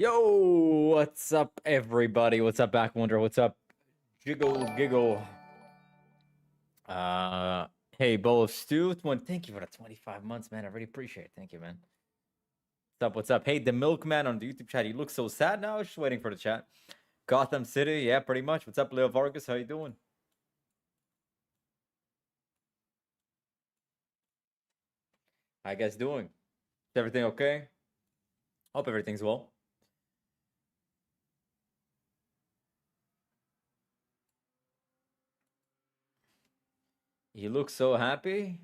Yo, what's up, everybody? What's up, Backwonder? What's up, Jiggle Giggle? Uh, hey, Bowl of Stew. Thank you for the 25 months, man. I really appreciate it. Thank you, man. What's up? What's up? Hey, the Milkman on the YouTube chat. You look so sad now. I was just waiting for the chat. Gotham City, yeah, pretty much. What's up, Leo Vargas? How you doing? How you guys doing? Is everything okay? Hope everything's well. You look so happy.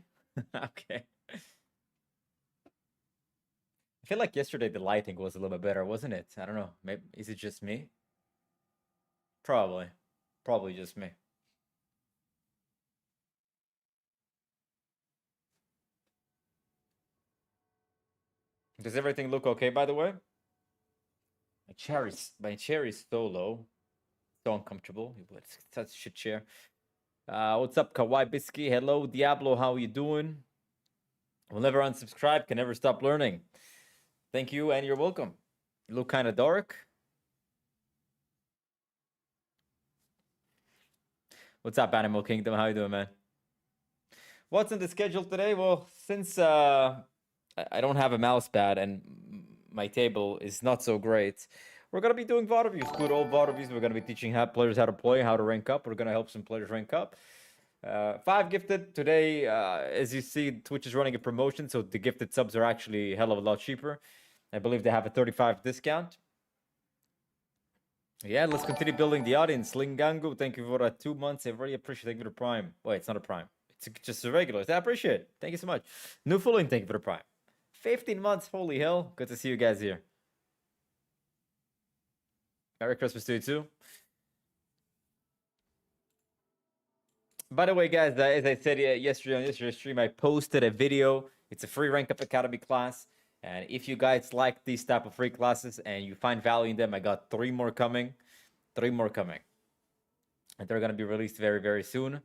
Okay. I feel like yesterday the lighting was a little bit better, wasn't it? I don't know. Maybe is it just me? Probably. Probably just me. Does everything look okay, by the way? My chair is so low. So uncomfortable. It's such a shit chair. What's up, Kawaii Bisky? Hello, Diablo. How you doing? Will never unsubscribe. Can never stop learning. Thank you, and you're welcome. You look kind of dark. What's up, Animal Kingdom? How you doing, man? What's in the schedule today? Well, since I don't have a mouse pad and my table is not so great, we're gonna be doing VOD reviews, good old VOD reviews. We're gonna be teaching players how to play, how to rank up. We're gonna help some players rank up. 5 gifted today. As you see, Twitch is running a promotion, so the gifted subs are actually a hell of a lot cheaper. I believe they have a 35 discount. Yeah, let's continue building the audience. Lingangu, thank you for 2 months. I really appreciate it. Thank you for the prime. Wait, it's not a prime. It's just a regular. I appreciate it. Thank you so much. New Fulling, thank you for the prime. 15 months. Holy hell. Good to see you guys here. Merry Christmas to you too. By the way, guys, as I said yesterday on yesterday's stream, I posted a video. It's a free Rank Up Academy class. And if you guys like these type of free classes and you find value in them, I got 3 more coming. 3 more coming. And they're going to be released very, very soon.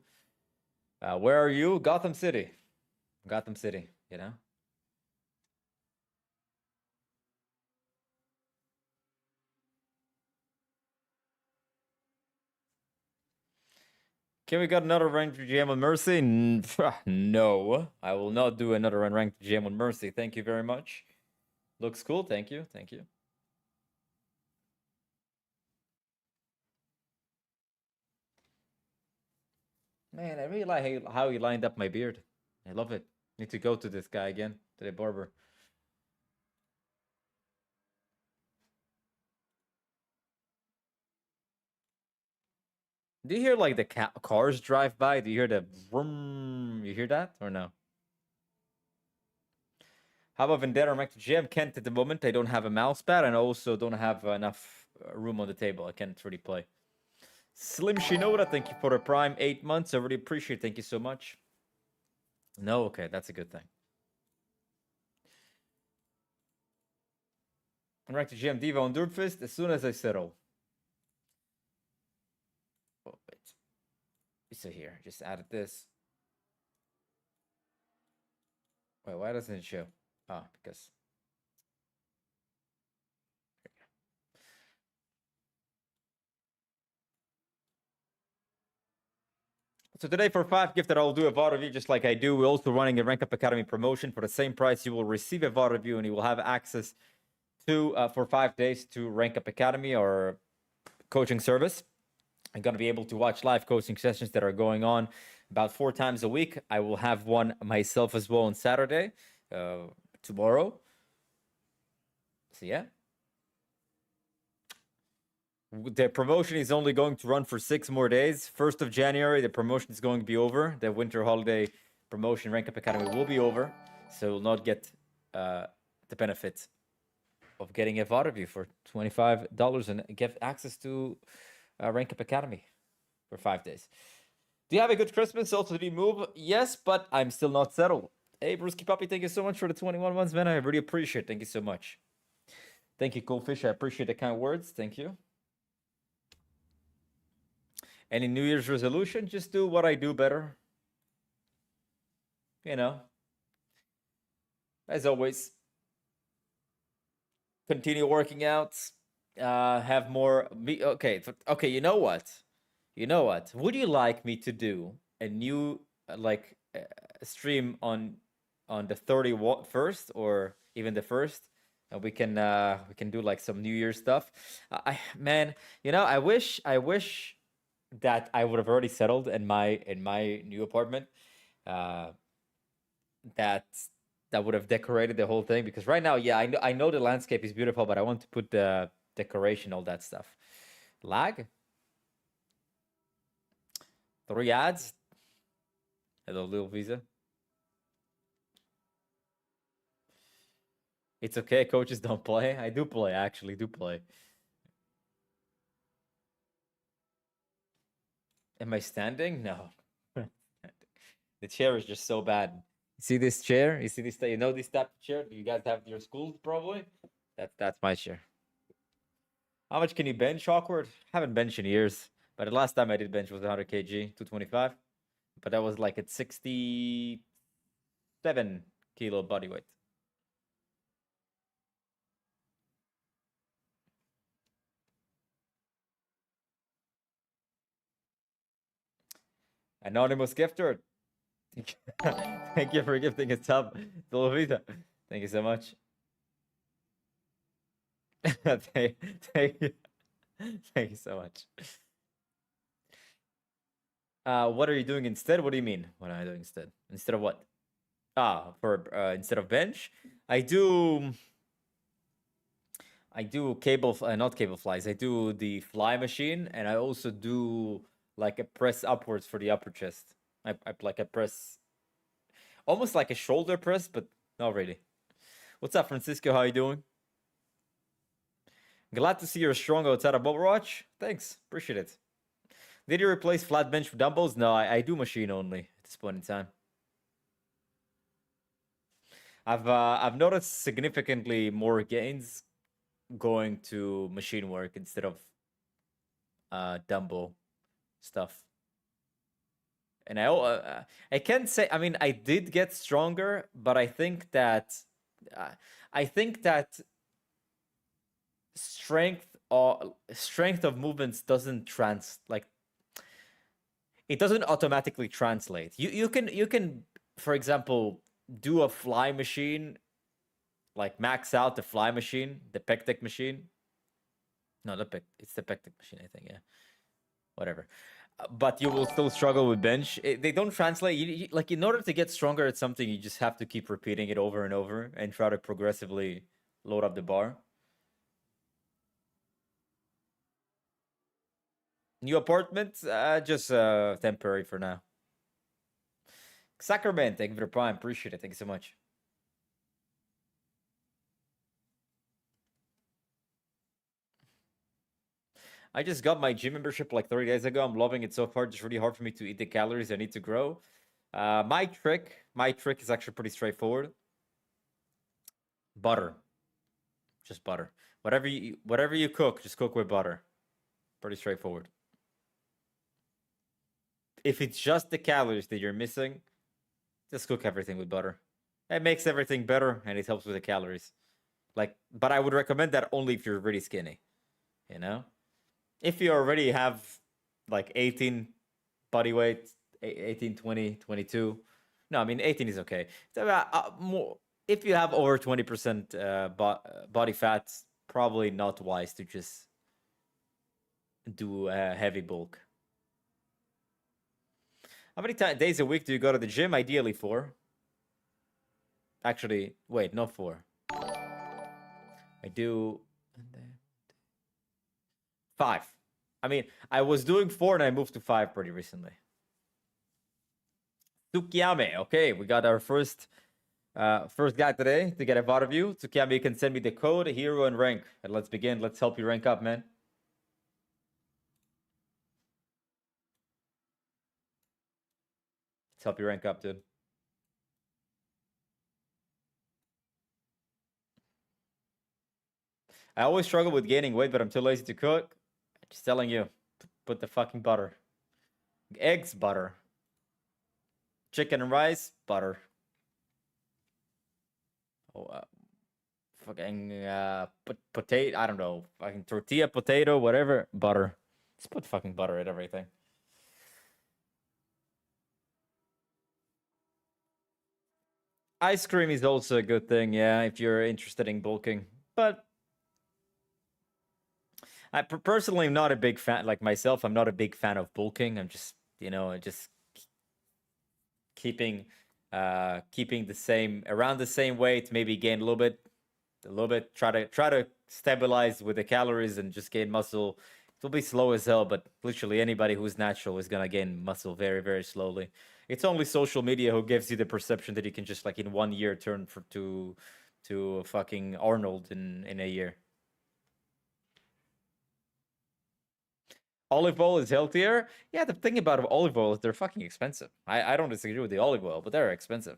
Where are you? Gotham City. Gotham City, you know? Can we get another ranked GM on Mercy? No, I will not do another unranked GM on Mercy. Thank you very much. Looks cool. Thank you. Thank you. Man, I really like how he lined up my beard. I love it. Need to go to this guy again, to the barber. Do you hear like the cars drive by? Do you hear the vroom? You hear that or no? How about Vendetta ranked GM? Can't at the moment. I don't have a mouse pad and I also don't have enough room on the table. I can't really play. Slim Shinoda, thank you for the prime 8 months. I really appreciate it. Thank you so much. No, okay, that's a good thing. Unranked GM Diva on Dirtfist as soon as I settle. Oh, wait. So here, just added this. Wait, why doesn't it show? Ah, because. So today for 5 gifted, I'll do a VOD review just like I do. We're also running a Rank Up Academy promotion. For the same price, you will receive a VOD review and you will have access to, for 5 days, to Rank Up Academy or coaching service. I'm going to be able to watch live coaching sessions that are going on about 4 times a week. I will have one myself as well on Saturday, tomorrow. So yeah. The promotion is only going to run for 6 more days. 1st of January, the promotion is going to be over. The winter holiday promotion Rank Up Academy will be over. So you'll not get the benefit of getting a VOD review for $25 and get access to Rank Up Academy for 5 days. Do you have a good Christmas? Also, did you move? Yes, but I'm still not settled. Hey, Brewski Puppy, thank you so much for the 21 months, man. I really appreciate it. Thank you so much. Thank you, Goldfish. I appreciate the kind words. Thank you. Any New Year's resolution? Just do what I do better. You know, as always, continue working out, have more me okay, okay, you know what? You know what? Would you like me to do a new stream on the 31st or even the 1st? And we can do like some New Year stuff. Man, you know, I wish that I would have already settled in my new apartment. Uh that that would have decorated the whole thing, because right now, yeah, I know the landscape is beautiful, but I want to put the decoration, all that stuff. Lag? 3 ads? Hello, little Visa. It's okay, coaches don't play. I do play, actually, do play. Am I standing? No. The chair is just so bad. You see this chair? You see this? You know this type of chair? You guys have your schools probably. That's my chair. How much can you bench? Awkward. Haven't benched in years, but the last time I did bench was 100 kg, 225. But that was like at 67 kilo body weight. Anonymous gifter. Thank you for gifting a sub, Delovita. Thank you so much. thank, you. Thank you so much. What are you doing instead? What do you mean? What am I doing instead? Instead of what? For instead of bench, I do cable, not cable flies. I do the fly machine, and I also do like a press upwards for the upper chest. I press almost like a shoulder press, but not really. What's up, Francisco? How you doing? Glad to see you're strong outside of Overwatch. Thanks, appreciate it. Did you replace flat bench with dumbbells? No, I do machine only at this point in time. I've noticed significantly more gains going to machine work instead of dumbbell stuff. And I can't say, I mean, I did get stronger, but I think that strength of movements doesn't it doesn't automatically translate. You can, for example, do a fly machine, like max out the fly machine, the pectic machine. No, it's the pectic machine, I think, yeah. Whatever. But you will still struggle with bench. They don't translate. Like, in order to get stronger at something, you just have to keep repeating it over and over and try to progressively load up the bar. New apartment, just temporary for now. Sacrament, thank you for the prime. Appreciate it. Thank you so much. I just got my gym membership like 30 days ago. I'm loving it so far. It's really hard for me to eat the calories I need to grow. My trick is actually pretty straightforward. Butter. Just butter. Whatever you cook, just cook with butter. Pretty straightforward. If it's just the calories that you're missing, just cook everything with butter. It makes everything better, and it helps with the calories. But I would recommend that only if you're really skinny. You know? If you already have like 18 body weight, 18, 20, 22. No, I mean 18 is okay. It's about, more. If you have over 20% body fat, probably not wise to just do a heavy bulk. How many days a week do you go to the gym? Ideally 4. Actually, wait, not 4. I do 5. I mean, I was doing 4 and I moved to 5 pretty recently. Tsukiyame. Okay, we got our first guy today to get a VOD of you. Tsukiyame, you can send me the code, hero, and rank. And let's begin. Let's help you rank up, man. Let's help you rank up, dude. I always struggle with gaining weight, but I'm too lazy to cook. Just telling you, put the fucking butter. Eggs, butter. Chicken and rice, butter. Oh, fucking potato. I don't know, fucking tortilla, potato, whatever. Butter. Just put fucking butter in everything. Ice cream is also a good thing, yeah, if you're interested in bulking. But I personally am not a big fan. Like myself, I'm not a big fan of bulking. I'm just, just keeping the same around the same weight, maybe gain a little bit, try to stabilize with the calories and just gain muscle. It'll be slow as hell, but literally anybody who's natural is gonna gain muscle very, very slowly. It's only social media who gives you the perception that you can just like in 1 year turn to fucking Arnold in a year. Olive oil is healthier. Yeah, the thing about olive oil is they're fucking expensive. I don't disagree with the olive oil, but they're expensive.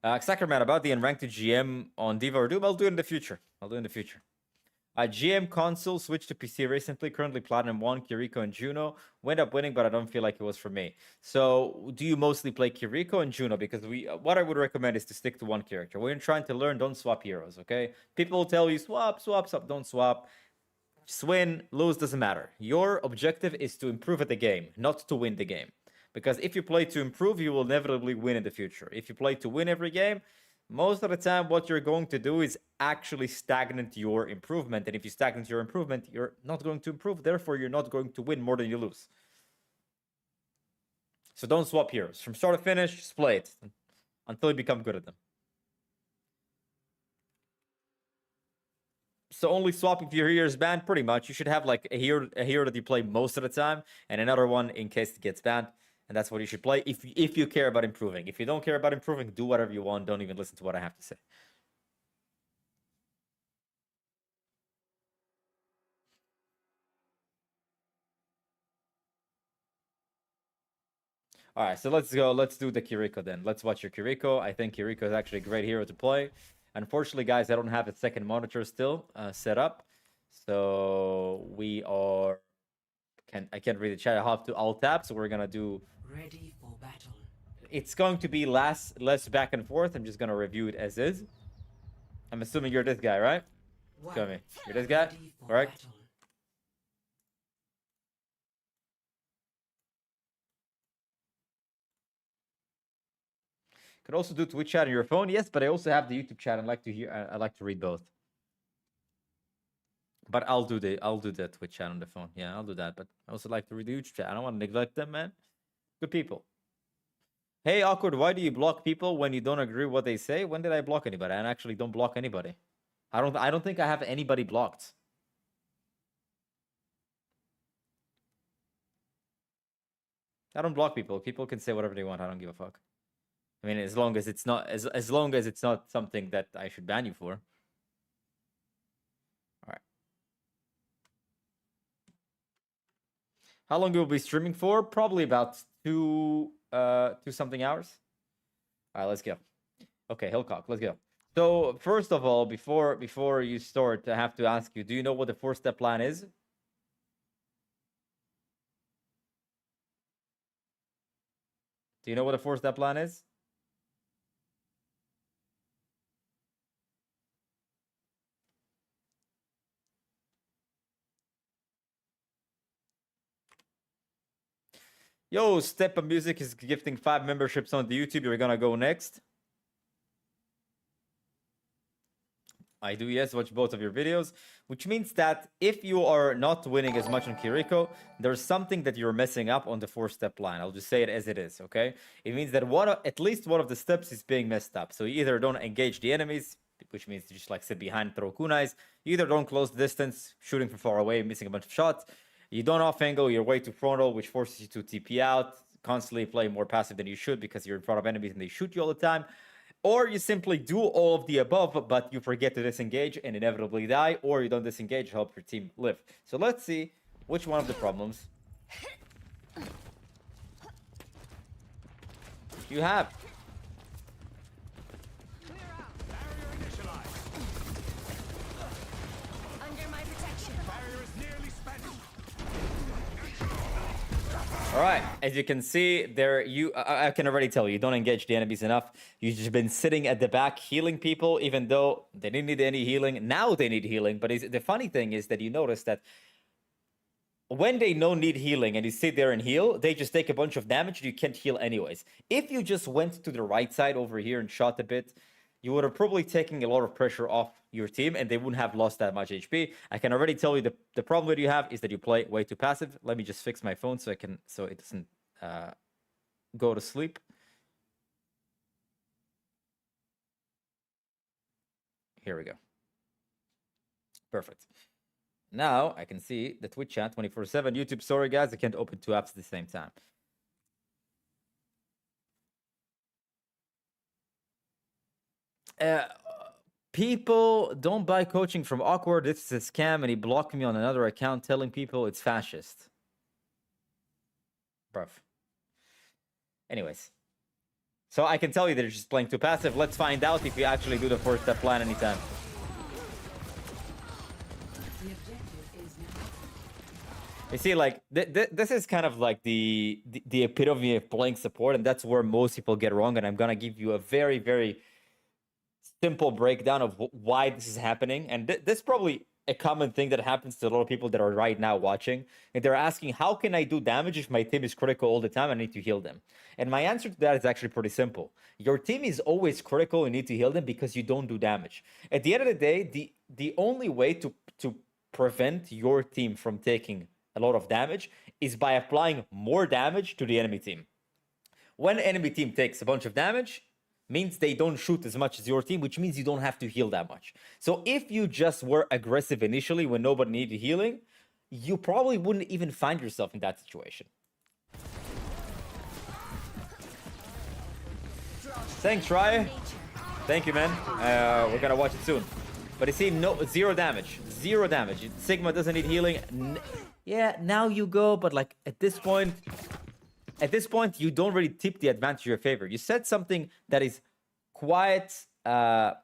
Sackerman, about the unranked GM on Diva or Doom, I'll do it in the future. GM console switched to PC recently, currently Platinum 1, Kiriko and Juno. Went up winning, but I don't feel like it was for me. So, do you mostly play Kiriko and Juno? Because what I would recommend is to stick to one character. When you're trying to learn, don't swap heroes, okay? People will tell you, swap, don't swap. Just win, lose, doesn't matter. Your objective is to improve at the game, not to win the game. Because if you play to improve, you will inevitably win in the future. If you play to win every game, most of the time, what you're going to do is actually stagnate your improvement. And if you stagnate your improvement, you're not going to improve. Therefore, you're not going to win more than you lose. So don't swap heroes. From start to finish, just play it until you become good at them. So only swap if your hero is banned, pretty much. You should have like a hero that you play most of the time, and another one in case it gets banned. And that's what you should play if you care about improving. If you don't care about improving, do whatever you want. Don't even listen to what I have to say. All right, so let's go. Let's do the Kiriko then. Let's watch your Kiriko. I think Kiriko is actually a great hero to play. Unfortunately, guys, I don't have a second monitor still set up. So we are... I can't read the chat. I have to alt tab, so we're going to do... Ready for battle. It's going to be less back and forth. I'm just going to review it as is. I'm assuming you're this guy, right? Tell me. You're this guy? Correct? Could also do Twitch chat on your phone. Yes, but I also have the YouTube chat. I like to read both. But I'll do the Twitch chat on the phone. Yeah, I'll do that. But I also like to read the YouTube chat. I don't want to neglect them, man. Good people. Hey, Awkward, why do you block people when you don't agree with what they say? When did I block anybody? I actually don't block anybody. I don't think I have anybody blocked. I don't block people. People can say whatever they want. I don't give a fuck. I mean, as long as it's not something that I should ban you for. All right. How long will we be streaming for? Probably about two something hours. All right, let's go. Okay, Hillcock, let's go. So first of all, before you start, I have to ask you: do you know what the 4-step plan is? Do you know what a 4-step plan is? Yo, Step of Music is gifting 5 memberships on the YouTube. You're gonna go next. I do, yes, watch both of your videos, which means that if you are not winning as much on Kiriko, there's something that you're messing up on the 4-step line. I'll just say it as it is, okay? It means that at least one of the steps is being messed up. So you either don't engage the enemies, which means you just like sit behind, throw kunais. You either don't close the distance, shooting from far away, missing a bunch of shots. You don't off angle, you're way too frontal, which forces you to TP out, constantly play more passive than you should because you're in front of enemies and they shoot you all the time. Or you simply do all of the above, but you forget to disengage and inevitably die, or you don't disengage, help your team live. So let's see which one of the problems you have. All right, as you can see there, I can already tell you don't engage the enemies enough. You've just been sitting at the back healing people, even though they didn't need any healing. Now they need healing, but the funny thing is that you notice that when they don't need healing and you sit there and heal, they just take a bunch of damage and you can't heal anyways. If you just went to the right side over here and shot a bit, you would have probably taken a lot of pressure off your team and they wouldn't have lost that much HP. I can already tell you the problem that you have is that you play way too passive. Let me just fix my phone so it doesn't go to sleep. Here we go. Perfect. Now I can see the Twitch chat 24/7. YouTube, sorry guys, I can't open two apps at the same time. People don't buy coaching from Awkward. This is a scam, and he blocked me on another account telling people it's fascist. Bruv. Anyways. So I can tell you they're just playing too passive. Let's find out if we actually do the first step plan anytime. You see, like, this is kind of like the epitome of playing support, and that's where most people get wrong, and I'm gonna give you a very, very simple breakdown of why this is happening. And this is probably a common thing that happens to a lot of people that are right now watching, and they're asking, how can I do damage if my team is critical all the time? I need to heal them. And my answer to that is actually pretty simple. Your team is always critical and you need to heal them because you don't do damage. At the end of the day, the only way to prevent your team from taking a lot of damage is by applying more damage to the enemy team. When enemy team takes a bunch of damage, means they don't shoot as much as your team, which means you don't have to heal that much. So if you just were aggressive initially when nobody needed healing, you probably wouldn't even find yourself in that situation. Thanks, Rye. Thank you, man. We're gonna watch it soon. But you see, zero damage. Zero damage. Sigma doesn't need healing. Yeah, now you go, but like at this point, you don't really tip the advantage in your favor. You said something that is quite right.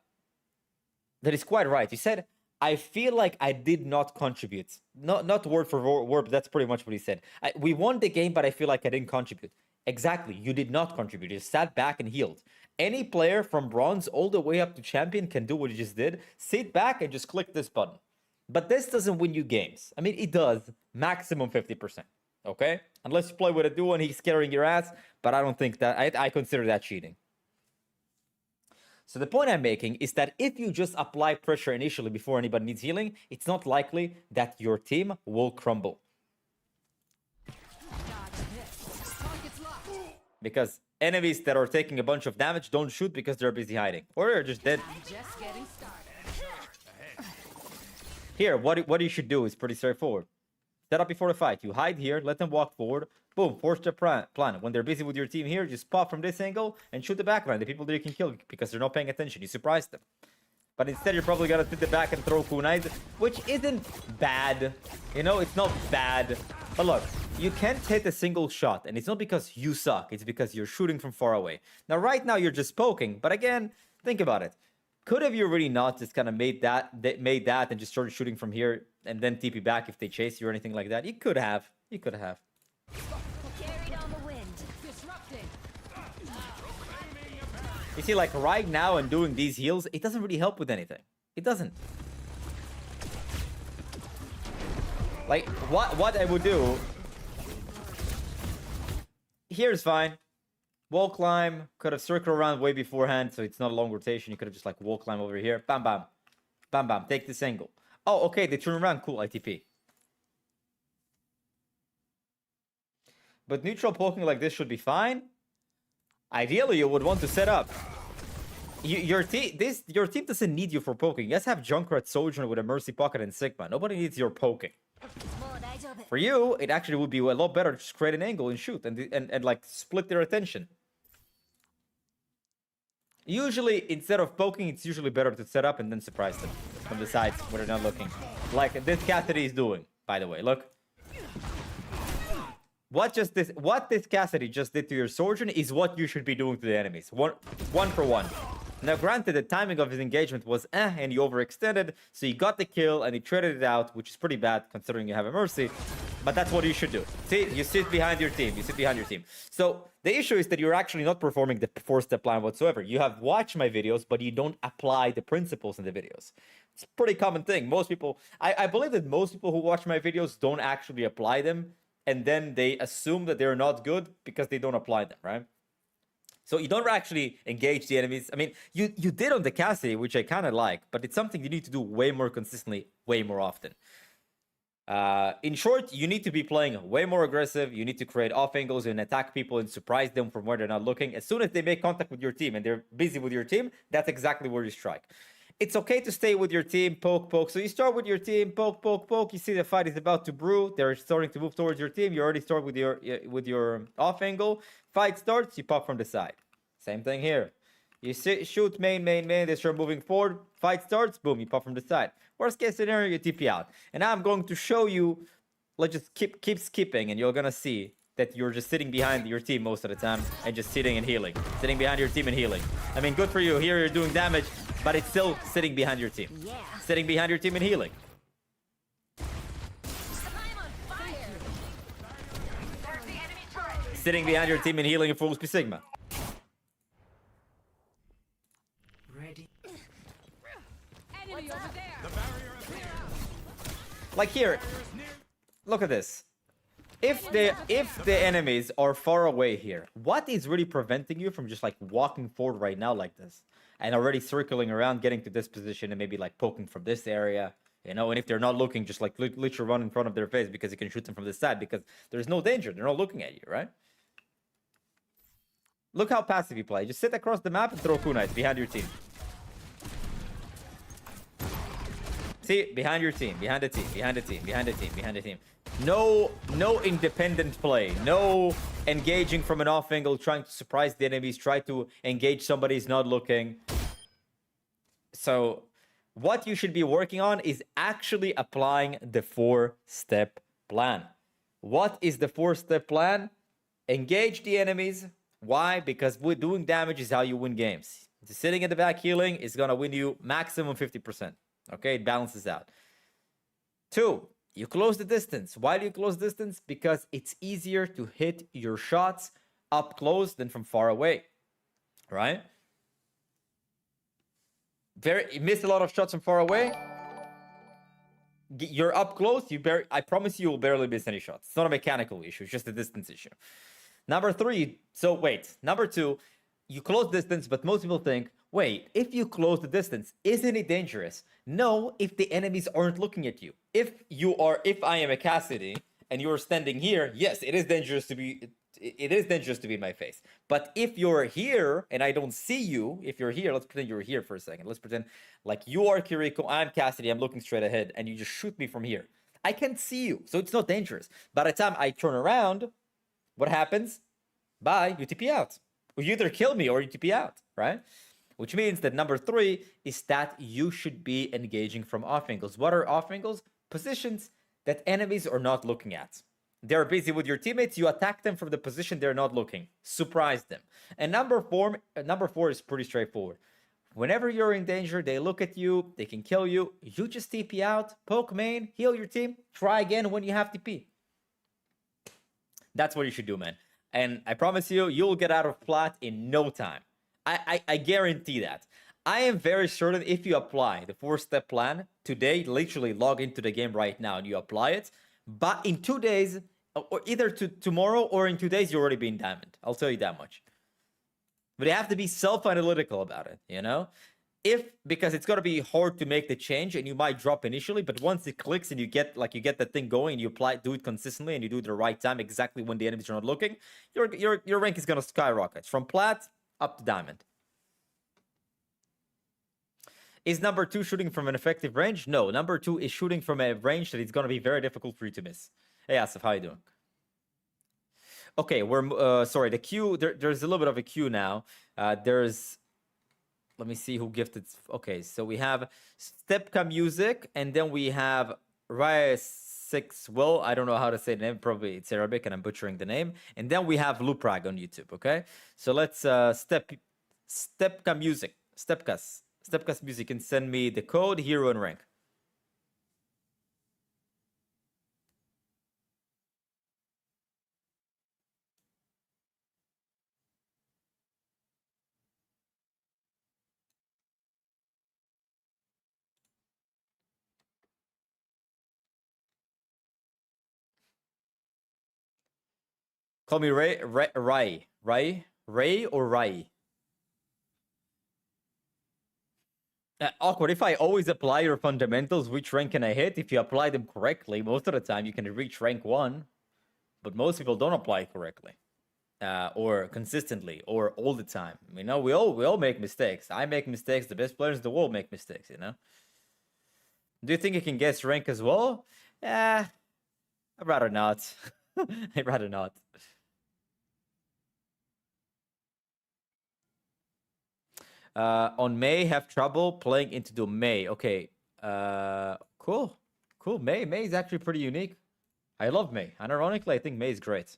You said, I feel like I did not contribute. Not word for word, but that's pretty much what he said. We won the game, but I feel like I didn't contribute. Exactly, you did not contribute. You sat back and healed. Any player from bronze all the way up to champion can do what you just did. Sit back and just click this button. But this doesn't win you games. I mean, it does. Maximum 50%. Okay? Unless you play with a duo and he's scaring your ass. But I don't think that... I consider that cheating. So the point I'm making is that if you just apply pressure initially before anybody needs healing, it's not likely that your team will crumble. Because enemies that are taking a bunch of damage don't shoot because they're busy hiding. Or they're just dead. Just getting started. Here, what you should do is pretty straightforward. Set up before the fight. You hide here, let them walk forward. Boom, force the plan. When they're busy with your team here, just pop from this angle and shoot the backline. The people that you can kill because they're not paying attention. You surprise them. But instead, you're probably gonna sit the back and throw kunais, which isn't bad. You know, it's not bad. But look, you can't hit a single shot, and it's not because you suck. It's because you're shooting from far away. Now, right now, you're just poking. But again, think about it. Could have you really not just kind of made that and just started shooting from here and then TP back if they chase you or anything like that? You could have. You could have. Carried on the wind. Disrupting. You see, like right now and doing these heals, it doesn't really help with anything. It doesn't. Like what I would do here's fine. Wall climb, could have circled around way beforehand, so it's not a long rotation. You could have just like wall climb over here. Bam, bam. Bam, bam. Take this angle. Oh, okay, they turn around. Cool, ITP. But neutral poking like this should be fine. Ideally, you would want to set up. Your team doesn't need you for poking. You guys have Junkrat Sojourner with a Mercy Pocket and Sigma. Nobody needs your poking. For you, it actually would be a lot better to just create an angle and shoot and like split their attention. Usually, instead of poking, it's usually better to set up and then surprise them from the sides where they're not looking. Like this Cassidy is doing, by the way. Look. What this Cassidy just did to your Sojourner is what you should be doing to the enemies. One for one. Now, granted, the timing of his engagement was and he overextended, so he got the kill and he traded it out, which is pretty bad considering you have a Mercy. But that's what you should do. See, you sit behind your team. You sit behind your team. So the issue is that you're actually not performing the 4-step plan whatsoever. You have watched my videos, but you don't apply the principles in the videos. It's a pretty common thing. Most people, I believe that most people who watch my videos don't actually apply them, and then they assume that they're not good because they don't apply them, right? So you don't actually engage the enemies. I mean, you did on the Cassidy, which I kind of like, but it's something you need to do way more consistently, way more often. In short, you need to be playing way more aggressive. You need to create off angles and attack people and surprise them from where they're not looking. As soon as they make contact with your team and they're busy with your team, that's exactly where you strike. It's okay to stay with your team, poke. So you start with your team, poke. You see the fight is about to brew. They're starting to move towards your team. You already start with your off angle. Fight starts, you pop from the side. Same thing here. You shoot main. They start moving forward. Fight starts, boom, you pop from the side. Worst case scenario, you TP out. And now I'm going to show you. Let's just keep skipping, and you're gonna see that you're just sitting behind your team most of the time and just sitting and healing. Sitting behind your team and healing. I mean, good for you. Here you're doing damage, but it's still sitting behind your team. Yeah. Sitting behind your team and healing. I'm on fire. There's the enemy turret. Sitting behind your team and healing in full speed Sigma. Enemy over there. Like here, look at this. If the enemies are far away here, what is really preventing you from just like walking forward right now like this and already circling around, getting to this position and maybe like poking from this area, you know? And if they're not looking, just like literally run in front of their face because you can shoot them from this side because there's no danger. They're not looking at you, right? Look how passive you play. Just sit across the map and throw kunais behind your team. See, behind your team, behind the team, behind the team, behind the team, behind the team. No independent play. No engaging from an off angle, trying to surprise the enemies, try to engage somebody who's not looking. So what you should be working on is actually applying the 4-step plan. What is the 4-step plan? Engage the enemies. Why? Because doing damage is how you win games. Sitting in the back healing is going to win you maximum 50%. Okay, it balances out. 2, you close the distance. Why do you close distance? Because it's easier to hit your shots up close than from far away, right? You missed a lot of shots from far away. You're up close. I promise you will barely miss any shots. It's not a mechanical issue. It's just a distance issue. Number 3. So wait. Number 2, you close distance, but most people think, wait, if you close the distance, isn't it dangerous? No, if the enemies aren't looking at you. If I am a Cassidy and you're standing here, yes, it is dangerous to be in my face. But if you're here and I don't see you, if you're here, let's pretend you're here for a second. Let's pretend like you are Kiriko, I'm Cassidy, I'm looking straight ahead, and you just shoot me from here. I can't see you, so it's not dangerous. By the time I turn around, what happens? Bye, you TP out. You either kill me or you TP out, right? Which means that number 3 is that you should be engaging from off angles. What are off angles? Positions that enemies are not looking at. They're busy with your teammates. You attack them from the position they're not looking. Surprise them. And number 4 is pretty straightforward. Whenever you're in danger, they look at you. They can kill you. You just TP out, poke main, heal your team. Try again when you have TP. That's what you should do, man. And I promise you, you'll get out of plat in no time. I guarantee that. I am very certain if you apply the 4-step plan today, literally log into the game right now and you apply it, but in 2 days, or either tomorrow or in 2 days, you're already being diamond. I'll tell you that much. But you have to be self-analytical about it, you know? Because it's going to be hard to make the change and you might drop initially, but once it clicks and you get that thing going and you do it consistently and you do it at the right time, exactly when the enemies are not looking, your rank is going to skyrocket from plat up to diamond. Is number 2 shooting from an effective range? No, number 2 is shooting from a range that it's going to be very difficult for you to miss. Hey, Asif, how you doing? Okay, sorry, the queue, there's a little bit of a queue now. Let me see who gifted. Okay, so we have Stepka Music, and then we have Raya 6. Well, I don't know how to say the name. Probably it's Arabic, and I'm butchering the name. And then we have Luprag on YouTube. Okay, so let's Stepka Music. Stepka's Music can send me the code, hero, and rank. Call me Ray or Rai? Awkward. If I always apply your fundamentals, which rank can I hit? If you apply them correctly, most of the time you can reach rank 1. But most people don't apply correctly. Or consistently, or all the time. You know, we all make mistakes. I make mistakes. The best players in the world make mistakes, you know? Do you think you can guess rank as well? I'd rather not. I'd rather not. On Mei, have trouble playing into the Mei. Okay. Cool. Cool. Mei is actually pretty unique. I love Mei. And ironically, I think Mei is great.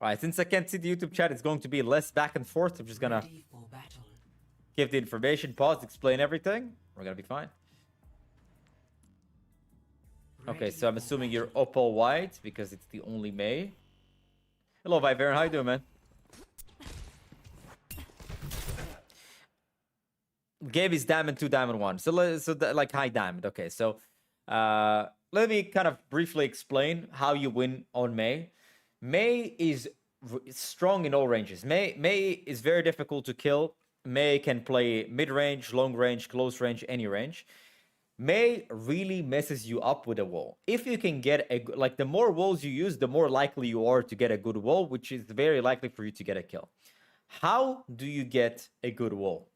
Alright, since I can't see the YouTube chat, it's going to be less back and forth. I'm just gonna give the information, pause, explain everything. We're gonna be fine. Okay, so I'm assuming you're Opal White because it's the only Mei. Hello, Viveren. How you doing, man? Game is Diamond 2, Diamond 1. So like high Diamond. Okay, so let me kind of briefly explain how you win on Mei. Mei is strong in all ranges. Mei is very difficult to kill. Mei can play mid-range, long-range, close range, any range. Mei really messes you up with a wall. If you can get like the more walls you use, the more likely you are to get a good wall, which is very likely for you to get a kill. How do you get a good wall?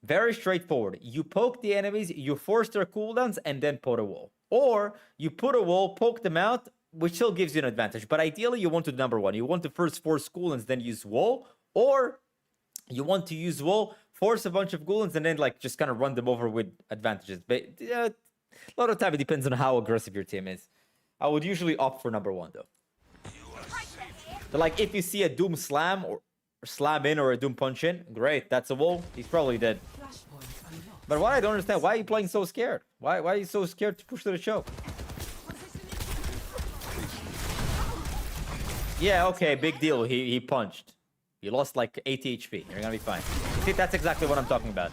Very straightforward. You poke the enemies, you force their cooldowns, and then put a wall. Or you put a wall, poke them out, which still gives you an advantage. But ideally, you want to number 1. You want to first force cooldowns, then use wall. Or you want to use wall, force a bunch of cooldowns, and then like just kind of run them over with advantages. But a lot of time, it depends on how aggressive your team is. I would usually opt for number 1, though. So like if you see a Doom slam or slam in or a Doom punch in, great, that's a wall. He's probably dead. But what I don't understand, why are you playing so scared? Why are you so scared to push to the choke? Yeah, okay, big deal. He punched. You lost like 80 HP. You're gonna be fine. You see, that's exactly what I'm talking about.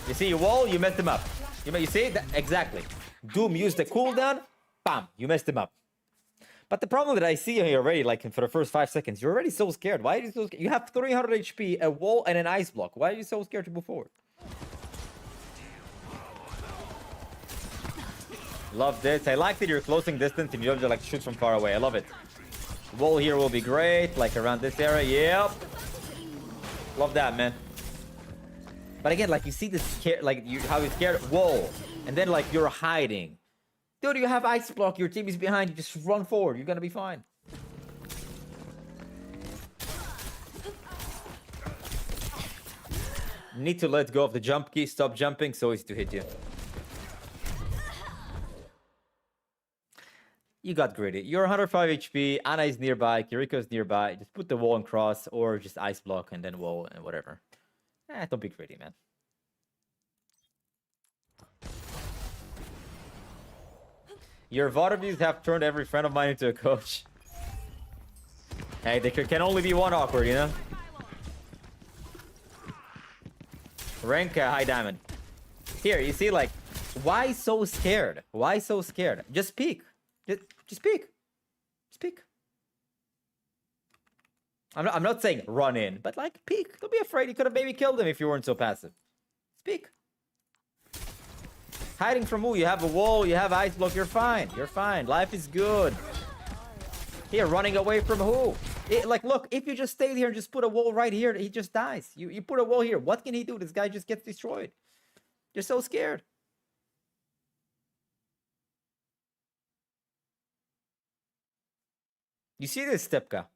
You see your wall, you messed him up. You see that? Exactly. Doom used the cooldown, bam, you messed him up. But the problem that I see here already, like for the first 5 seconds, you're already so scared. Why are you so scared? You have 300 HP, a wall, and an ice block. Why are you so scared to move forward? Love this. I like that you're closing distance and you don't just like shoot from far away. I love it. Wall here will be great, like around this area. Yep. Love that, man. But again, like you see this scare, like how you're scared. Wall, and then like you're hiding. Dude, you have ice block. Your team is behind you. Just run forward. You're gonna be fine. Need to let go of the jump key. Stop jumping. So easy to hit you. You got greedy. You're 105 HP. Ana is nearby. Kiriko is nearby. Just put the wall and cross, or just ice block and then wall and whatever. Don't be greedy, man. Your VOD views have turned every friend of mine into a coach. Hey, there can only be one awkward, you know? Rank high diamond. Here, you see, like, why so scared? Why so scared? Just peek. Just peek. Just peek. I'm not saying run in, but like peek. Don't be afraid. You could have maybe killed him if you weren't so passive. Speak. Hiding from who? You have a wall, you have ice block, you're fine. You're fine. Life is good. Here, running away from who? Like, look, if you just stayed here and just put a wall right here, he just dies. You put a wall here. What can he do? This guy just gets destroyed. You're so scared. You see this, Stepka?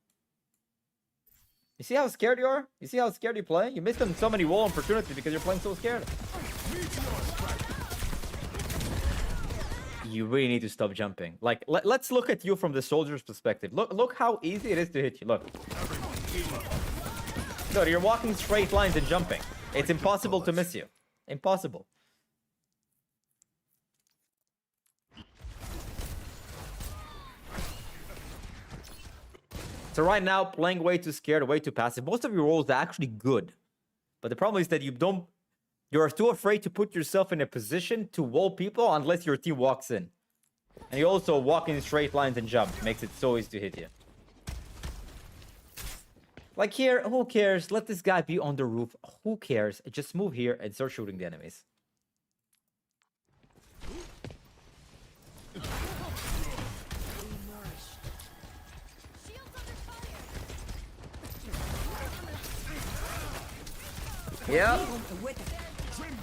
You see how scared you are? You see how scared you're playing? You missed on so many wall opportunities because you're playing so scared. You really need to stop jumping. Like, let's look at you from the soldier's perspective. Look how easy it is to hit you. Look. No, you're walking straight lines and jumping. It's impossible to miss you. Impossible. So right now, playing way too scared, way too passive. Most of your roles are actually good. But the problem is that you're too afraid to put yourself in a position to wall people unless your team walks in. And you also walk in straight lines and jump. Makes it so easy to hit you. Like here, who cares? Let this guy be on the roof. Who cares? Just move here and start shooting the enemies. Yeah.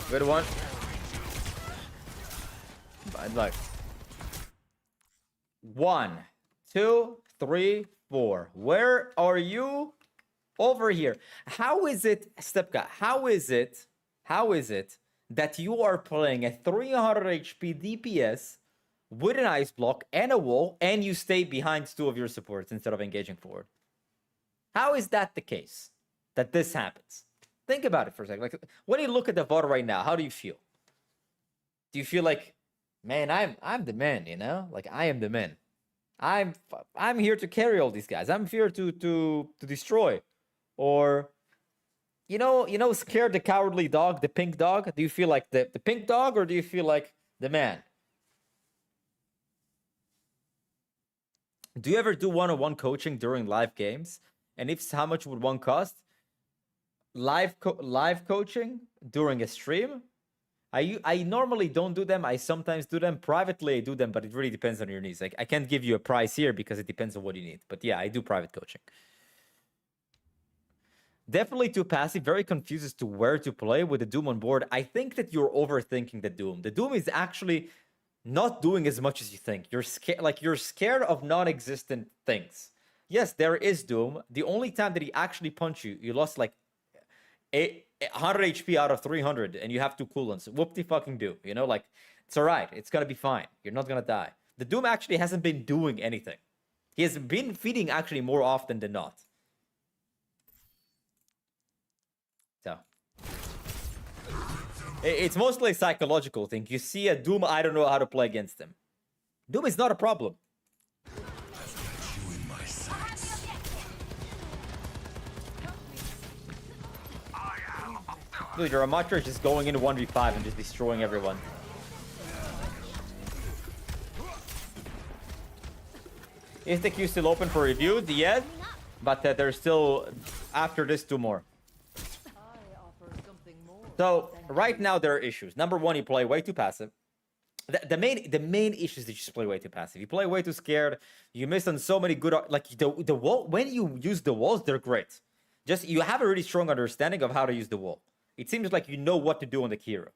Good one. Bad luck. 1, 2, 3, 4. Where are you? Over here. How is it, Stepka? How is it that you are playing a 300 HP DPS with an ice block and a wall, and you stay behind 2 of your supports instead of engaging forward? How is that the case? That this happens? Think about it for a second. Like, when you look at the VOD right now, how do you feel? Do you feel like, man, I'm the man, you know? Like, I am the man. I'm here to carry all these guys. I'm here to destroy. Or, you know, scared the cowardly dog, the pink dog? Do you feel like the pink dog, or do you feel like the man? Do you ever do one-on-one coaching during live games? And if so, how much would one cost? Live coaching during a stream? I normally don't do them. I sometimes do them. Privately, I do them, but it really depends on your needs. Like, I can't give you a price here because it depends on what you need. But yeah, I do private coaching. Definitely too passive. Very confused as to where to play with the Doom on board. I think that you're overthinking the Doom. The Doom is actually not doing as much as you think. You're scared. Like, you're scared of non-existent things. Yes, there is Doom. The only time that he actually punched you, you lost like 100 HP out of 300, and you have 2 cooldowns. Whoop-de-fucking-do. You know, like, it's alright. It's gonna be fine. You're not gonna die. The Doom actually hasn't been doing anything. He has been feeding actually more often than not. So, it's mostly a psychological thing. You see a Doom, I don't know how to play against him. Doom is not a problem. Dude, your Amateur is just going into 1v5 and just destroying everyone. Is the queue still open for review? Yes, but there's still, after this, 2 more. So, right now there are issues. Number 1, you play way too passive. The main issue is that you just play way too passive. You play way too scared. You miss on so many good... Like, the wall... When you use the walls, they're great. Just, you have a really strong understanding of how to use the wall. It seems like you know what to do on the hero.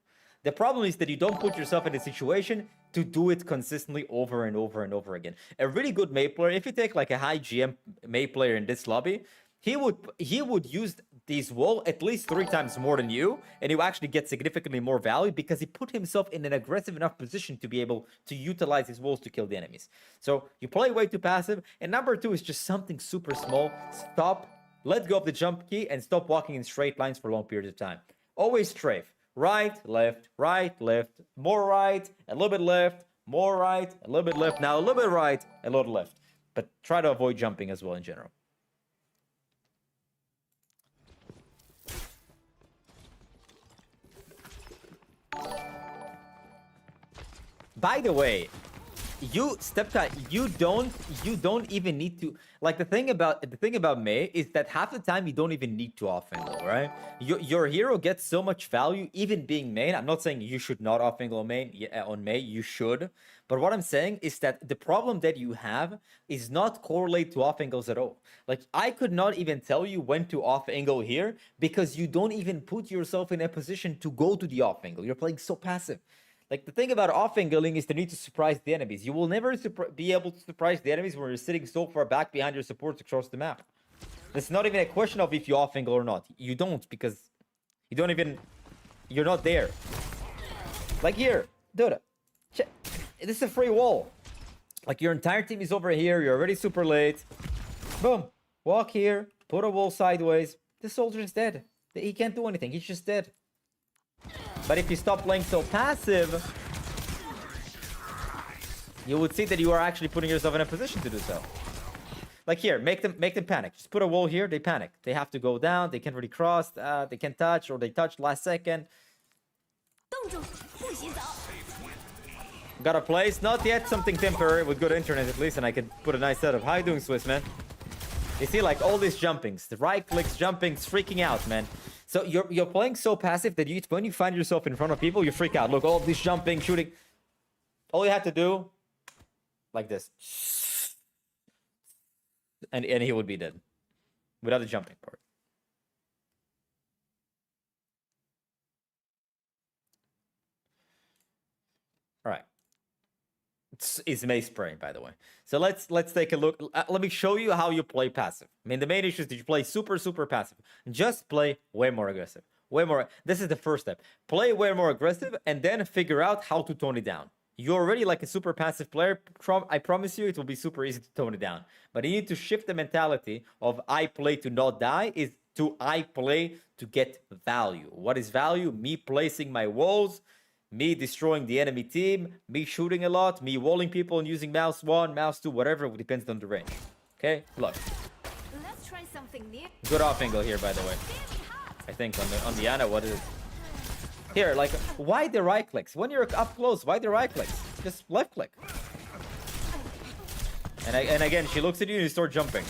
The problem is that you don't put yourself in a situation to do it consistently over and over and over again. A really good Mei player, if you take like a high GM Mei player in this lobby, he would use this wall at least 3 times more than you, and he will actually get significantly more value because he put himself in an aggressive enough position to be able to utilize his walls to kill the enemies. So you play way too passive, and number 2 is just something super small. Stop, let go of the jump key, and stop walking in straight lines for long periods of time. Always strafe. Right, left, more right, a little bit left, more right, a little bit left, now a little bit right, a little left. But try to avoid jumping as well in general. By the way, Stepka, you don't even need to, like, the thing about Mei is that half the time you don't even need to off angle, right? Your hero gets so much value even being main. I'm not saying you should not off angle on Mei, you should. But what I'm saying is that the problem that you have is not correlate to off angles at all. Like, I could not even tell you when to off angle here because you don't even put yourself in a position to go to the off angle. You're playing so passive. Like, the thing about off-angling is the need to surprise the enemies. You will never be able to surprise the enemies when you're sitting so far back behind your supports across the map. It's not even a question of if you off-angle or not. You don't, because you don't even... You're not there. Like here. Dude, this is a free wall. Like, your entire team is over here. You're already super late. Boom. Walk here. Put a wall sideways. The soldier is dead. He can't do anything. He's just dead. But if you stop playing so passive, you would see that you are actually putting yourself in a position to do so. Like here, make them panic. Just put a wall here, they panic. They have to go down, they can't really cross, they can't touch, or they touch last second. Got a place? Not yet. Something temporary with good internet at least, and I can put a nice setup. How you doing, Swiss, man? You see, like, all these jumpings. The right clicks, jumpings, freaking out, man. So you're playing so passive that when you find yourself in front of people, you freak out. Look, all this jumping, shooting. All you have to do, like this. And he would be dead. Without the jumping part. All right. It's Mei spraying, by the way. So let's take a look. Let me show you how you play passive. I mean, the main issue is that you play super passive. Just play way more aggressive. Way more. This is the first step. Play way more aggressive and then figure out how to tone it down. You're already like a super passive player. I promise you it will be super easy to tone it down. But you need to shift the mentality of I play to not die is to I play to get value. What is value? Me placing my walls, me destroying the enemy team, me shooting a lot, me walling people and using mouse 1, mouse 2, whatever, it depends on the range. Okay, look. Let's try something new. Good off angle here, by the way. I think on the Ana, what is it? Here, like, why the right clicks? When you're up close, why the right clicks? Just left click. And again, she looks at you and you start jumping.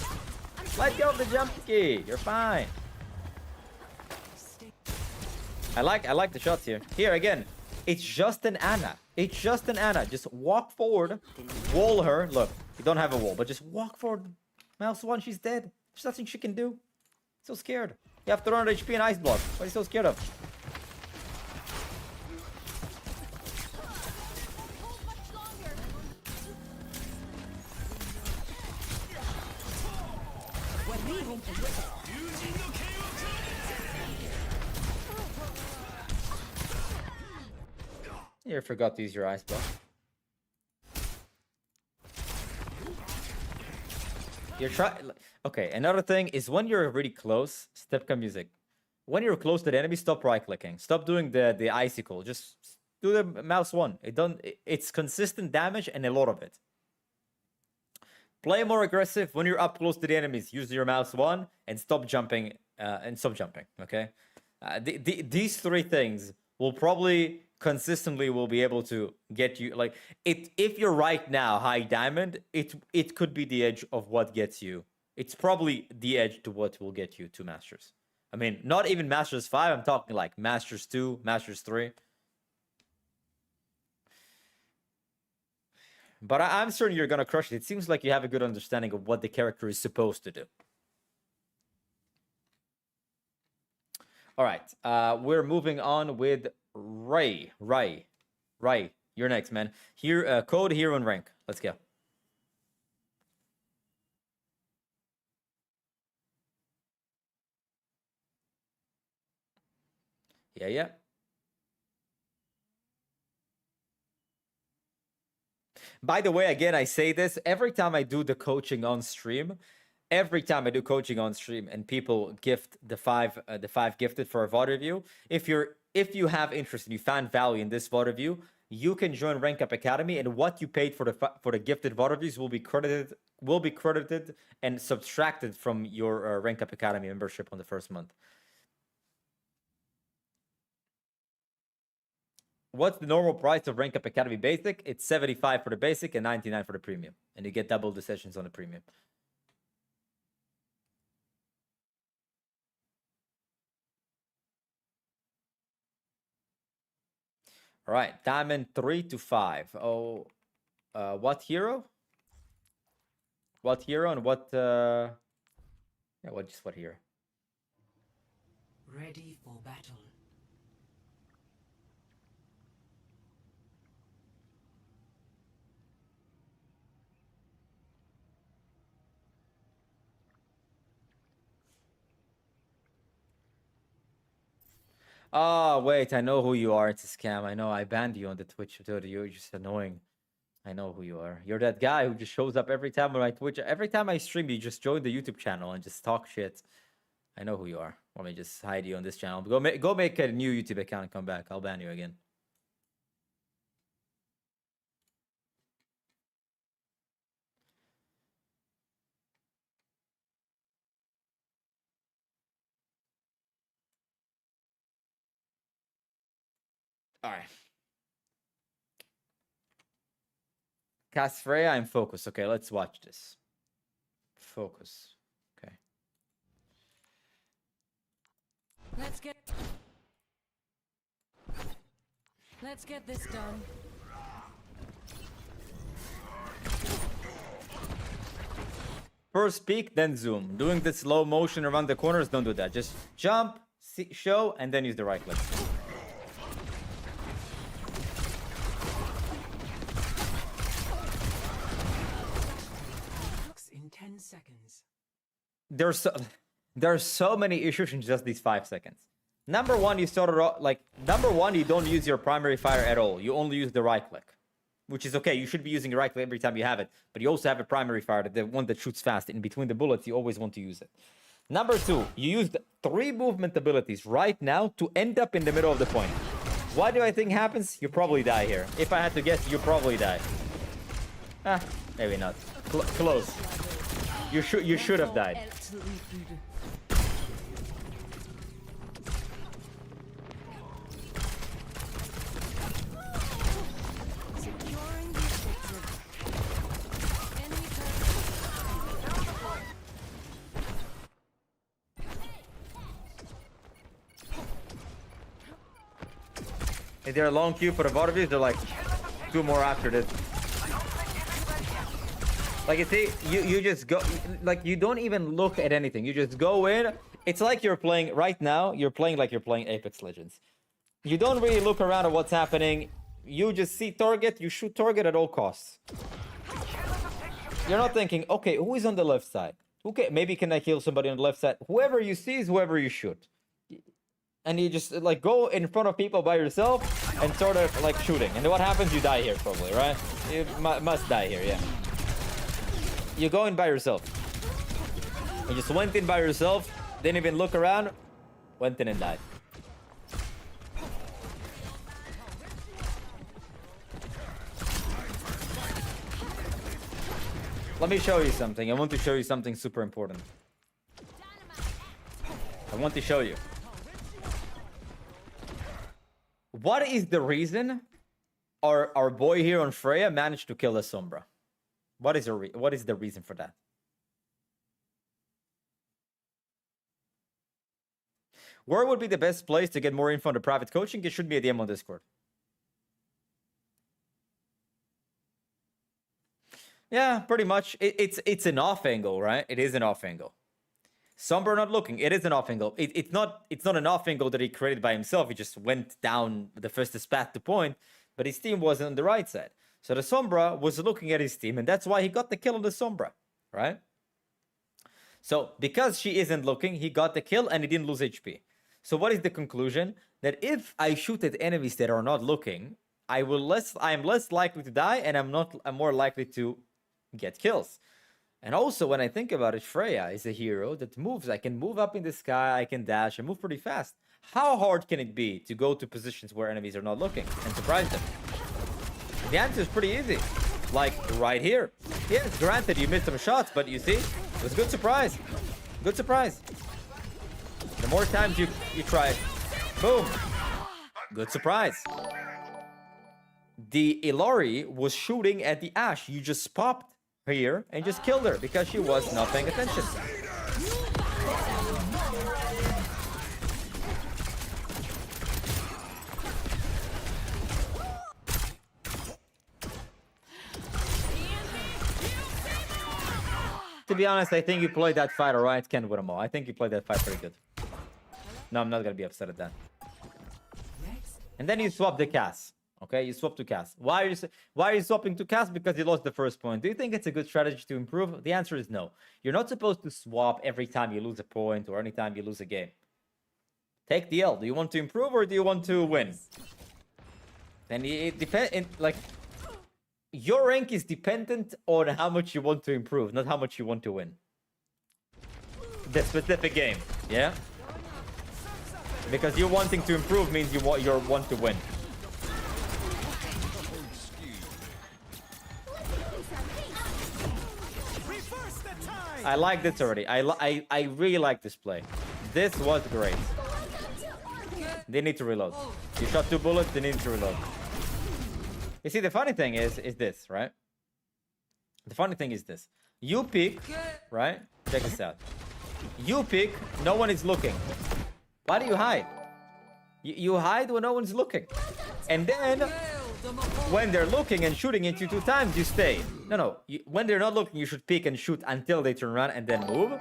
Let go of the jump key. You're fine. I like the shots here. Here again. It's just an Ana. It's just an Ana. Just walk forward, wall her. Look, you don't have a wall, but just walk forward. Mouse 1, she's dead. There's nothing she can do. So scared. You have 300 HP and ice block. What are you so scared of? You forgot to use your ice block. You're trying. Okay, another thing is when you're really close, Stepka music. When you're close to the enemy, stop right clicking. Stop doing the icicle. Just do the mouse 1. It's consistent damage and a lot of it. Play more aggressive when you're up close to the enemies. Use your mouse 1 and stop jumping. Okay, these 3 things will probably consistently will be able to get you like it. If you're right now high diamond, it could be the edge of what gets you. It's probably the edge to what will get you to Masters. I mean, not even Masters 5. I'm talking like Masters 2, Masters 3. But I'm certain you're gonna crush it. It seems like you have a good understanding of what the character is supposed to do. All right, we're moving on with Ray, you're next, man. Here, code, hero, and rank. Let's go. Yeah. By the way, again, I say this every time I do the coaching on stream. Every time I do coaching on stream and people gift the five gifted for a VOD review, if you have interest and you find value in this VOD review, you can join Rank Up Academy, and what you paid for the gifted VOD reviews will be credited and subtracted from your Rank Up Academy membership on the first month. What's the normal price of Rank Up Academy Basic? It's 75 for the basic and 99 for the premium, and you get double the sessions on the premium. All right, diamond 3 to 5. Oh, what hero? What hero and what? Yeah, what hero? Ready for battle. Oh, wait, I know who you are. It's a scam. I know. I banned you on the Twitch. Dude, you're just annoying. I know who you are. You're that guy who just shows up every time on my Twitch. Every time I stream, you just join the YouTube channel and just talk shit. I know who you are. Let me just hide you on this channel. Go make a new YouTube account and come back. I'll ban you again. All right. Cast Freya, I'm focused. Okay, let's watch this. Focus. Okay. Let's get this done. First peek, then zoom. Doing the slow motion around the corners, don't do that. Just jump, see, show, and then use the right click. In 10 seconds. There's so many issues in just these 5 seconds. Number one, you started off like you don't use your primary fire at all. You only use the right click, which is okay. You should be using the right click every time you have it, but you also have a primary fire, the one that shoots fast. In between the bullets, you always want to use it. Number two, you used 3 movement abilities right now to end up in the middle of the point. What do I think happens? You probably die here. If I had to guess, you probably die. Maybe not. Close. You should have died. Securing the objective. Enemy Is there a long queue for the VOD? They're like 2 more after this. Like you see, you just go, like you don't even look at anything. You just go in. It's like you're playing right now. You're playing like you're playing Apex Legends. You don't really look around at what's happening. You just see target. You shoot target at all costs. You're not thinking, okay, who is on the left side? Okay, maybe can I kill somebody on the left side? Whoever you see is whoever you shoot. And you just like go in front of people by yourself and sort of like shooting. And what happens? You die here probably, right? You must die here, yeah. You go in by yourself. You just went in by yourself, didn't even look around, went in and died. Let me show you something. I want to show you something super important. I want to show you. What is the reason our boy here on Freya managed to kill the Sombra? What is the reason for that? Where would be the best place to get more info on the private coaching? It should be a DM on Discord. Yeah, pretty much. It's an off angle, right? It is an off angle. Sombra not looking. It is an off angle. It's not an off angle that he created by himself. He just went down the fastest path to point, but his team wasn't on the right side. So the Sombra was looking at his team, and that's why he got the kill on the Sombra, right? So because she isn't looking, he got the kill and he didn't lose HP. So what is the conclusion? That if I shoot at enemies that are not looking, I am less likely to die, and I'm more likely to get kills. And also, when I think about it, Freya is a hero that moves. I can move up in the sky, I can dash, and move pretty fast. How hard can it be to go to positions where enemies are not looking and surprise them? The answer is pretty easy. Like right here. Yes, granted you missed some shots, but you see, it was a good surprise. Good surprise. The more times you try it, boom. Good surprise. The Ilari was shooting at the Ashe. You just popped here and just killed her because she was not paying attention. To be honest, I think you played that fight alright. Can't win them all. I think you played that fight pretty good. No, I'm not gonna be upset at that. And then you swap the Cass. Okay, you swap to Cass. Why are you swapping to Cass? Because you lost the first point. Do you think it's a good strategy to improve? The answer is no. You're not supposed to swap every time you lose a point or anytime you lose a game. Take the L. Do you want to improve or do you want to win? Then it depends. Like, your rank is dependent on how much you want to improve, not how much you want to win. The specific game, yeah? Because you wanting to improve means you want to win. I like this already. I really like this play. This was great. They need to reload. You shot 2 bullets, they need to reload. You see, the funny thing is this, right? The funny thing is this. You pick, right? Check this out. You pick, no one is looking. Why do you hide? You hide when no one's looking. And then, when they're looking and shooting at you 2 times, you stay. No. When they're not looking, you should pick and shoot until they turn around and then move.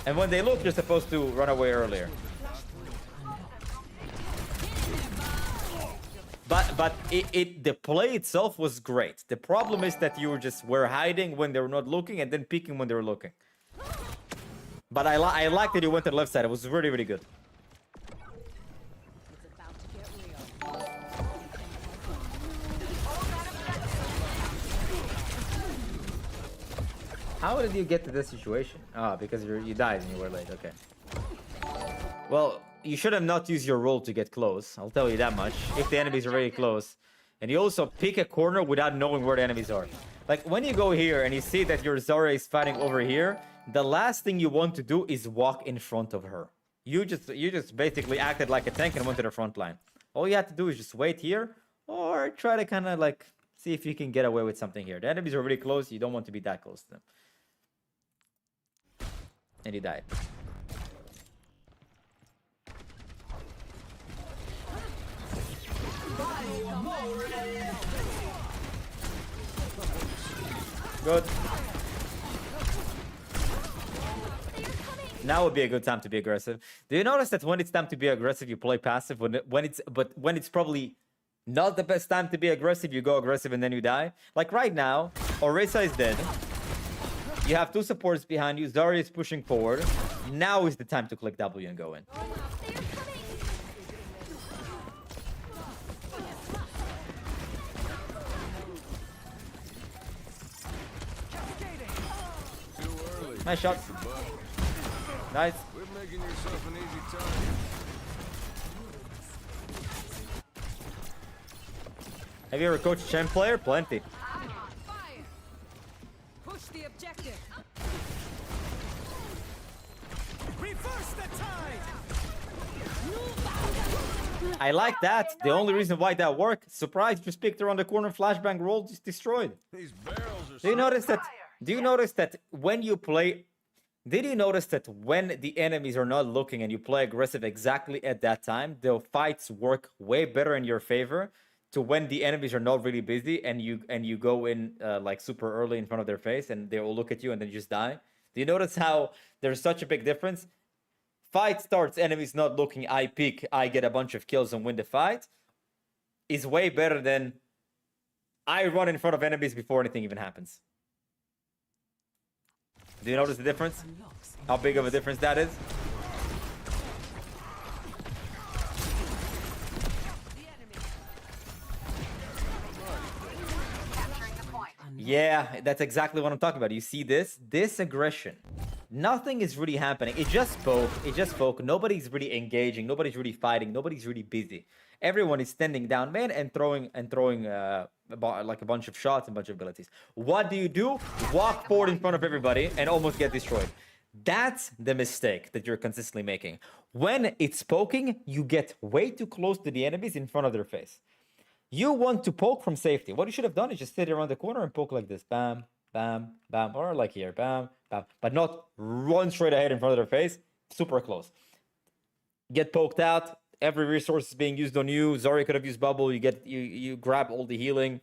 And when they look, you're supposed to run away earlier. But the play itself was great. The problem is that you were hiding when they were not looking and then peeking when they were looking. But I like that you went to the left side. It was really, really good. It's about to get real. How did you get to this situation? Ah, because you died and you were late. Okay. Well, you should have not used your roll to get close. I'll tell you that much. If the enemies are very close. And you also pick a corner without knowing where the enemies are. Like, when you go here and you see that your Zarya is fighting over here, the last thing you want to do is walk in front of her. You just basically acted like a tank and went to the front line. All you have to do is just wait here or try to kind of like see if you can get away with something here. The enemies are really close. You don't want to be that close to them. And he died. Good. Now would be a good time to be aggressive. Do you notice that when it's time to be aggressive, you play passive? When it's probably not the best time to be aggressive, you go aggressive and then you die? Like right now, Orisa is dead. You have 2 supports behind you. Zarya is pushing forward. Now is the time to click W and go in. Nice shot. Nice. We're making yourself an easy target. Have you ever coached a champ player? Plenty. Fire! Push the objective. Reverse the tide. I like that. The only reason why that worked, surprise, just picked her on the corner, flashbang roll, just destroyed. These barrels are Do you notice that? Do you notice that when you play? Did you notice that when the enemies are not looking and you play aggressive exactly at that time, the fights work way better in your favor to when the enemies are not really busy and you go in like super early in front of their face and they will look at you and then you just die? Do you notice how there's such a big difference? Fight starts, enemies not looking, I peek, I get a bunch of kills and win the fight, is way better than I run in front of enemies before anything even happens. Do you notice the difference? How big of a difference that is? Yeah, that's exactly what I'm talking about. You see this aggression. Nothing is really happening. It just spoke. Nobody's really engaging. Nobody's really fighting. Nobody's really busy. Everyone is standing down, man, and throwing like a bunch of shots and a bunch of abilities. What do? Walk forward in front of everybody and almost get destroyed. That's the mistake that you're consistently making. When it's poking, you get way too close to the enemies in front of their face. You want to poke from safety. What you should have done is just sit around the corner and poke like this. Bam, bam, bam. Or like here. Bam, bam. But not run straight ahead in front of their face. Super close. Get poked out. Every resource is being used on you. Zarya could have used bubble. You grab all the healing,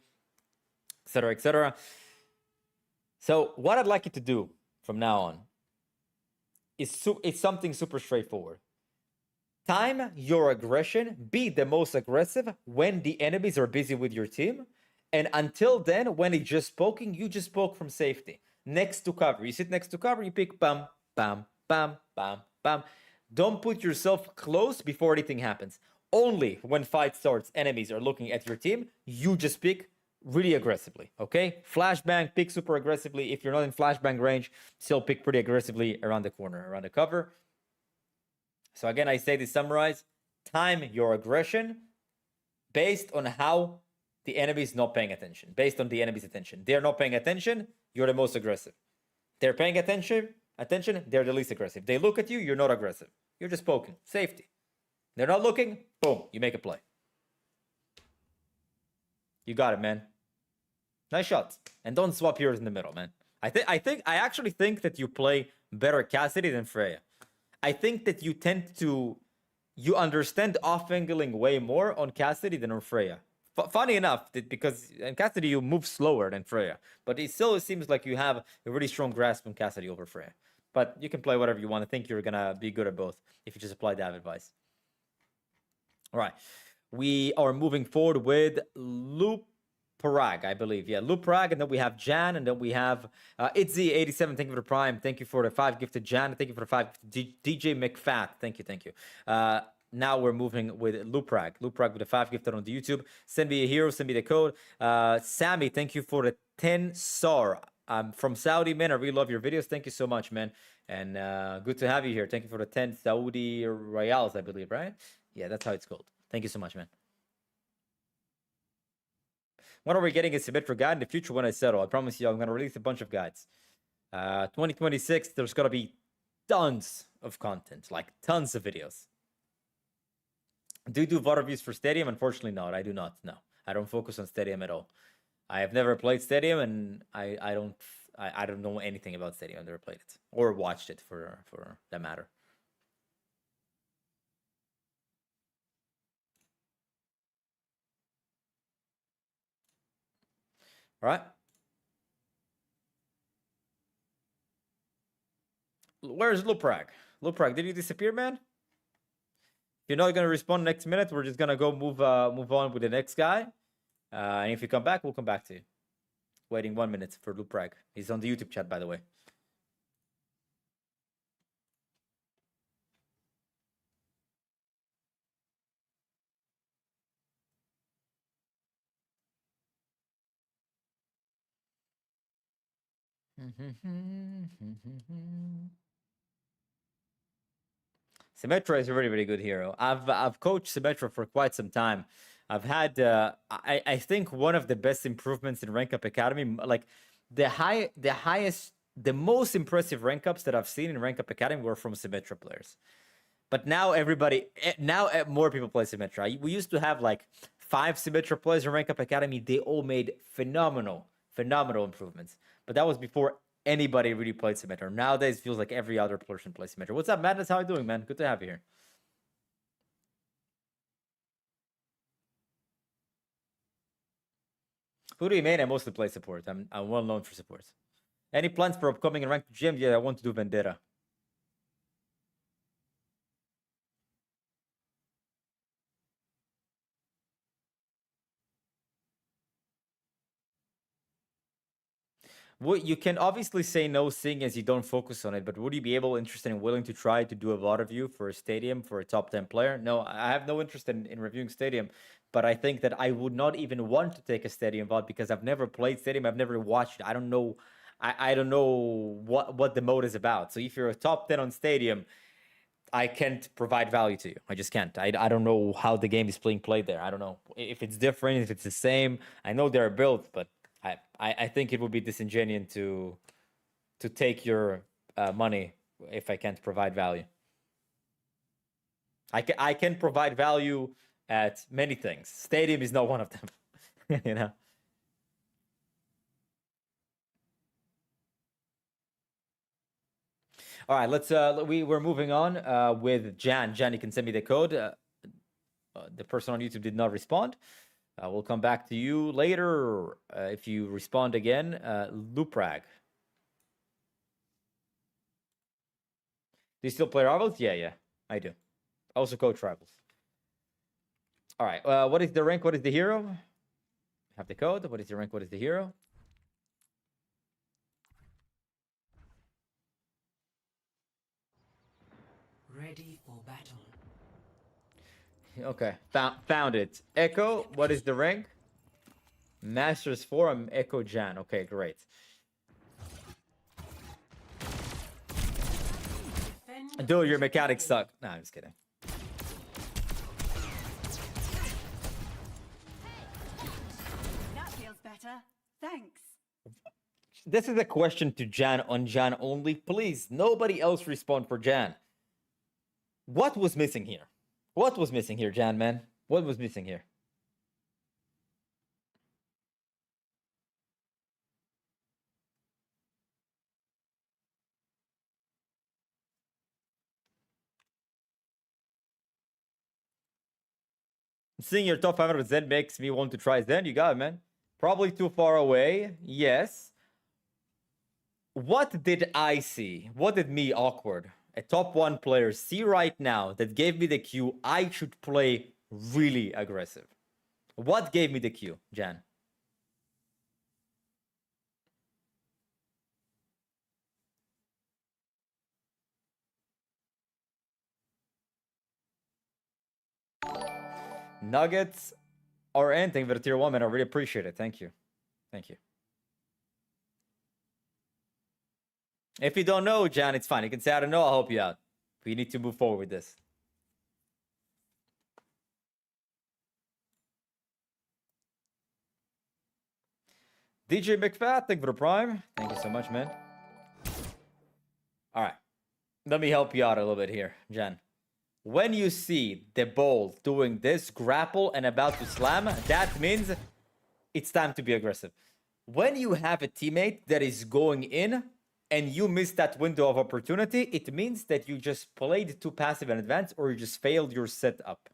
etc., etc. So what I'd like you to do from now on is it's something super straightforward. Time your aggression. Be the most aggressive when the enemies are busy with your team. And until then, when it's just poking, you just poke from safety. Next to cover. You sit next to cover, you pick bam, bam, bam, bam, bam. Don't put yourself close before anything happens. Only when fight starts, enemies are looking at your team, you just pick really aggressively, okay? Flashbang, pick super aggressively. If you're not in flashbang range, still pick pretty aggressively around the corner, around the cover. So again, I say to summarize, time your aggression based on how the enemy is not paying attention, based on the enemy's attention. They're not paying attention, you're the most aggressive. They're paying attention, they're the least aggressive. They look at you, you're not aggressive. You're just poking. Safety. They're not looking, boom, you make a play. You got it, man. Nice shot. And don't swap heroes in the middle, man. I actually think that you play better Cassidy than Freya. I think that you tend to understand off-angling way more on Cassidy than on Freya. Funny enough, because in Cassidy you move slower than Freya, but it still seems like you have a really strong grasp on Cassidy over Freya. But you can play whatever you want. I think you're gonna be good at both if you just apply that advice. All right, we are moving forward with Parag, I believe. Yeah, Parag, and then we have Jan, and then we have Itzy87. Thank you for the prime. Thank you for the 5 gifted Jan. Thank you for the 5 DJ McFat. Thank you. Now we're moving with Parag with the 5 gifted on the YouTube. Send me a hero. Send me the code. Sammy, thank you for the 10 star. I'm from Saudi, man. I really love your videos. Thank you so much, man. And good to have you here. Thank you for the 10 Saudi Riyals, I believe, right? Yeah, that's how it's called. Thank you so much, man. When are we getting a Symmetra guide in the future when I settle? I promise you I'm going to release a bunch of guides. 2026, there's going to be tons of content, like tons of videos. Do you do VOD reviews for Stadium? Unfortunately not. I do not. No, I don't focus on Stadium at all. I have never played Stadium, and I don't know anything about Stadium. I've never played it or watched it for that matter. All right. Where's Luprag? Luprag, did you disappear, man? If you're not gonna respond next minute, we're just gonna go move on with the next guy. And if you come back, we'll come back to you. Waiting 1 minute for Luprag. He's on the YouTube chat, by the way. Symmetra is a really, really good hero. I've coached Symmetra for quite some time. I've had I think one of the best improvements in Rank Up Academy, like the most impressive rank ups that I've seen in Rank Up Academy were from Symmetra players. But now more people play Symmetra. We used to have like 5 Symmetra players in Rank Up Academy. They all made phenomenal improvements. But that was before anybody really played Symmetra. Nowadays, it feels like every other person plays Symmetra. What's up, Madness? How are you doing, man? Good to have you here. Who do you main? I mostly play support. I'm well known for support. Any plans for upcoming and ranked gym? Yeah, I want to do Vendetta. Well, you can obviously say no, seeing as you don't focus on it, but would you be interested and willing to try to do a VOD review for a Stadium for a top 10 player? No, I have no interest in reviewing Stadium, but I think that I would not even want to take a Stadium VOD because I've never played Stadium, I've never watched it. I don't know what the mode is about. So if you're a top 10 on Stadium, I can't provide value to you. I just can't. I don't know how the game is played there. I don't know if it's different, if it's the same. I know they're built, but I think it would be disingenuous to take your money if I can't provide value. I can provide value at many things. Stadium is not one of them. You know. All right, let's we're moving on with Jan. Jan, you can send me the code. The person on YouTube did not respond. We'll come back to you later if you respond again. Luprag. Do you still play Rivals? Yeah, I do. I also coach Rivals. All right, what is the rank? What is the hero? Have the code. What is the rank? What is the hero? Ready for battle. Okay, found it. Echo, what is the rank? Masters 4, I'm Echo Jan. Okay, great. Dude, your mechanics suck. Nah, I'm just kidding. That feels better. Thanks. This is a question to Jan on Jan only. Please, nobody else respond for Jan. What was missing here? What was missing here, Jan, man? What was missing here? Seeing your top 500 Zen makes me want to try Zen. You got it, man. Probably too far away. Yes. What did I see? What did me, awkward, a top 1 player, see right now that gave me the cue I should play really aggressive? What gave me the cue, Jan? Nuggets or anything for the tier 1, man. I really appreciate it. Thank you. Thank you. If you don't know, Jan, it's fine. You can say, I don't know, I'll help you out. But you need to move forward with this. DJ McFat, thank you for the prime. Thank you so much, man. All right. Let me help you out a little bit here, Jan. When you see the ball doing this, grapple, and about to slam, that means it's time to be aggressive. When you have a teammate that is going in and you miss that window of opportunity, it means that you just played too passive in advance or you just failed your setup.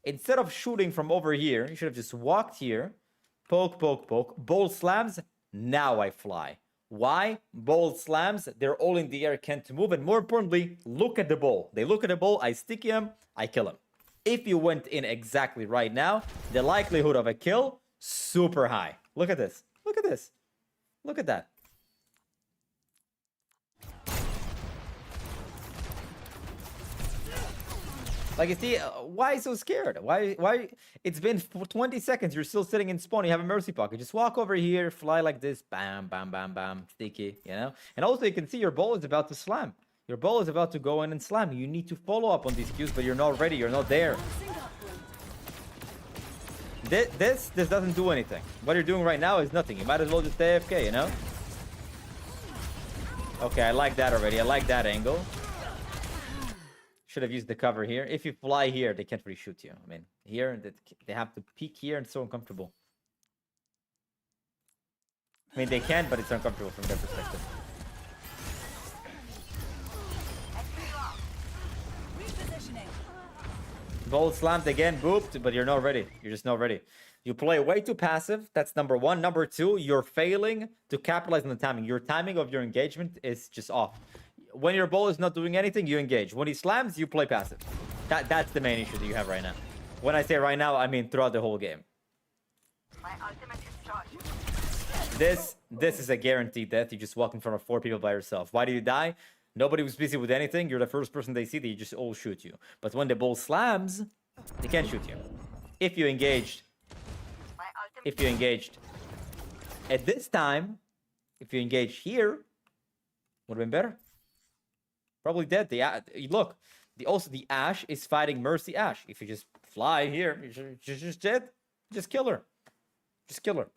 Instead of shooting from over here, you should have just walked here, poke, poke, poke, ball slams, now I fly. Why? Ball slams, they're all in the air, can't move, and more importantly, look at the ball. They look at the ball, I stick him, I kill him. If you went in exactly right now, the likelihood of a kill, super high. Look at this. Look at this. Look at that. Like, you see, why so scared? Why? It's been 20 seconds. You're still sitting in spawn. You have a mercy pocket. Just walk over here, fly like this. Bam, bam, bam, bam. Sticky, you know? And also, you can see your ball is about to slam. Your ball is about to go in and slam. You need to follow up on these cues, but you're not ready. You're not there. This doesn't do anything. What you're doing right now is nothing. You might as well just stay AFK, you know? Okay, I like that already. I like that angle. Should have used the cover here. If you fly here, they can't really shoot you. I mean, here, they have to peek here, and it's so uncomfortable. I mean, they can, but it's uncomfortable from their perspective. Ball slammed again, booped, but you're not ready. You're just not ready. You play way too passive. That's number 1. Number 2, you're failing to capitalize on the timing. Your timing of your engagement is just off. When your ball is not doing anything, you engage. When he slams, you play passive. That's the main issue that you have right now. When I say right now, I mean throughout the whole game. My ultimate is charged. This is a guaranteed death. You just walk in front of 4 people by yourself. Why did you die? Nobody was busy with anything. You're the first person they see. They just all shoot you. But when the ball slams, they can't shoot you. If you engaged at this time, if you engage here, would have been better. Probably dead. Look, the Ashe is fighting Mercy Ashe. If you just fly here, you're just dead. Just kill her. Just kill her.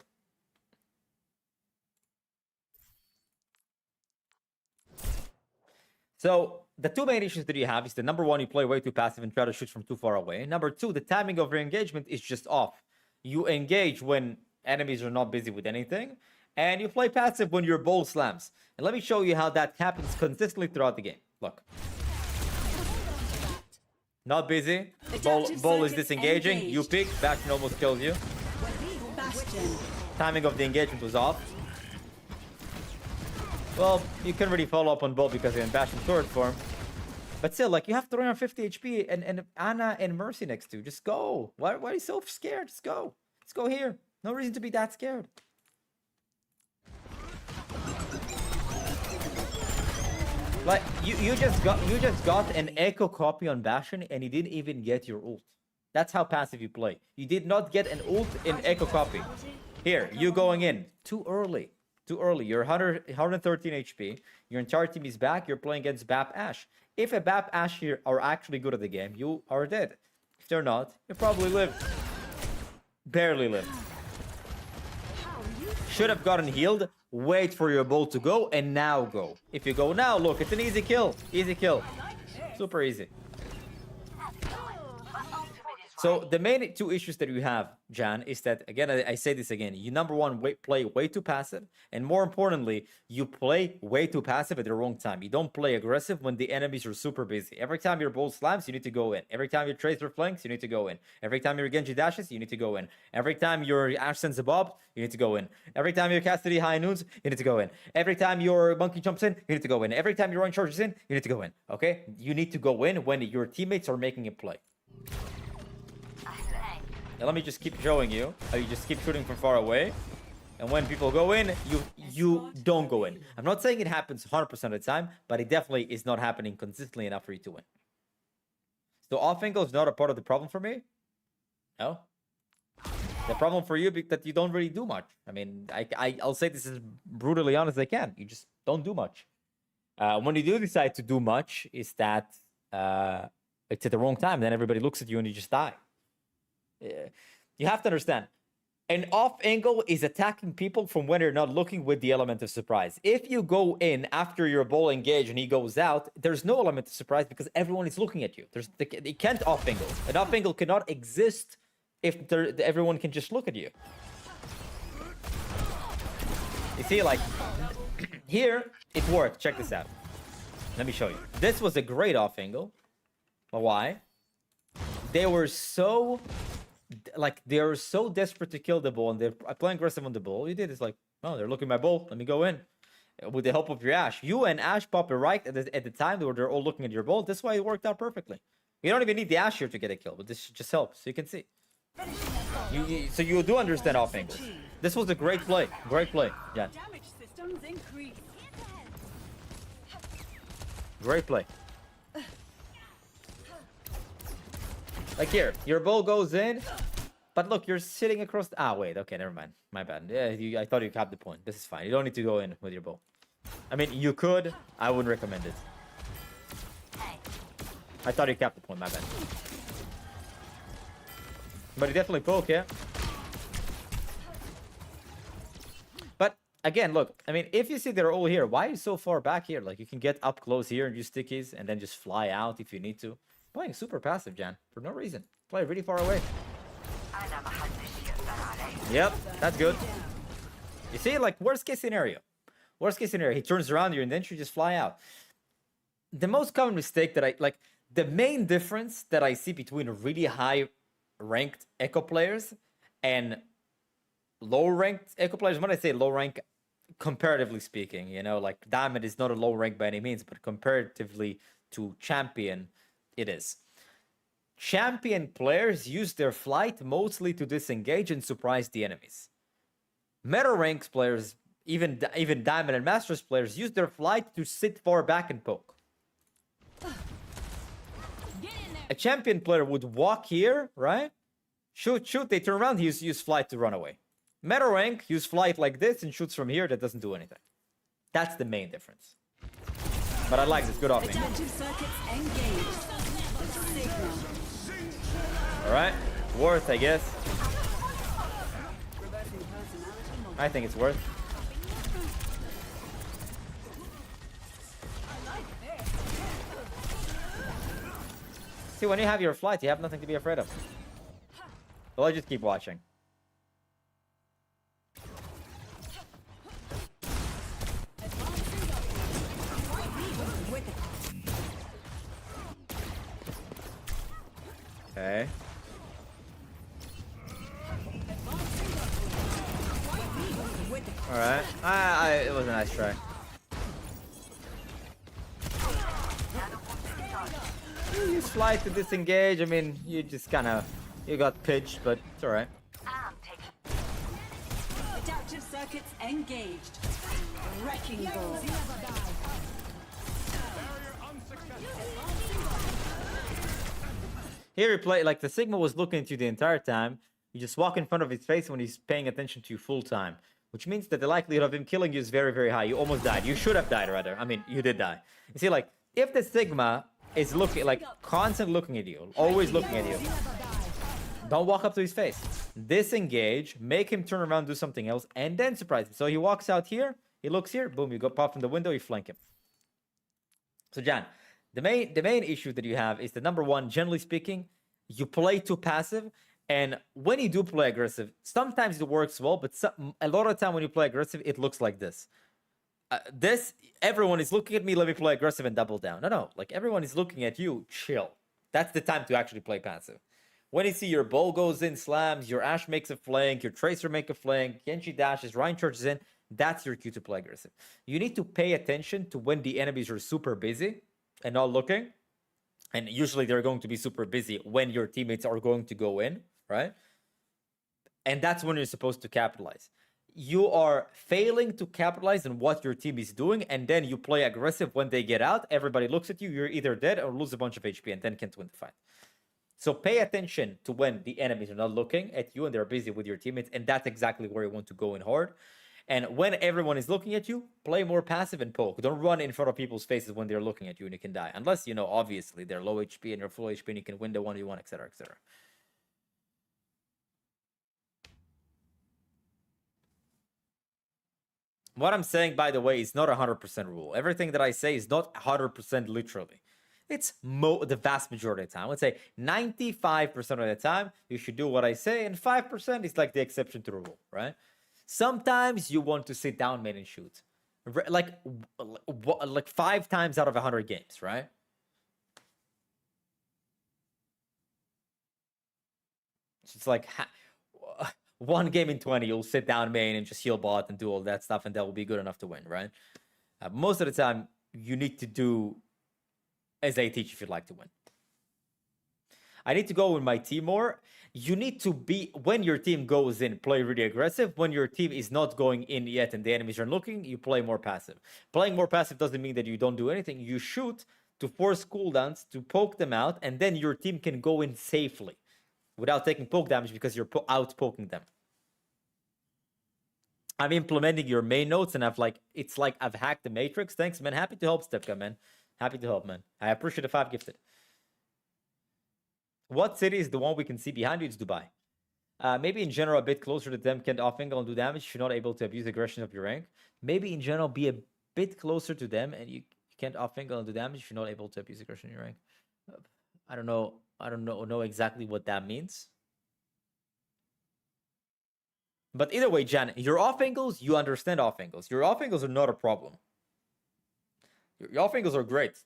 So the 2 main issues that you have is the number 1, you play way too passive and try to shoot from too far away. Number 2, the timing of your engagement is just off. You engage when enemies are not busy with anything, and you play passive when your ball slams. And let me show you how that happens consistently throughout the game. Look. Not busy. Ball is disengaging. Engaged. You pick. Bastion almost kills you. Bastion. Timing of the engagement was off. Well, you couldn't really follow up on ball because you're in Bastion sword form. But still, like, you have 350 HP and Ana and Mercy next to you. Just go. Why are you so scared? Just go. Let's go here. No reason to be that scared. Like, you just got an echo copy on Bastion and you didn't even get your ult. That's how passive you play. You did not get an ult in echo copy. Here, you going in too early. Too early. You're 113 HP. Your entire team is back. You're playing against BAP Ashe. If a BAP Ashe here are actually good at the game, you are dead. If they're not, you probably live. Barely live. Should have gotten healed. Wait for your ball to go and now go. If you go now, look, it's an easy kill. Easy kill. Super easy. So the main two issues that you have, Jan, is that, again, I say this again, you number one, play way too passive, and more importantly, you play way too passive at the wrong time. You don't play aggressive when the enemies are super busy. Every time your bull slams, you need to go in. Every time your Tracer flanks, you need to go in. Every time your Genji dashes, you need to go in. Every time your Ashe sends a bob, you need to go in. Every time your Cassidy high noons, you need to go in. Every time your monkey jumps in, you need to go in. Every time your run charges in, you need to go in. Okay? You need to go in when your teammates are making a play. Now let me just keep showing you how you just keep shooting from far away. And when people go in, you don't go in. I'm not saying it happens 100% of the time, but it definitely is not happening consistently enough for you to win. So off angle is not a part of the problem for me. No. The problem for you is that you don't really do much. I mean, I'll say this as brutally honest as I can. You just don't do much. When you do decide to do much, is that it's at the wrong time. Then everybody looks at you and you just die. You have to understand, an off angle is attacking people from when they're not looking with the element of surprise. If you go in after your ball engage and he goes out, there's no element of surprise because everyone is looking at you. It can't off angle. An off angle cannot exist if everyone can just look at you. You see, like, here, it worked. Check this out. Let me show you. This was a great off angle. But why? They were so desperate to kill the bull, and they're playing aggressive on the bull. You did is like, oh, they're looking at my bull. Let me go in. With the help of your Ashe. You and Ashe pop a right at the time where they're all looking at your bull. That's why it worked out perfectly. You don't even need the Ashe here to get a kill, but this just helps. So you can see. So you do understand off angles. This was a great play. Great play. Yeah. Damage systems increase. Great play. Like here, your ball goes in, but look, you're sitting across the... Ah, wait, okay, never mind. My bad. Yeah, I thought you capped the point. This is fine. You don't need to go in with your ball. I mean, you could. I wouldn't recommend it. I thought you capped the point, my bad. But you definitely poke, yeah? But, again, look, I mean, if you see they're all here, why are you so far back here? Like, you can get up close here and use stickies and then just fly out if you need to. Playing super passive, Jan, for no reason. Play really far away. Yep, that's good. You see, like, worst case scenario. Worst case scenario, he turns around you and then you just fly out. The most common mistake that the main difference that I see between really high ranked echo players and low ranked echo players, when I say low rank, comparatively speaking, you know, like Diamond is not a low rank by any means, but comparatively to Champion, it is. Champion players use their flight mostly to disengage and surprise the enemies. Meta ranks players, even Diamond and Masters players, use their flight to sit far back and poke. A champion player would walk here, right? Shoot, they turn around, he use flight to run away. Meta rank use flight like this and shoots from here, that doesn't do anything. That's the main difference. But I like this, good offering. Alright, worth, I guess. I think it's worth. See, when you have your flight, you have nothing to be afraid of. Well, I just keep watching. Okay. Alright. It was a nice try. You use flight to disengage. I mean, you just kind of... You got pitched, but it's alright. Adaptive circuits engaged. Wrecking ball. Here you play, like the Sigma was looking at you the entire time. You just walk in front of his face when he's paying attention to you full time. Which means that the likelihood of him killing you is very, very high. You almost died. You should have died, rather. I mean, you did die. You see, like, if the Sigma is looking, like, constantly looking at you, always looking at you, don't walk up to his face. Disengage, make him turn around, do something else, and then surprise him. So he walks out here, he looks here, boom, you go pop from the window, you flank him. So, Jan, the main issue that you have is that, number one, generally speaking, you play too passive. And when you do play aggressive, sometimes it works well, but a lot of the time when you play aggressive, it looks like this. Everyone is looking at me, let me play aggressive and double down. No, like everyone is looking at you, chill. That's the time to actually play passive. When you see your bow goes in, slams, your Ashe makes a flank, your Tracer make a flank, Genji dashes, Ryan charges in, that's your cue to play aggressive. You need to pay attention to when the enemies are super busy and not looking. And usually they're going to be super busy when your teammates are going to go in, right? And that's when you're supposed to capitalize. You are failing to capitalize on what your team is doing, and then you play aggressive when they get out. Everybody looks at you, you're either dead or lose a bunch of HP and then can't win the fight. So pay attention to when the enemies are not looking at you and they're busy with your teammates, and that's exactly where you want to go in hard. And when everyone is looking at you, play more passive and poke. Don't run in front of people's faces when they're looking at you and you can die. Unless, you know, obviously they're low HP and you're full HP and you can win the 1v1, etc, etc. What I'm saying, by the way, is not 100% rule. Everything that I say is not 100% literally. It's the vast majority of the time. Let's say 95% of the time, you should do what I say, and 5% is like the exception to the rule, right? Sometimes you want to sit down main and shoot. Like 5 times out of 100 games, right? It's like 1 game in 20, you'll sit down main and just heal bot and do all that stuff, and that will be good enough to win, right? Most of the time, you need to do as I teach if you'd like to win. I need to go with my team more. You need to be, when your team goes in, play really aggressive. When your team is not going in yet and the enemies are looking, you play more passive. Playing more passive doesn't mean that you don't do anything. You shoot to force cooldowns, to poke them out, and then your team can go in safely without taking poke damage because you're out poking them. I'm implementing your main notes, and it's like I've hacked the matrix. Thanks, man. Happy to help, Stepka, man. Happy to help, man. I appreciate the 5 gifted. What city is the one we can see behind you? It's Dubai. Maybe in general, a bit closer to them, can't off angle and do damage. You're not able to abuse aggression of your rank. Maybe in general, be a bit closer to them, and you can't off angle and do damage if you're not able to abuse aggression of your rank. I don't know. I don't know exactly what that means. But either way, Jan, your off angles, you understand off angles. Your off angles are not a problem. Your off angles are great.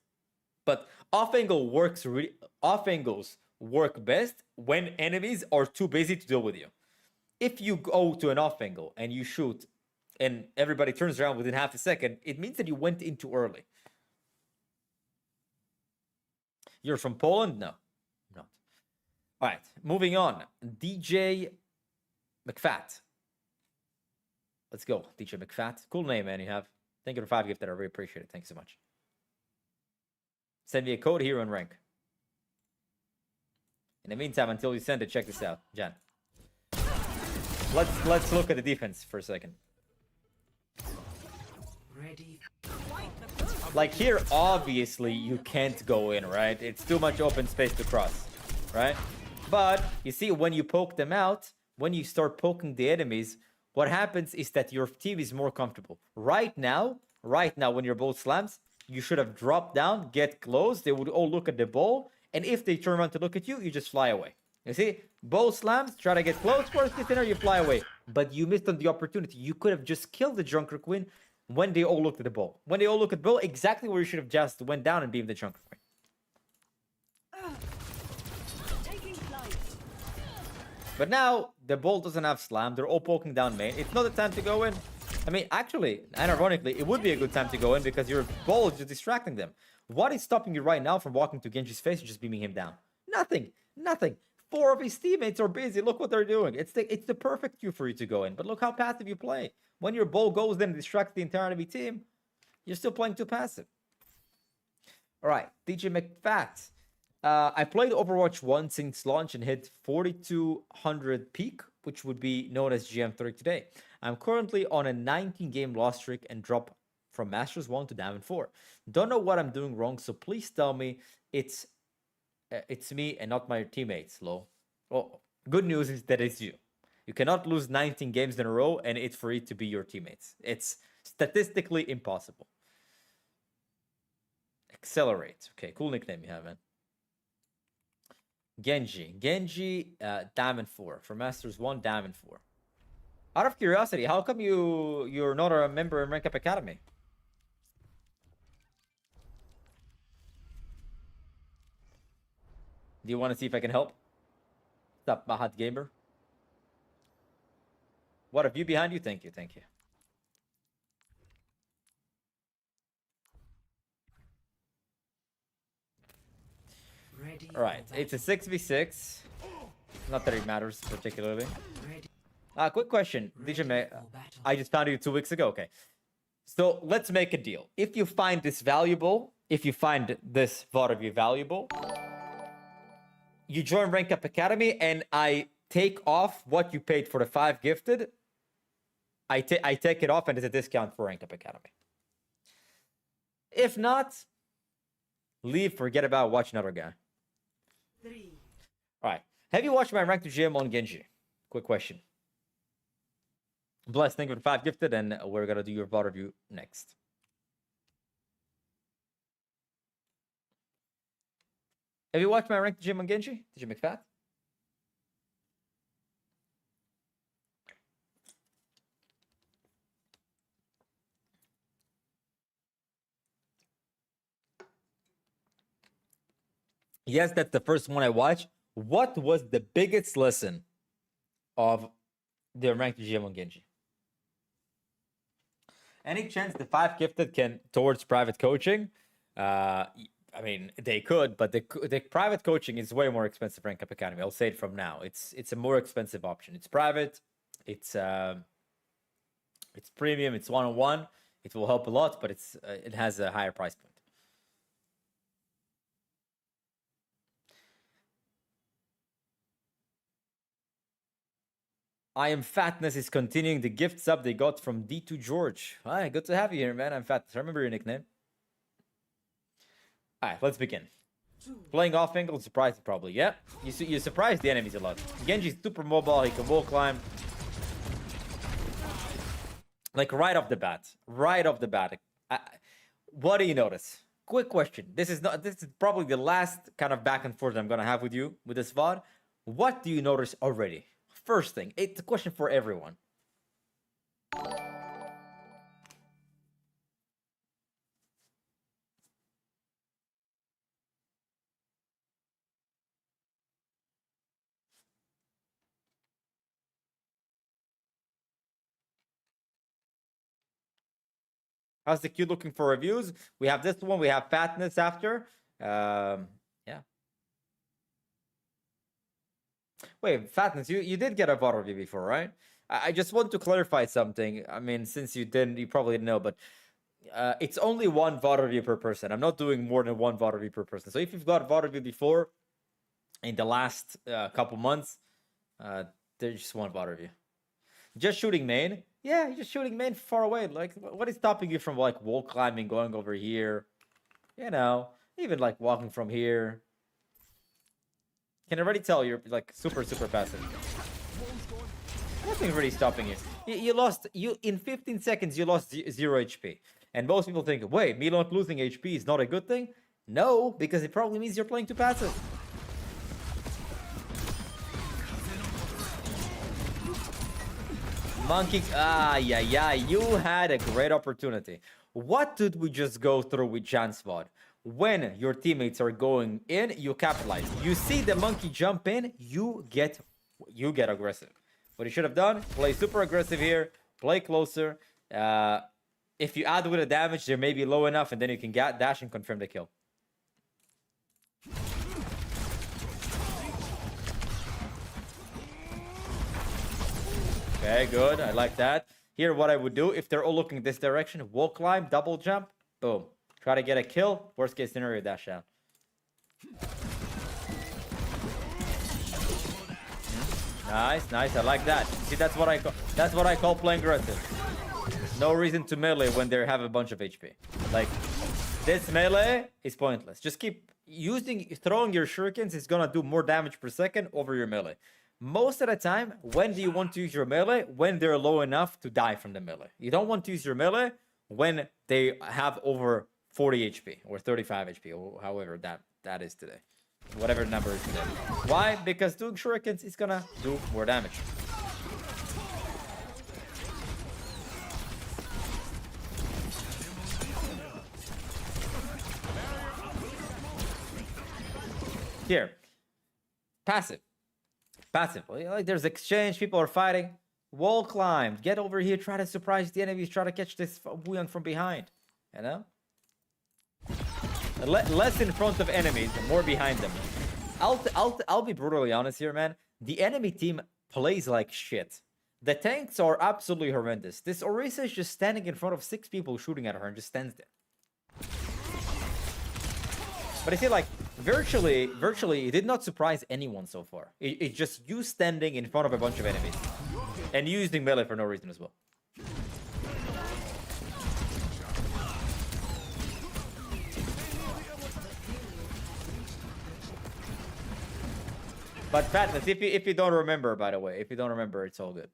But off angles work best when enemies are too busy to deal with you. If you go to an off angle and you shoot and everybody turns around within half a second, it means that you went in too early. You're from Poland? No, I'm not. All right, moving on. DJ McFat. Let's go, DJ McFat. Cool name, man, you have. Thank you for 5 gifted. I really appreciate it. Thank you so much. Send me a code here on rank. In the meantime, until you send it, check this out, Jan. Let's look at the defense for a second. Ready. Like here, obviously you can't go in, right? It's too much open space to cross, right? But you see, when you poke them out, when you start poking the enemies, what happens is that your team is more comfortable. Right now, when your bow slams, you should have dropped down, get close. They would all look at the bow. And if they turn around to look at you, you just fly away. You see? Bow slams, try to get close. Worst case scenario, you fly away. But you missed on the opportunity. You could have just killed the Junker Queen when they all looked at the bow. When they all look at the bow, exactly where you should have just went down and beamed the Junker Queen. But now, the ball doesn't have slam. They're all poking down main. It's not the time to go in. I mean, actually, and ironically, it would be a good time to go in because your ball is just distracting them. What is stopping you right now from walking to Genji's face and just beaming him down? Nothing. Nothing. 4 of his teammates are busy. Look what they're doing. It's the perfect cue for you to go in. But look how passive you play. When your ball goes in and distracts the entire enemy team, you're still playing too passive. All right, DJ McFat. I played Overwatch 1 since launch and hit 4200 peak, which would be known as GM30 today. I'm currently on a 19-game loss streak and drop from Masters 1 to Diamond 4. Don't know what I'm doing wrong, so please tell me it's me and not my teammates, Lo. Oh, good news is that it's you. You cannot lose 19 games in a row and it's for it to be your teammates. It's statistically impossible. Accelerate. Okay, cool nickname you have, man. Genji, Diamond 4. For Masters 1, Diamond 4. Out of curiosity, how come you're not a member in Rank Up Academy? Do you want to see if I can help? What's up, Mahat Gamer? What have you behind you? Thank you, thank you. Ready All right, for it's a battle. 6v6. Not that it matters particularly. Ready, Quick question. ready DJ May, for battle. I just found you 2 weeks ago. Okay. So let's make a deal. If you find this valuable, if you find this VOD of you valuable, you join Rank Up Academy and I take off what you paid for the 5 gifted. I take it off and it's a discount for Rank Up Academy. If not, leave, forget about it, watch another guy. 3, All right. Have you watched my Rank to GM on Genji? Quick question. Bless, thank you for 5 gifted, and we're gonna do your VOD review next. Have you watched my Rank to GM on Genji? Did you make fat? Yes, that's the first one I watched. What was the biggest lesson of the Ranked GM on Genji? Any chance the 5 gifted can towards private coaching? I mean, they could, but the private coaching is way more expensive Rank Up Academy. I'll say it from now. It's a more expensive option. It's private. It's premium. It's one-on-one. It will help a lot, but it has a higher price point. I am Fatness is continuing the gift sub they got from D2 George. Hi, good to have you here, man. I'm Fatness. I remember your nickname. All right, let's begin. Playing off angle, surprising probably. Yeah, you surprise the enemies a lot. Genji's super mobile. He can wall climb. Like right off the bat. Right off the bat. What do you notice? Quick question. This is probably the last kind of back and forth I'm gonna have with you with this VOD. What do you notice already? First thing, it's a question for everyone. How's the queue looking for reviews? We have this one. We have Fatness after. Yeah. Wait, Fatness, you did get a VOD review before, right? I just want to clarify something. I mean, since you didn't, you probably didn't know, but it's only 1 VOD review per person. I'm not doing more than 1 VOD review per person. So if you've got VOD review before, in the last couple months, there's just 1 VOD review. Just shooting main? Yeah, you're just shooting main far away. Like, what is stopping you from like wall climbing, going over here? You know, even like walking from here. Can already tell you're like super passive. Nothing's really stopping you. In 15 seconds you lost 0 HP. And most people think, wait, me not losing HP is not a good thing? No, because it probably means you're playing too passive. Monkey, yeah, you had a great opportunity. What did we just go through with Jan's VOD? When your teammates are going in, you capitalize. You see the monkey jump in, you get aggressive. What you should have done, play super aggressive here, play closer. If you add with a damage, they may be low enough, and then you can dash and confirm the kill. Okay, good. I like that. Here, what I would do, if they're all looking this direction, wall climb, double jump, boom. Try to get a kill. Worst case scenario, dash out. Nice. I like that. See, that's what I call playing aggressive. No reason to melee when they have a bunch of HP. Like, this melee is pointless. Just keep throwing your shurikens. It's gonna do more damage per second over your melee. Most of the time, when do you want to use your melee? When they're low enough to die from the melee. You don't want to use your melee when they have over 40 HP or 35 HP or however that is today. whatever number is there. Why? Because doing shurikens is gonna do more damage. Here, passive. Passive. Like there's exchange, people are fighting. Wall climbed. Get over here, try to surprise the enemies, try to catch this Wuyang from behind. You know? Less in front of enemies, more behind them. I'll be brutally honest here, man. The enemy team plays like shit. The tanks are absolutely horrendous. This Orisa is just standing in front of 6 people shooting at her and just stands there. But I feel like virtually, it did not surprise anyone so far. It's just you standing in front of a bunch of enemies. And using melee for no reason as well. But Fatness, if you don't remember, by the way, if you don't remember, it's all good.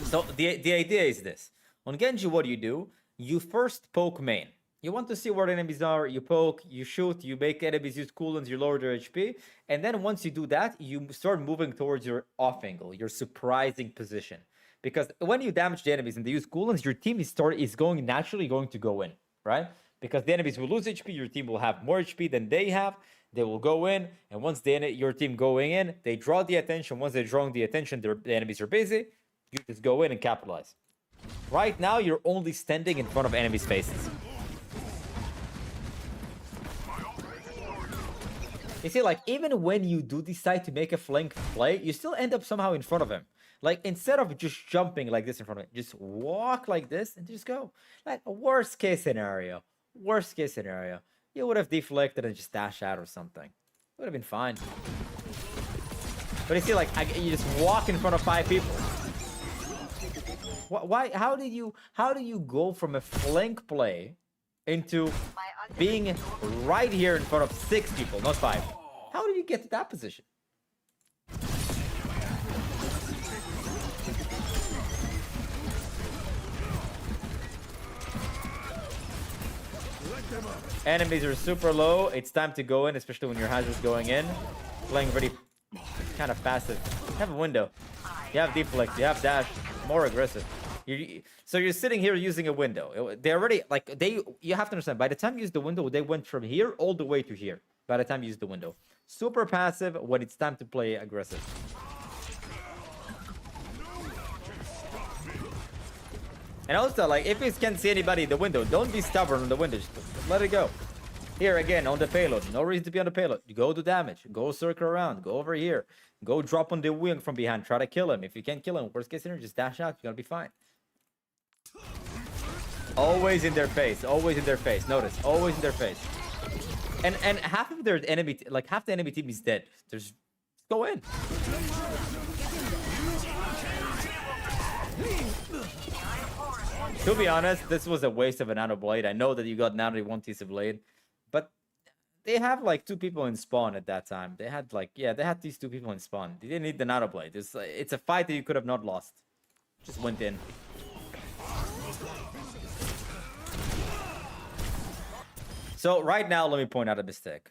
So the idea is this. On Genji, what do? You first poke main. You want to see where the enemies are, you poke, you shoot, you make enemies use cooldowns, you lower their HP, and then once you do that, you start moving towards your off angle, your surprising position. Because when you damage the enemies and they use cooldowns, your team is naturally going to go in, right? Because the enemies will lose HP, your team will have more HP than they have, they will go in, and once your team going in, they draw the attention. Once they're drawing the attention, the enemies are busy, you just go in and capitalize. Right now, you're only standing in front of enemies' faces. You see, like, even when you do decide to make a flank play, you still end up somehow in front of him. Like, instead of just jumping like this in front of him, just walk like this and just go. Like, a worst case scenario, you would have deflected and just dash out or something. Would have been fine. But you see, like, you just walk in front of 5 people. Why? How do you go from a flank play into being right here in front of 6 people, not 5? How did you get to that position? Enemies are super low. It's time to go in, especially when your hazard's going in. Playing very kind of passive. You have a window. You have deflect. You have dash. More aggressive. So you're sitting here using a window. They already, like, you have to understand, by the time you use the window, they went from here all the way to here. By the time you use the window. Super passive when it's time to play aggressive. And also, like, if you can't see anybody in the window, don't be stubborn on the window. Just let it go. Here again, on the payload. No reason to be on the payload. You go to damage. Go circle around. Go over here. Go drop on the wing from behind. Try to kill him. If you can't kill him, worst case scenario, just dash out. You're gonna be fine. Always in their face. Always in their face. Notice. Always in their face. And half of their enemy, like half the enemy team is dead. Just go in. To be honest, this was a waste of a nano blade. I know that you got nano one piece of blade, but they have like 2 people in spawn at that time. They had like, yeah, they had these 2 people in spawn. They didn't need the nano blade. It's a fight that you could have not lost. Just went in. So right now, let me point out a mistake.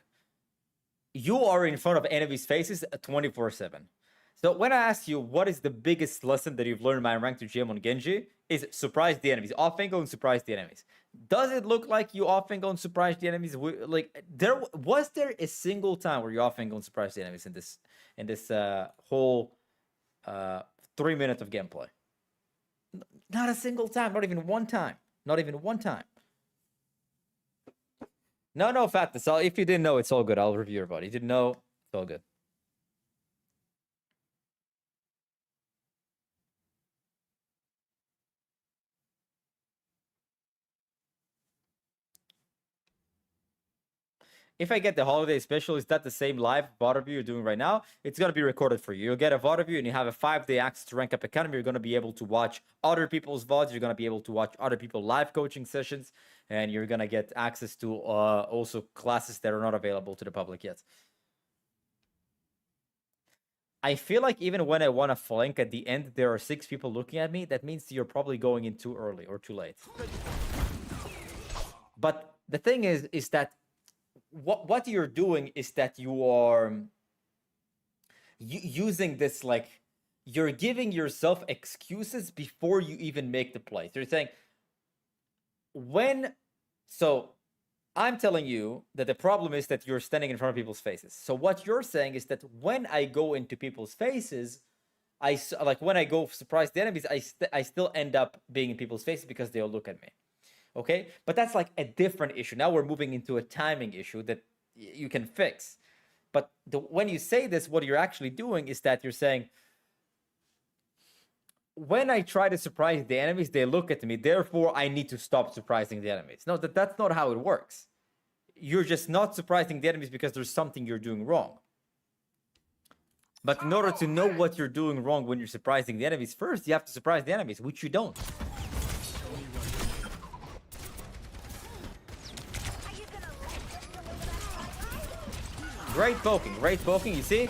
You are in front of enemies' faces 24/7. So when I ask you what is the biggest lesson that you've learned in my ranked GM on Genji, is surprise the enemies. Off angle and surprise the enemies. Does it look like you off angle and surprise the enemies? Like, was there a single time where you off angle and surprise the enemies in this whole 3 minutes of gameplay? Not a single time. Not even one time. Not even one time. No, Fatness. If you didn't know, it's all good. I'll review your body. You didn't know, it's all good. If I get the holiday special, is that the same live VOD review you're doing right now? It's going to be recorded for you. You'll get a VOD review and you have a 5-day access to Rank Up Academy. You're going to be able to watch other people's VODs. You're going to be able to watch other people's live coaching sessions. And you're going to get access to also classes that are not available to the public yet. I feel like even when I want to flank at the end, there are 6 people looking at me. That means you're probably going in too early or too late. But the thing is that what you're doing is that you are using this, like, you're giving yourself excuses before you even make the play. So you're saying, so I'm telling you that the problem is that you're standing in front of people's faces. So what you're saying is that when I go into people's faces, when I go surprise the enemies, I still end up being in people's faces because they'll look at me. Okay? But that's like a different issue. Now we're moving into a timing issue that you can fix. But when you say this, what you're actually doing is that you're saying, when I try to surprise the enemies, they look at me. Therefore, I need to stop surprising the enemies. No, that's not how it works. You're just not surprising the enemies because there's something you're doing wrong. But in order to know what you're doing wrong when you're surprising the enemies, first you have to surprise the enemies, which you don't. Great poking, you see?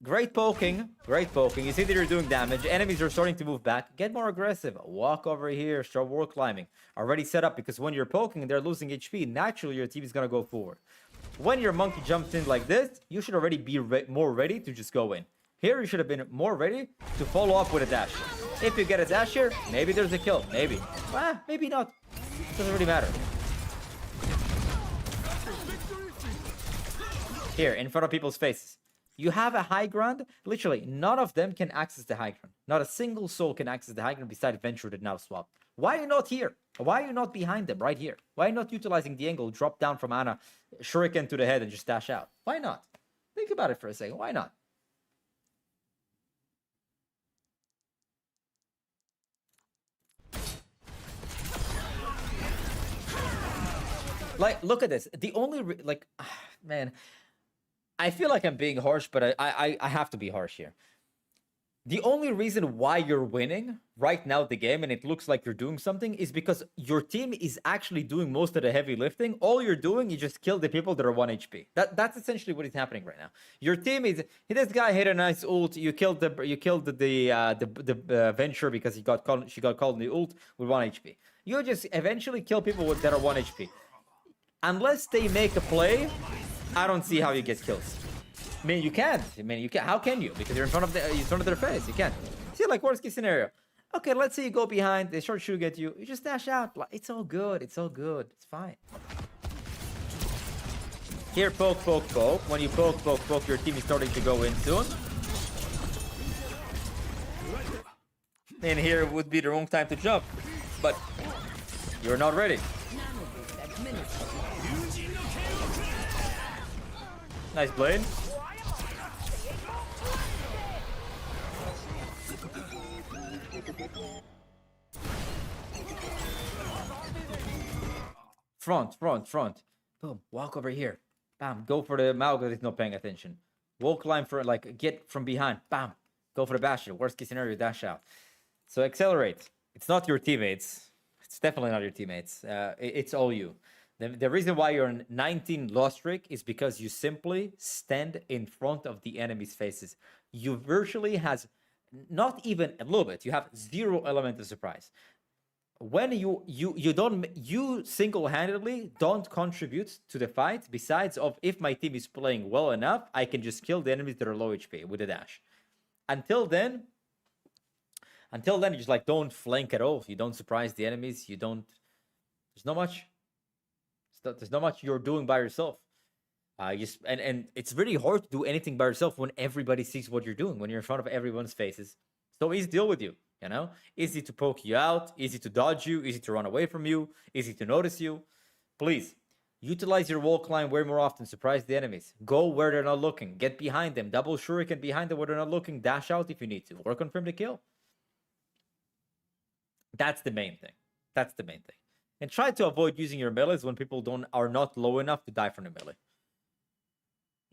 Great poking. You see that you're doing damage. Enemies are starting to move back. Get more aggressive. Walk over here. Start wall climbing. Already set up, because when you're poking and they're losing HP, naturally your team is going to go forward. When your monkey jumps in like this, you should already be more ready to just go in. Here, you should have been more ready to follow up with a dash. If you get a dash here, maybe there's a kill. Maybe. Maybe not. Doesn't really matter. Here, in front of people's faces. You have a high ground. Literally, none of them can access the high ground. Not a single soul can access the high ground besides Venture that now swap. Why are you not here? Why are you not behind them right here? Why are you not utilizing the angle, drop down from Ana, shuriken to the head, and just dash out? Why not? Think about it for a second. Why not? Like, look at this. The only, man, I feel like I'm being harsh, but I have to be harsh here. The only reason why you're winning right now the game, and it looks like you're doing something, is because your team is actually doing most of the heavy lifting. All you're doing is just kill the people that are 1 HP. That's essentially what is happening right now. Your team is, this guy hit a nice ult. You killed the Venture because she got called in the ult with 1 HP. You just eventually kill people that are 1 HP. Unless they make a play, I don't see how you get kills. I mean, you can't. How can you? Because you're in front of their face. You can't. See, like, worst case scenario. Okay, let's say you go behind. They start shooting at you. You just dash out. It's all good. It's all good. It's fine. Here, poke. When you poke, your team is starting to go in soon. And here would be the wrong time to jump. But you're not ready. Nice blade. Front. Boom. Walk over here. Bam. Go for the Mauga that is not paying attention. Wall climb for, like, get from behind. Bam. Go for the basher. Worst case scenario, dash out. So accelerate. It's not your teammates. It's definitely not your teammates. It's all you. The reason why you're in 19 loss streak is because you simply stand in front of the enemy's faces. You virtually has not even a little bit. You have 0 element of surprise. When you single-handedly don't contribute to the fight. Besides of, if my team is playing well enough, I can just kill the enemies that are low HP with a dash. Until then, you just, like, don't flank at all. You don't surprise the enemies. You don't. There's not much. There's not much you're doing by yourself. And it's really hard to do anything by yourself when everybody sees what you're doing. When you're in front of everyone's faces, so easy to deal with you. You know, easy to poke you out, easy to dodge you, easy to run away from you, easy to notice you. Please utilize your wall climb way more often. Surprise the enemies. Go where they're not looking. Get behind them. Double shuriken behind them where they're not looking. Dash out if you need to. Or confirm the kill. That's the main thing. And try to avoid using your melees when people are not low enough to die from the melee.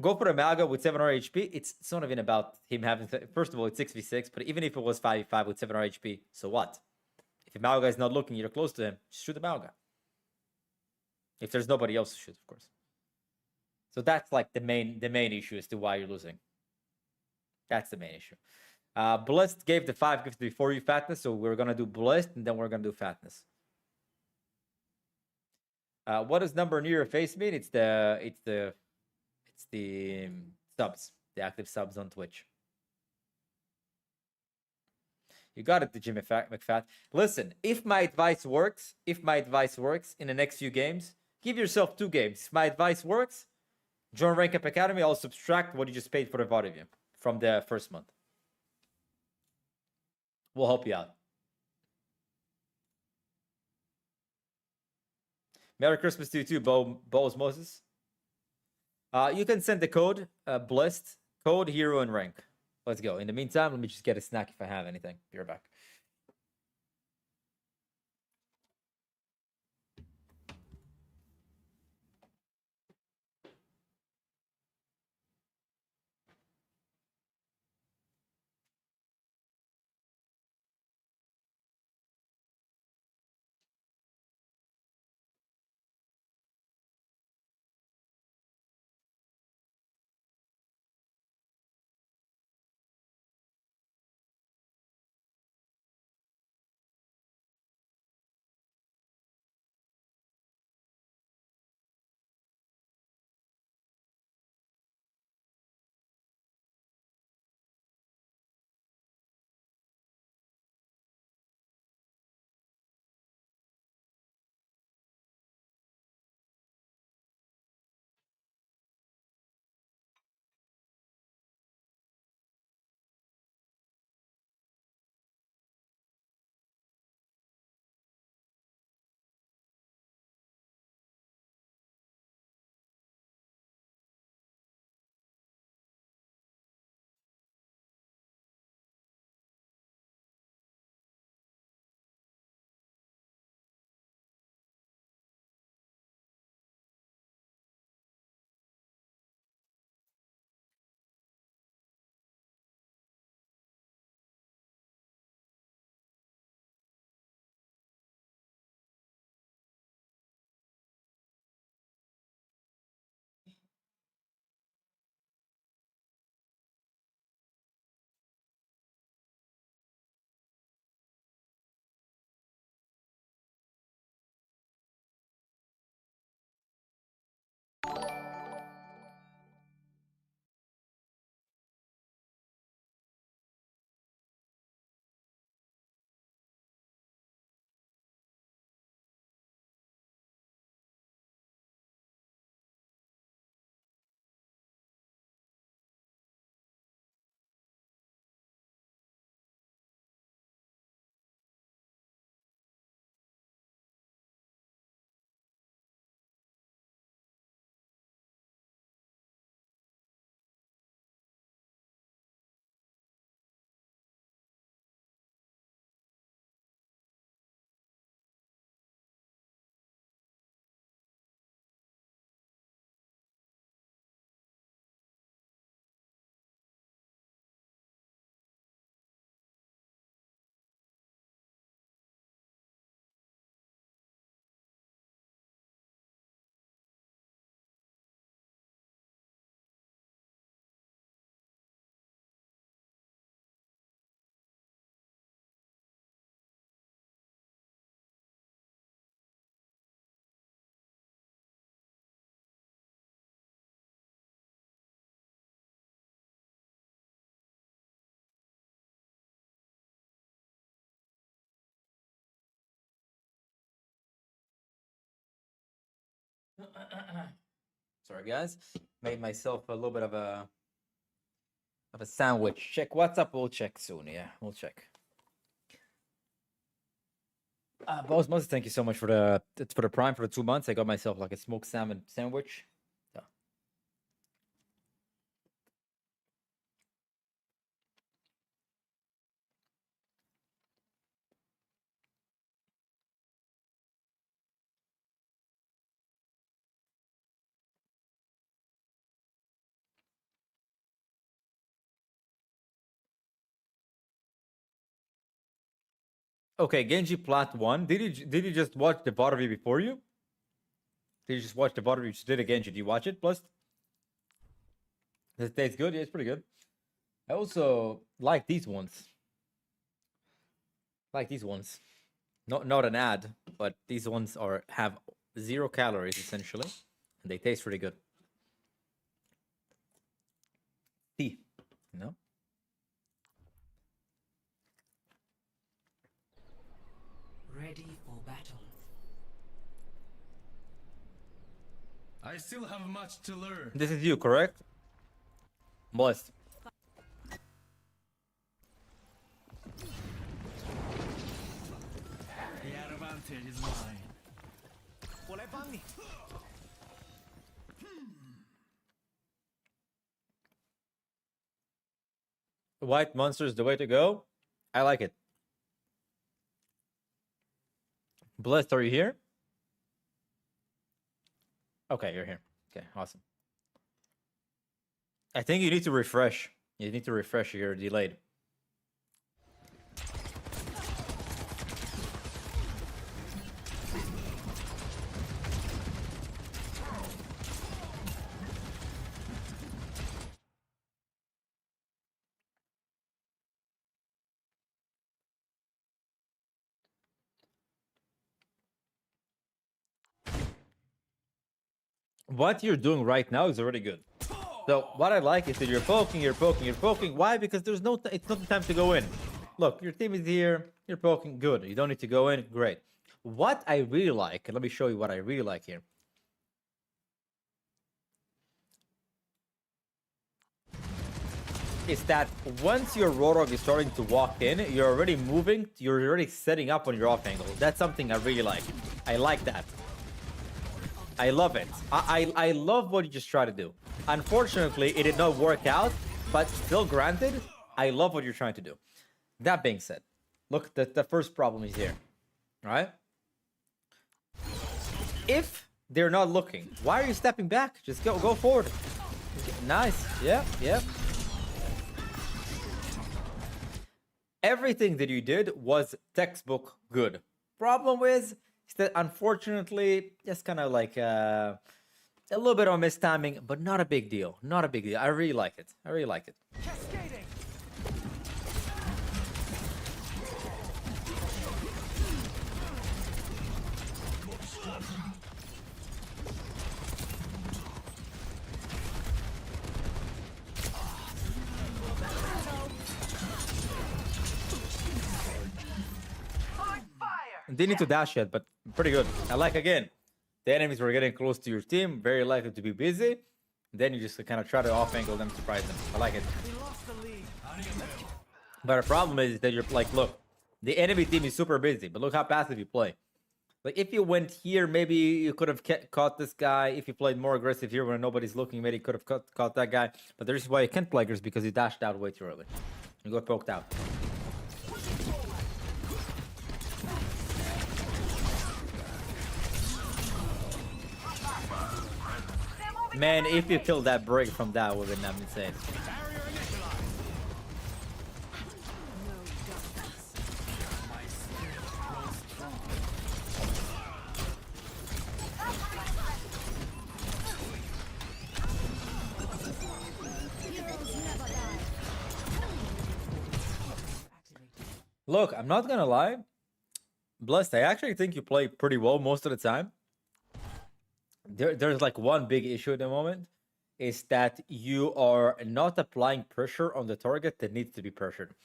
Go for a Malga with 7 or HP. It's not even about him having... First of all, it's 6v6, but even if it was 5v5 with 7 or HP, so what? If a Malga is not looking, you're close to him, just shoot the Malga. If there's nobody else to shoot, of course. So that's, like, the main issue as to why you're losing. That's the main issue. Blessed gave the 5 gifts before you fatness, so we're gonna do blessed and then we're gonna do fatness. What does number near your face mean? It's the subs, the active subs on Twitch. You got it, the Jim McFat. Listen, if my advice works in the next few games, give yourself 2 games. If my advice works, join Rank Up Academy. I'll subtract what you just paid for the VOD of you from the first month. We'll help you out. Merry Christmas to you too, Bo Osmosis. You can send the code, blessed, code, hero, and rank. Let's go. In the meantime, let me just get a snack if I have anything. Be right back. Sorry, guys. Made myself a little bit of a sandwich. Check WhatsApp. We'll check soon. Yeah, we'll check. Boss Moses, thank you so much for the prime for the 2 months. I got myself like a smoked salmon sandwich. Yeah. Okay, Genji Plat 1. Did you just watch the VOD before you? Did you just watch the VOD you just did a Genji? Did you watch it? Plus, does it taste good? Yeah, it's pretty good. I also like these ones. Like these ones. Not an ad, but these ones have 0 calories essentially, and they taste really good. Tea, you know. Ready for battle. I still have much to learn. This is you, correct? Blessed. The advantage is mine. White monster is the way to go. I like it. Blessed, are you here? Okay, you're here. Okay, awesome. I think you need to refresh. You need to refresh. You're delayed. What you're doing right now is already good. So what I like is that you're poking, you're poking, you're poking. Why? Because there's no, it's not the time to go in. Look, your team is here. You're poking, good. You don't need to go in, great. What I really like, and let me show you what I really like here. Is that once your Roadhog is starting to walk in, you're already moving, you're already setting up on your off angle. That's something I really like. I like that. I love it. I love what you just try to do. Unfortunately, it did not work out, but still granted, I love what you're trying to do. That being said, look, the first problem is here, right? If they're not looking, why are you stepping back? Just go forward. Nice. Yeah. Everything that you did was textbook good. Problem is that unfortunately, just kind of like a little bit of mistiming, but not a big deal. Not a big deal. I really like it. I really like it. Cascading. Didn't need to dash yet, but pretty good. I like, again, the enemies were getting close to your team, very likely to be busy. Then you just kind of try to off angle them, surprise them. I like it. But the problem is that you're like, look, the enemy team is super busy, but look how passive you play. Like, if you went here, maybe you could have caught this guy. If you played more aggressive here when nobody's looking, maybe you could have caught that guy. But the reason why you can't play is because you dashed out way too early. You got poked out. Man, if you killed that break from that, would have been insane. Look, I'm not gonna lie. Blessed, I actually think you play pretty well most of the time. There's like one big issue at the moment, is that you are not applying pressure on the target that needs to be pressured.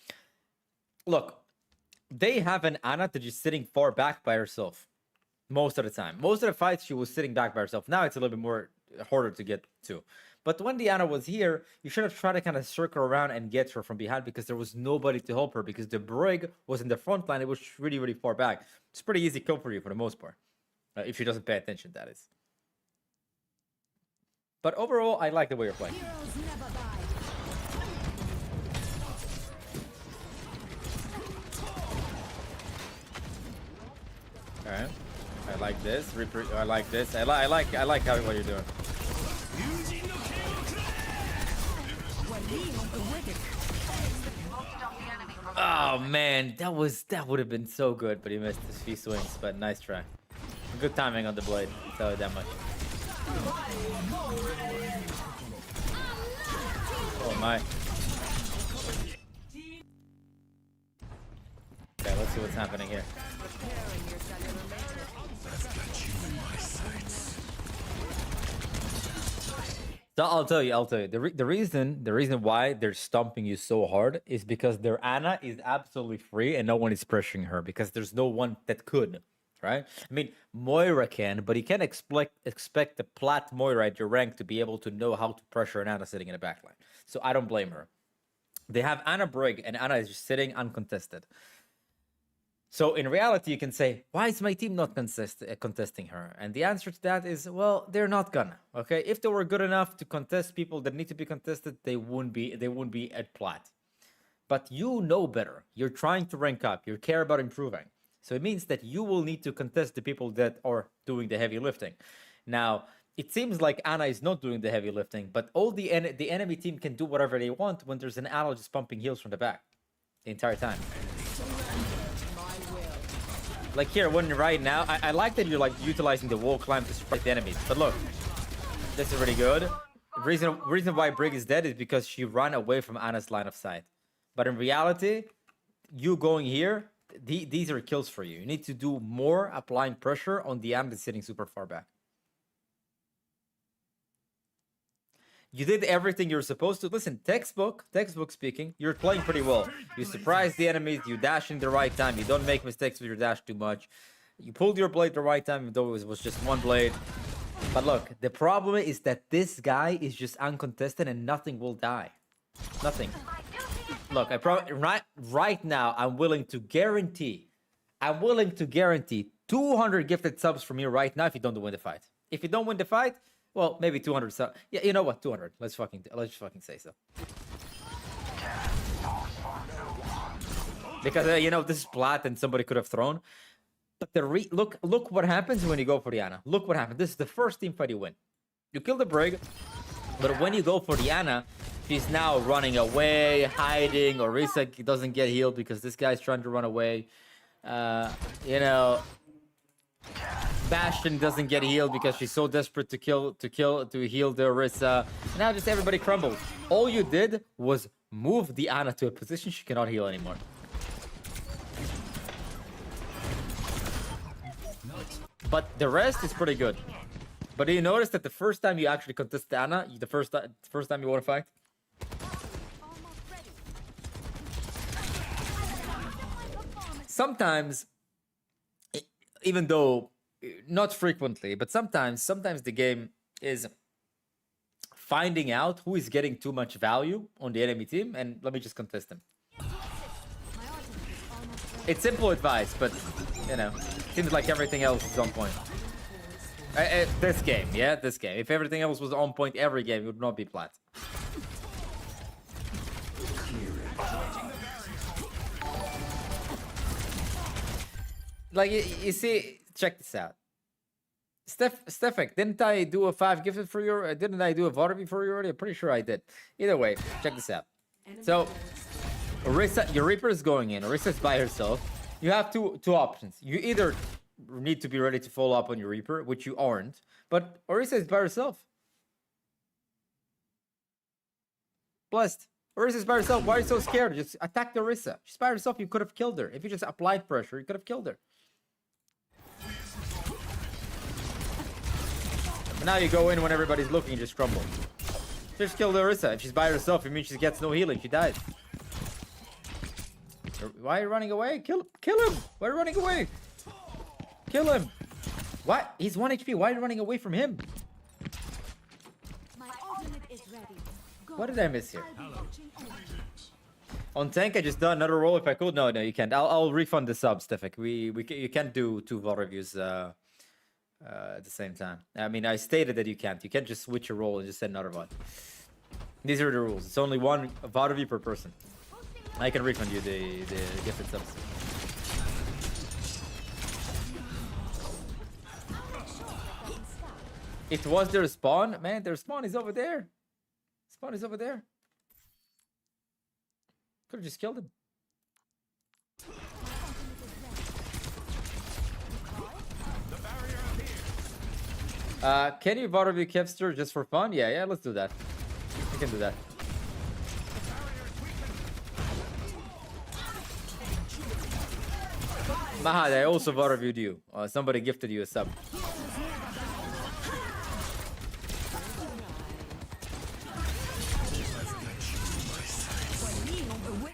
Look, they have an Ana that is sitting far back by herself most of the time. Most of the fights she was sitting back by herself. Now it's a little bit more harder to get to. But when the Ana was here, you should have tried to kind of circle around and get her from behind, because there was nobody to help her, because the Brig was in the front line. It was really, really far back. It's pretty easy kill for you for the most part. If she doesn't pay attention, that is. But overall, I like the way you're playing. Heroes never die. Alright. I like this. I like this. I like how what you're doing. Oh man, that would have been so good, but he missed his few swings. But nice try. Good timing on the blade. I'll tell you that much. Oh my. let's see what's happening here. So I'll tell you. The reason why they're stomping you so hard is because their Ana is absolutely free and no one is pressuring her because there's no one that could, right? I mean, Moira can, but you can't expect the plat Moira at your rank to be able to know how to pressure an Ana sitting in the backline. So I don't blame her. They have Ana Brig, and Ana is just sitting uncontested. So in reality, you can say, why is my team not contesting her? And the answer to that is, well, they're not gonna. Okay, if they were good enough to contest people that need to be contested, they wouldn't be at plat. But you know better. You're trying to rank up. You care about improving. So it means that you will need to contest the people that are doing the heavy lifting. Now, it seems like Ana is not doing the heavy lifting, but all the enemy team can do whatever they want when there's an Ana just pumping heals from the back the entire time. Like here, when right now, I like that you're like utilizing the wall climb to strike the enemies. But look, this is really good. Reason why Brig is dead is because she ran away from Ana's line of sight. But in reality, you going here, these are kills for you. You need to do more applying pressure on the Ana that's sitting super far back. You did everything you're supposed to. Listen, textbook speaking, you're playing pretty well. You surprise the enemies, you dash in the right time, you don't make mistakes with your dash too much. You pulled your blade the right time, even though it was just one blade. But look, the problem is that this guy is just uncontested and nothing will die. Nothing. Look, right now, I'm willing to guarantee 200 gifted subs from you right now if you don't win the fight. If you don't win the fight, well, maybe 200 subs. Yeah, you know what? 200. Let's fucking say so. Because you know, this is plat and somebody could have thrown. But look what happens when you go for the Ana. Look what happens. This is the first team fight you win. You kill the Brig, but when you go for the Ana, she's now running away, hiding. Orisa doesn't get healed because this guy's trying to run away. You know, Bastion doesn't get healed because she's so desperate to heal the Orisa. And now just everybody crumbles. All you did was move the Ana to a position she cannot heal anymore. But the rest is pretty good. But do you notice that the first time you actually contest the Ana, the first time you want to fight? Sometimes, even though not frequently, but sometimes the game is finding out who is getting too much value on the enemy team, and let me just contest them. It's simple advice, but you know, seems like everything else is on point. This game. If everything else was on point every game, it would not be plat. Like, you see, check this out. Stefik, didn't I do a 5 gifted for you? Didn't I do a VOD for you already? I'm pretty sure I did. Either way, check this out. So, Orisa, your Reaper is going in. Orisa is by herself. You have two options. You either need to be ready to follow up on your Reaper, which you aren't, but Orisa is by herself. Blessed. Orisa is by herself. Why are you so scared? Just attack the Orisa. She's by herself. You could have killed her. If you just applied pressure, you could have killed her. But now you go in when everybody's looking and just crumble. Just kill the Orisa. If she's by herself, it means she gets no healing. She dies. Why are you running away? Kill him! Why are you running away? Kill him! What? He's 1 HP. Why are you running away from him? My ultimate is ready. What did I miss here? On tank, I just done another roll if I could. No, you can't. I'll refund the sub, Stefik. You can't do 2 VOD reviews at the same time. I mean, I stated that you can't. You can't just switch a roll and just send another VOD. These are the rules. It's only 1 VOD review per person. I can refund you the gifted subs. It was their spawn? Man, their spawn is over there. Spawn is over there. Could have just killed him. Can you VOD review Kevster just for fun? Yeah, let's do that. We can do that. Mahad, I also VOD reviewed you. Somebody gifted you a sub.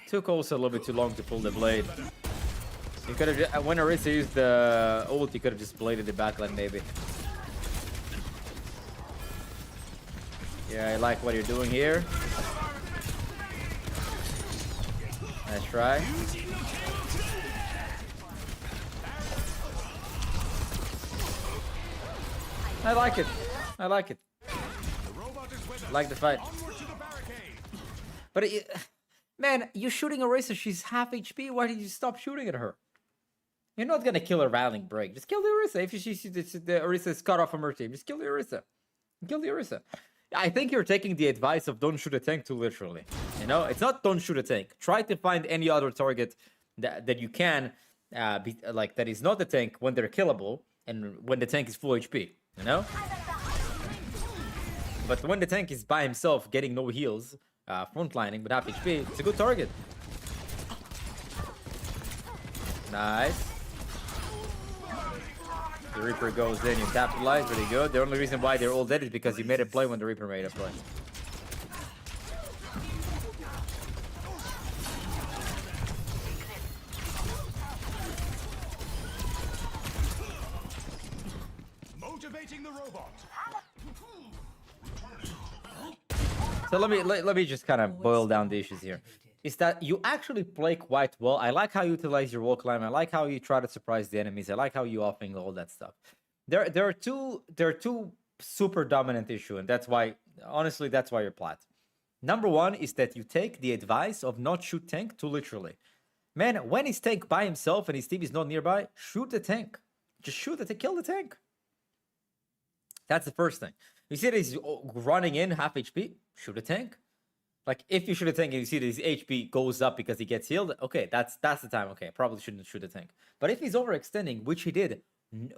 Took also a little bit too long to pull the blade. You could have, when Orisa used the ult, you could have just bladed the backline maybe. Yeah, I like what you're doing here. Nice try. I like it. I like it. I like the fight. But man, you're shooting Orisa. She's half HP. Why did you stop shooting at her? You're not gonna kill her rallying break. Just kill the Orisa. If the Orisa is cut off from her team, just kill the Orisa. Kill the Orisa. I think you're taking the advice of don't shoot a tank too literally. You know, it's not don't shoot a tank. Try to find any other target that you can be like that is not the tank when they're killable and when the tank is full HP. You know. But when the tank is by himself getting no heals, frontlining with half HP, it's a good target. Nice. The Reaper goes in, you capitalize, really good. The only reason why they're all dead is because you made a play when the Reaper made a play. Motivating the robot. So let me just kind of boil down the issues here. Is that you actually play quite well. I like how you utilize your wall climb. I like how you try to surprise the enemies. I like how you offing all that stuff. There are two super dominant issue, and that's why honestly that's why you're plat. Number one is that you take the advice of not shoot tank too literally. Man, when his tank by himself and his team is not nearby, shoot the tank. Just shoot it to kill the tank. That's the first thing. You see that he's running in half HP, shoot a tank. Like, if you shoot a tank and you see that his HP goes up because he gets healed, okay, that's the time. Okay, probably shouldn't shoot a tank. But if he's overextending, which he did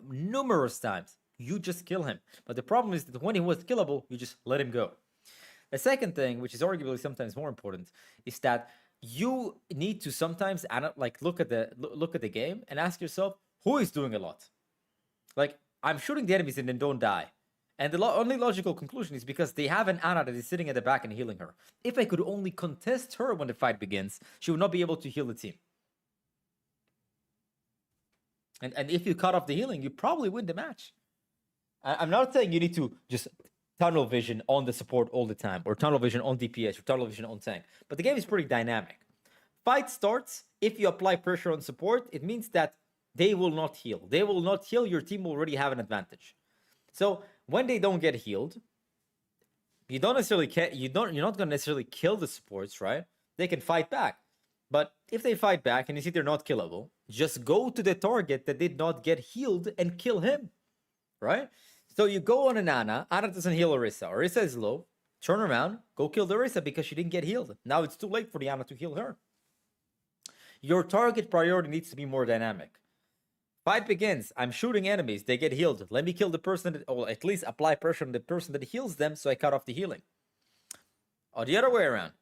numerous times, you just kill him. But the problem is that when he was killable, you just let him go. The second thing, which is arguably sometimes more important, is that you need to sometimes like look at the game and ask yourself, who is doing a lot? Like, I'm shooting the enemies and then don't die. And the only logical conclusion is because they have an Ana that is sitting at the back and healing her. If I could only contest her when the fight begins, she would not be able to heal the team. And if you cut off the healing, you probably win the match. I'm not saying you need to just tunnel vision on the support all the time, or tunnel vision on DPS, or tunnel vision on tank. But the game is pretty dynamic. Fight starts, if you apply pressure on support, it means that they will not heal. They will not heal, your team will already have an advantage. So when they don't get healed, you're not going to necessarily kill the supports, right? They can fight back. But if they fight back and you see they're not killable, just go to the target that did not get healed and kill him, right? So you go on an Ana. Ana doesn't heal Orisa. Orisa is low. Turn around, go kill the Orisa because she didn't get healed. Now it's too late for the Ana to heal her. Your target priority needs to be more dynamic. Fight begins. I'm shooting enemies. They get healed. Let me kill the person, or at least apply pressure on the person that heals them so I cut off the healing. Or the other way around.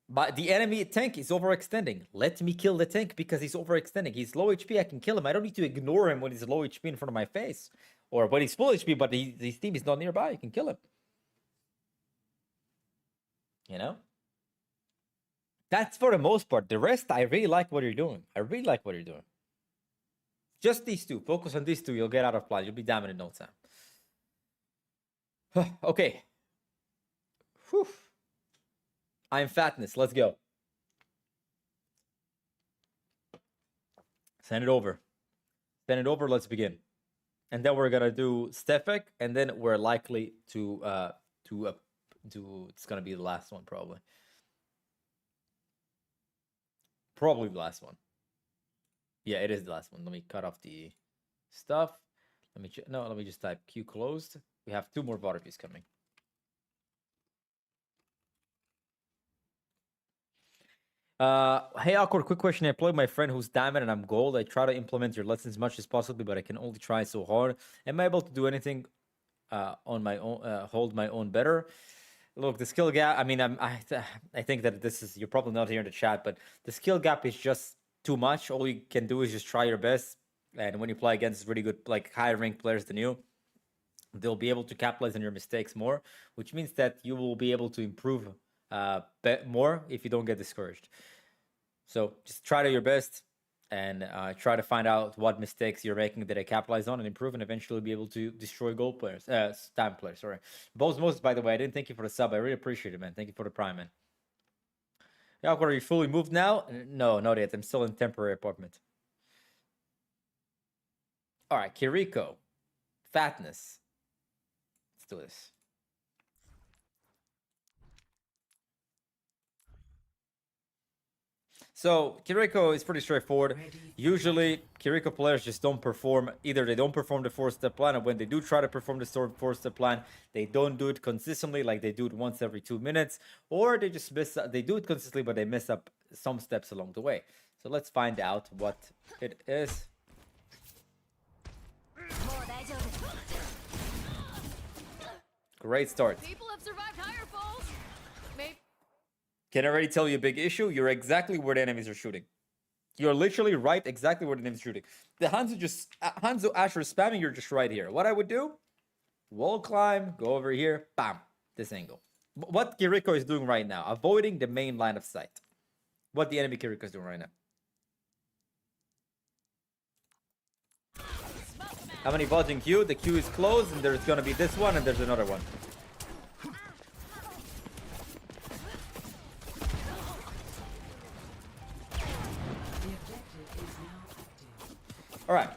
But the enemy tank is overextending. Let me kill the tank because he's overextending. He's low HP. I can kill him. I don't need to ignore him when he's low HP in front of my face. Or when he's full HP, but his team is not nearby. I can kill him. You know? That's for the most part. The rest, I really like what you're doing. I really like what you're doing. Just these two. Focus on these two. You'll get out of play. You'll be damn in no time. Okay. Whew. I'm fatness. Let's go. Send it over. Send it over. Let's begin. And then we're gonna do Stefek, and then we're likely to it's gonna be the last one probably. Probably the last one. Yeah, it is the last one. Let me cut off the stuff. Let me just type Q closed. We have 2 more VOD reviews coming. Hey, Awkward, quick question. I play with my friend who's diamond and I'm gold. I try to implement your lessons as much as possible, but I can only try so hard. Am I able to do anything on my own, hold my own better? Look, the skill gap, I mean, I think that this is, you're probably not here in the chat, but the skill gap is just too much. All you can do is just try your best, And when you play against really good, like high ranked players than you, they'll be able to capitalize on your mistakes more, which means that you will be able to improve more if you don't get discouraged. So just try to your best and try to find out what mistakes you're making that I capitalize on and improve, and eventually be able to destroy goal players, time players. Sorry, Moses. By the way, I didn't thank you for the sub. I really appreciate it, man. Thank you for the prime, man. Yeah, are you fully moved now? No, not yet. I'm still in temporary apartment. All right, Kiriko, fatness. Let's do this. So Kiriko is pretty straightforward. Usually, Kiriko players just don't perform. Either they don't perform the 4-step plan, or when they do try to perform the 4-step plan, they don't do it consistently, like they do it once every 2 minutes, or they just miss. They do it consistently, but they mess up some steps along the way. So let's find out what it is. Great start. People have survived higher falls. Maybe. Can I already tell you a big issue? You're exactly where the enemies are shooting. You're literally right exactly where the enemies are shooting. The Hanzo Asher spamming, you're just right here. What I would do? Wall climb, go over here, bam, this angle. What Kiriko is doing right now, avoiding the main line of sight. What the enemy Kiriko is doing right now. How many VODs in queue? The queue is closed, and there's gonna be this one, and there's another one. All right.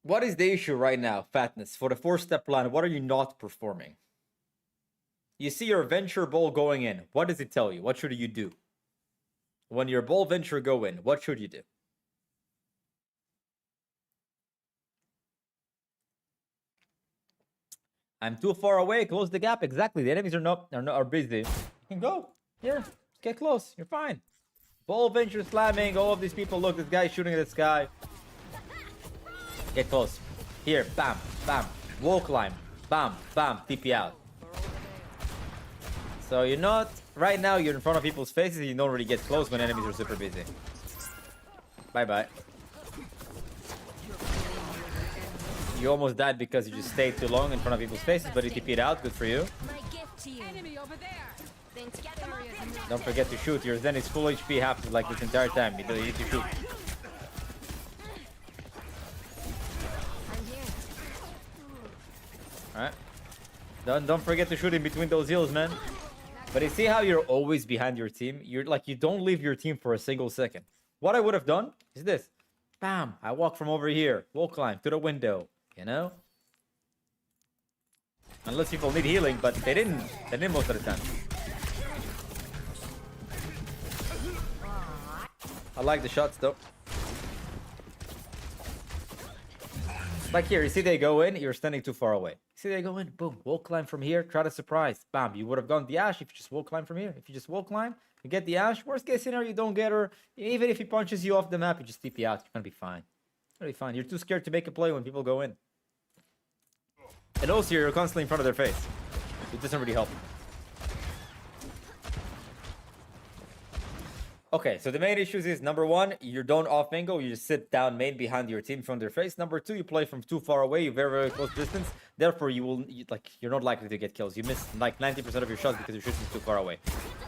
What is the issue right now, fatness? For the 4-step plan, what are you not performing? You see your venture ball going in. What does it tell you? What should you do? When your ball venture go in, what should you do? I'm too far away. Close the gap. Exactly. The enemies are busy. You can go. Here. Get close. You're fine. Ball venture slamming. All of these people. Look, this guy's shooting at the sky. Get close. Here. Bam. Bam. Wall climb. Bam. Bam. TP out. So you're not... Right now, you're in front of people's faces. And you don't really get close when enemies are super busy. Bye-bye. You almost died because you just stayed too long in front of people's faces, but you TP'd out. Good for you. My gift to you. Enemy over there. Don't forget to shoot. Your Zen is full HP half like this entire time. You need to shoot. I'm here. Alright. Don't forget to shoot in between those heals, man. But you see how you're always behind your team? You're like, you don't leave your team for a single second. What I would have done is this. Bam! I walk from over here. Wall climb to the window. You know? Unless people need healing, but they didn't. They didn't most of the time. I like the shots though. Like here, you see they go in, you're standing too far away. See they go in, boom, wall climb from here, try to surprise. Bam, you would have gone the Ash if you just wall climb from here. If you just wall climb, you get the Ash. Worst case scenario, you don't get her. Even if he punches you off the map, you just TP out. You're gonna be fine. You're gonna be fine. You're too scared to make a play when people go in. And also, you're constantly in front of their face. It doesn't really help. Okay, so the main issues is, number one, you don't off angle, you just sit down main behind your team from their face. Number two, you play from too far away, you're very, very close distance. Therefore, you're not likely to get kills. You miss like 90% of your shots because you're shooting too far away.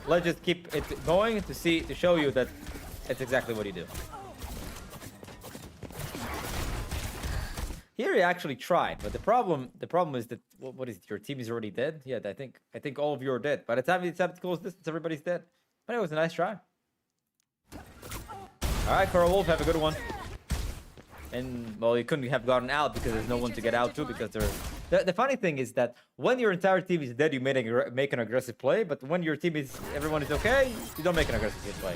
Let's just keep it going to show you that it's exactly what you do. Here you actually tried, but the problem is that what is it? Your team is already dead? Yeah, I think all of you are dead. By the time you decided to close distance, everybody's dead. But it was a nice try. Alright, Coral Wolf, have a good one. And, well, you couldn't have gotten out because there's no one to get out to because they're... The funny thing is that when your entire team is dead, you make an aggressive play, but when your team is... everyone is okay, you don't make an aggressive play.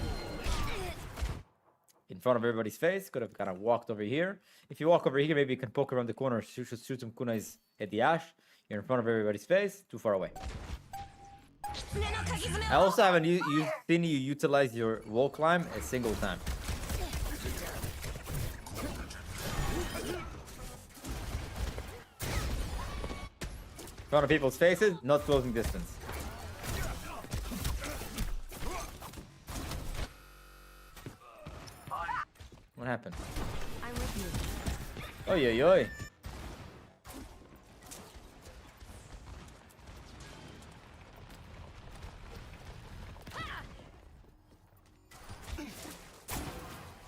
In front of everybody's face, could have kind of walked over here. If you walk over here, maybe you can poke around the corner, shoot some kunais at the Ash. You're in front of everybody's face, too far away. I also haven't seen you utilize your wall climb a single time. In front of people's faces, not closing distance. What happened? I'm with you. Oi, oi, oi.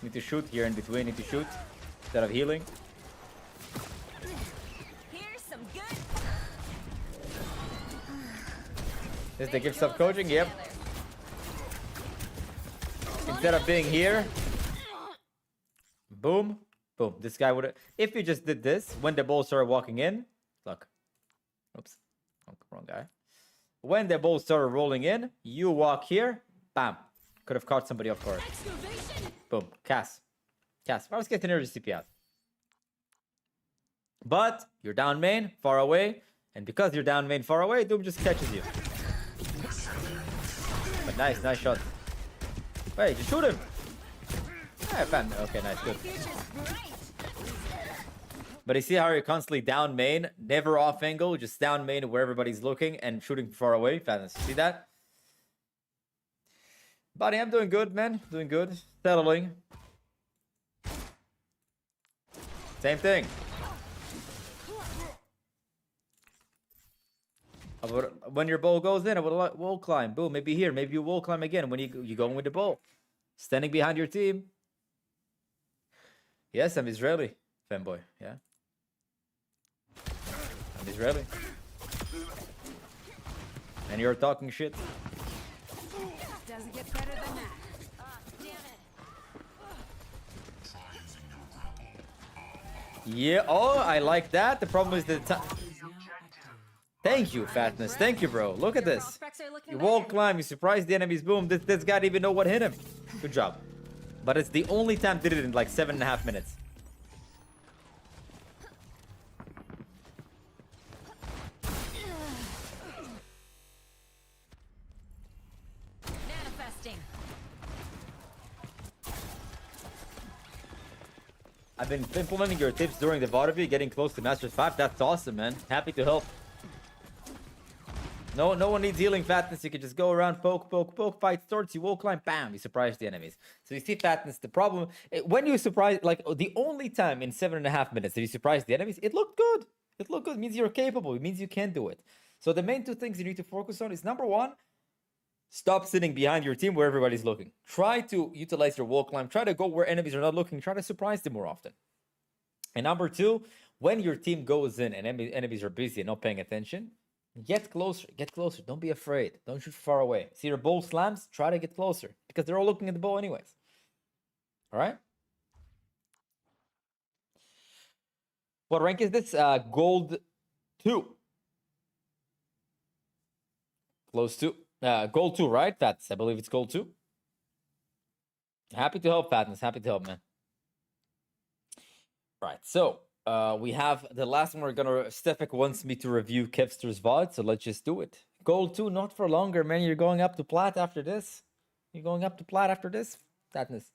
Need to shoot here in between. Need to shoot instead of healing. Here's some good. Is the gift of coaching? Yep. Instead of being here, boom, boom. This guy would have. If you just did this when the ball started walking in, look. Oops, oh, wrong guy. When the ball started rolling in, you walk here, bam. Could have caught somebody off guard. Boom, Cass. Vamos que tener CPR. But you're down main, far away, and because you're down main, far away, Doom just catches you. But nice shot. Wait, just shoot him. Yeah, fine. Okay, nice, good. But you see how you're constantly down main, never off angle, just down main where everybody's looking and shooting far away. Fans, see that? Buddy, I'm doing good, man. Doing good. Settling. Same thing. When your ball goes in, I would wall climb. Boom, maybe here, maybe you wall climb again when you go with the ball. Standing behind your team. Yes, I'm Israeli, fanboy. Yeah. I'm Israeli. And you're talking shit. Doesn't get better than that. Damn it. Yeah, oh, I like that. The problem is the time. Thank you, Fatness. Thank you, bro. Look at this. Prospects are looking You wall better. climb, you surprise the enemies, boom. This guy didn't even know what hit him. Good job. But it's the only time did it in like 7.5 minutes. Manifesting. I've been implementing your tips during the VOD of you, getting close to Masters 5. That's awesome, man. Happy to help. No one needs healing, Fatness. You can just go around, poke, fight starts, you wall climb, bam, you surprise the enemies. So you see, Fatness, the problem, when you surprise, like the only time in 7.5 minutes that you surprise the enemies, it looked good. It looked good. It means you're capable. It means you can do it. So the main two things you need to focus on is number one, stop sitting behind your team where everybody's looking. Try to utilize your wall climb. Try to go where enemies are not looking. Try to surprise them more often. And number two, when your team goes in and enemies are busy and not paying attention, get closer. Get closer. Don't be afraid. Don't shoot far away. See your ball slams? Try to get closer because they're all looking at the ball anyways. All right? What rank is this? Gold 2. Close to. Gold 2, right? Fatness. I believe it's gold 2. Happy to help, Fatness. Happy to help, man. Right. So, we have the last one. We're gonna. Stefik wants me to review Kevster's VOD, so let's just do it. Gold 2, not for longer, man. You're going up to plat after this. You're going up to plat after this. Fatness.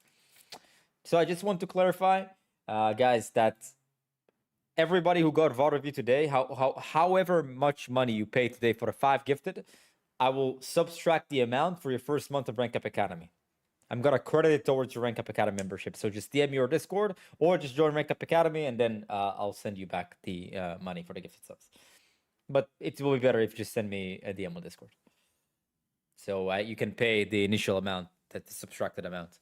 So I just want to clarify, guys, that everybody who got VOD review today, however much money you pay today for the 5 gifted, I will subtract the amount for your first month of Rank Up Academy. I'm gonna credit it towards your Rank Up Academy membership. So just DM me your Discord or just join Rank Up Academy, and then I'll send you back the money for the gifted subs. But it will be better if you just send me a DM on Discord. So you can pay the initial amount, that the subtracted amount.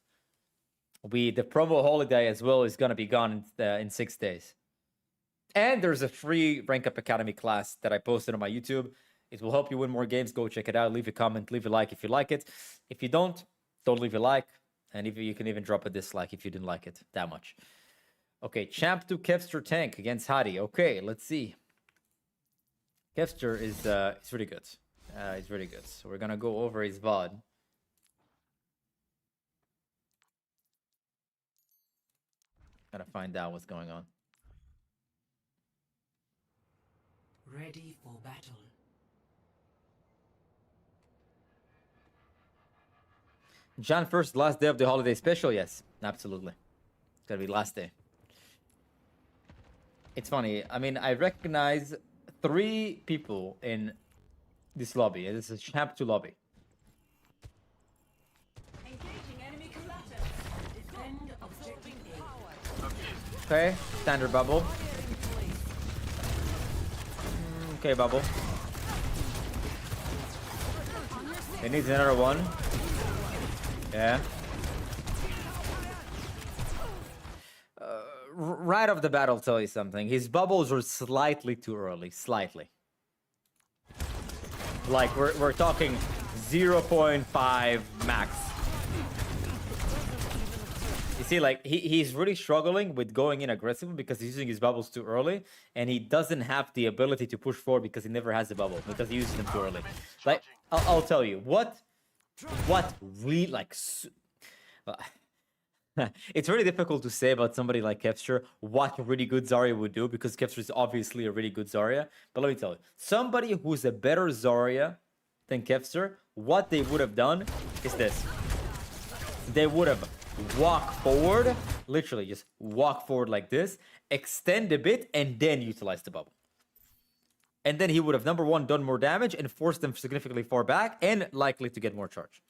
The promo holiday as well is gonna be gone in 6 days. And there's a free Rank Up Academy class that I posted on my YouTube. It will help you win more games. Go check it out. Leave a comment. Leave a like if you like it. If you don't leave a like. And if you can even drop a dislike if you didn't like it that much. Okay, Champ to Kevster tank against Hadi. Okay, let's see. Kevster is really good. He's really good. So we're gonna go over his VOD. Gotta find out what's going on. Ready for battle. Jan 1st, last day of the holiday special? Yes, absolutely. It's gonna be the last day. It's funny. I mean, I recognize 3 people in this lobby. This is Champ 2 lobby. Engaging enemy combatants. Defend objective A. Okay, standard bubble. Okay, bubble. It needs another one. Yeah. Right off the bat, I'll tell you something. His bubbles were slightly too early. Slightly. Like, we're talking 0.5 max. You see, like, he's really struggling with going in aggressively because he's using his bubbles too early, and he doesn't have the ability to push forward because he never has a bubble, because he uses them too early. Like, I'll tell you, what really, like... It's really difficult to say about somebody like Kevster what really good Zarya would do, because Kevster is obviously a really good Zarya. But let me tell you, somebody who's a better Zarya than Kevster, what they would have done is this. They would have walked forward, literally just walk forward like this, extend a bit, and then utilize the bubble. And then he would have, number one, done more damage and forced them significantly far back, and likely to get more charge.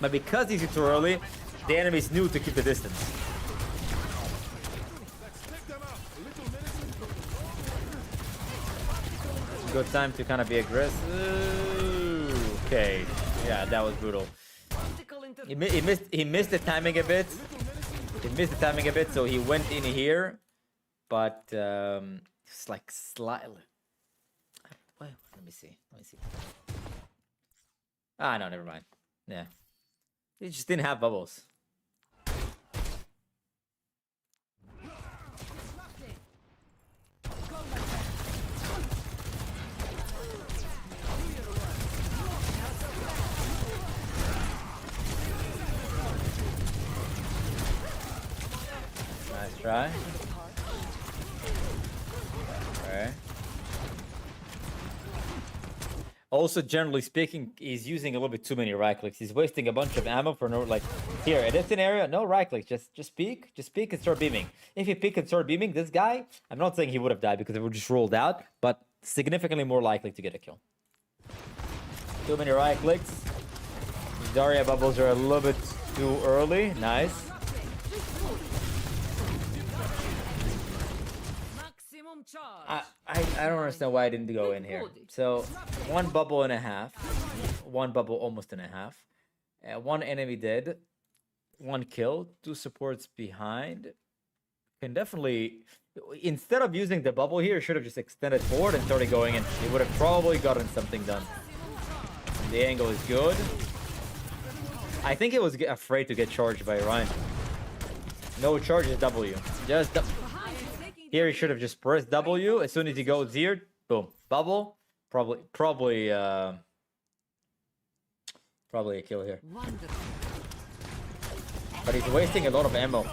But because he's too early, the enemies knew to keep the distance. Good time to kind of be aggressive. Okay, yeah, that was brutal. He missed the timing a bit. He missed the timing a bit, so he went in here, but it's like slightly. Wait, let me see. Ah, no, never mind. Yeah. He just didn't have bubbles. Nice try. Okay. Also, generally speaking, he's using a little bit too many right clicks. He's wasting a bunch of ammo for no, like, here, in this scenario, no right click. Just peek and start beaming. If you peek and start beaming, this guy, I'm not saying he would have died because it would just rolled out, but significantly more likely to get a kill. Too many right clicks. Zarya bubbles are a little bit too early. Nice. I don't understand why I didn't go in here. So, one bubble and a half. One bubble almost and a half. One enemy dead. One kill. Two supports behind. Can definitely... Instead of using the bubble here, should have just extended forward and started going in. He would have probably gotten something done. The angle is good. I think he was afraid to get charged by Ryan. No charge is W. Just... Here he should have just pressed W. As soon as he goes here, boom, bubble. Probably a kill here. But he's wasting a lot of ammo.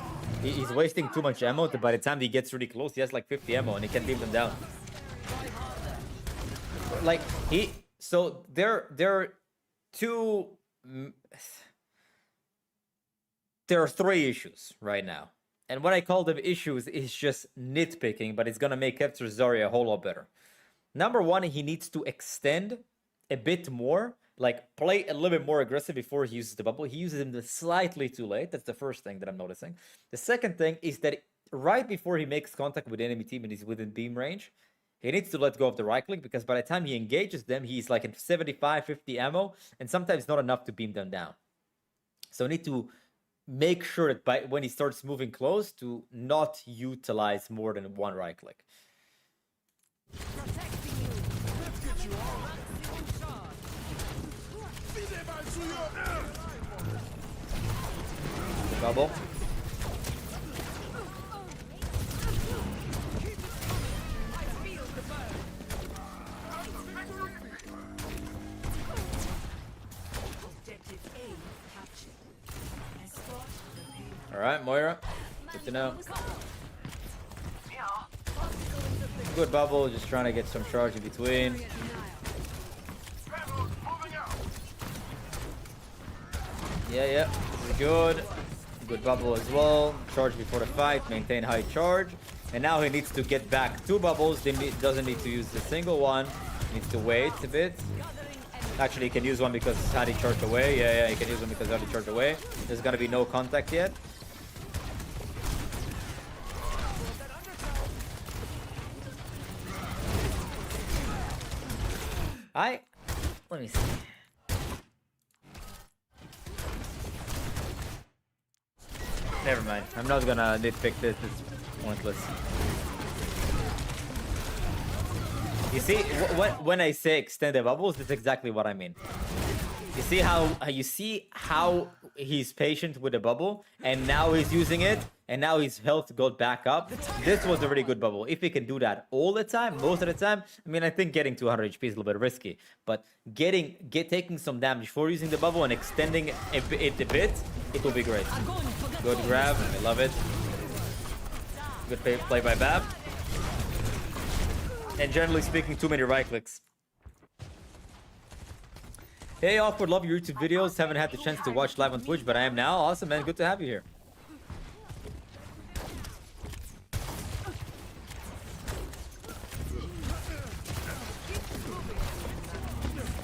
He's wasting too much ammo. By the time he gets really close, he has like 50 ammo and he can beam them down. Like so there are three issues right now. And what I call them issues is just nitpicking, but it's going to make Kevster Zarya a whole lot better. Number one, he needs to extend a bit more, like play a little bit more aggressive before he uses the bubble. He uses them slightly too late. That's the first thing that I'm noticing. The second thing is that right before he makes contact with the enemy team and he's within beam range, he needs to let go of the right click, because by the time he engages them, he's like in 75, 50 ammo, and sometimes not enough to beam them down. So need to make sure that when he starts moving close to not utilize more than one right click. Bubble. All right, Moira. Good to know. Good bubble, just trying to get some charge in between. Yeah, this is good. Good bubble as well. Charge before the fight, maintain high charge. And now he needs to get back two bubbles. He doesn't need to use the single one. He needs to wait a bit. Actually, he can use one because Hadi charged away. Yeah, he can use one because Hadi charged away. There's gonna be no contact yet. Let me see. Never mind. I'm not gonna nitpick this. It's pointless. You see, when I say extended bubbles, that's exactly what I mean. You see how he's patient with the bubble, and now he's using it, and now his health got back up. This was a really good bubble. If he can do that all the time, most of the time, I mean, I think getting to 100 HP is a little bit risky, but taking some damage for using the bubble and extending it a bit, it will be great. Good grab, I love it. Good play by Bab. And generally speaking, too many right clicks. Hey, Awkward, love your YouTube videos. Haven't had the chance to watch live on Twitch, but I am now. Awesome, man. Good to have you here.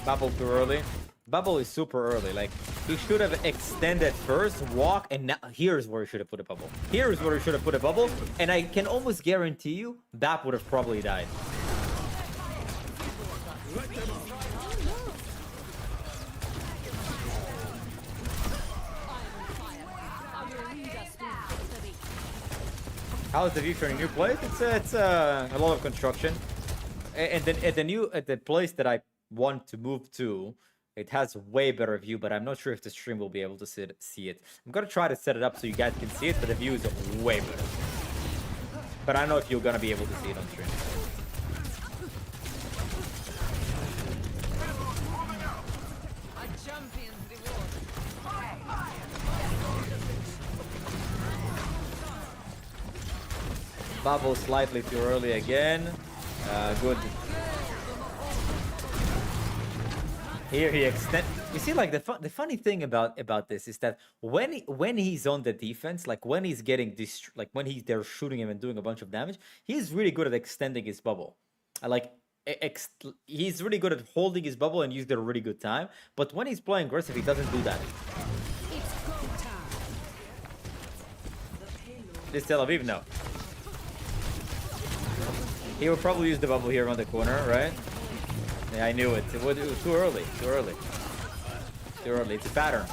Bubble too early. Bubble is super early. Like, he should have extended first, walk, and now here's where he should have put a bubble. Here's where he should have put a bubble, and I can almost guarantee you, Bap would have probably died. How's the view for a new place? It's a lot of construction, and then at the place that I want to move to, it has way better view, but I'm not sure if the stream will be able to see it. I'm gonna try to set it up so you guys can see it, but the view is way better. But I don't know if you're gonna be able to see it on stream. Bubble slightly too early again. Good. Here he extend. You see, like the funny thing about this is that when he's on the defense, like when he's getting like when they're shooting him and doing a bunch of damage, he's really good at extending his bubble. He's really good at holding his bubble and using it a really good time. But when he's playing aggressive, he doesn't do that. This Tel Aviv, no. He would probably use the bubble here on the corner, right? Yeah, I knew it. It was too early. Too early. Too early. It's a pattern.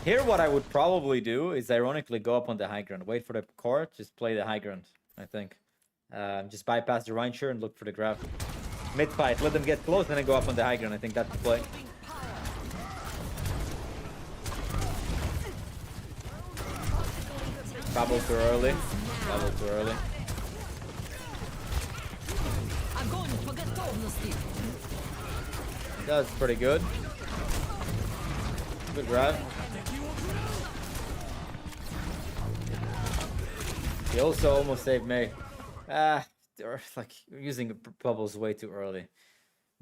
Here, what I would probably do is ironically go up on the high ground. Wait for the court. Just play the high ground, I think. Just bypass the Reinshire and look for the grab. Mid-fight. Let them get close, and then go up on the high ground. I think that's the play. Bubble too early. Bubble too early. That's pretty good. Good grab. He also almost saved Mei. They're like using bubbles way too early.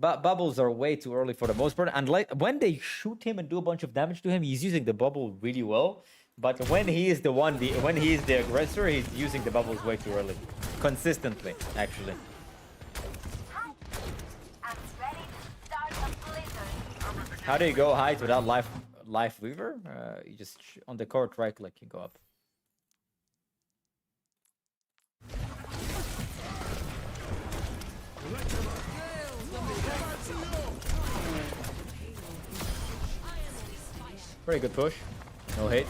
But bubbles are way too early for the most part. And like when they shoot him and do a bunch of damage to him, he's using the bubble really well. But when he is when he is the aggressor, he's using the bubbles way too early. Consistently, actually. How do you go height without life weaver? You just on the court right click, you go up. Pretty good push. No hit.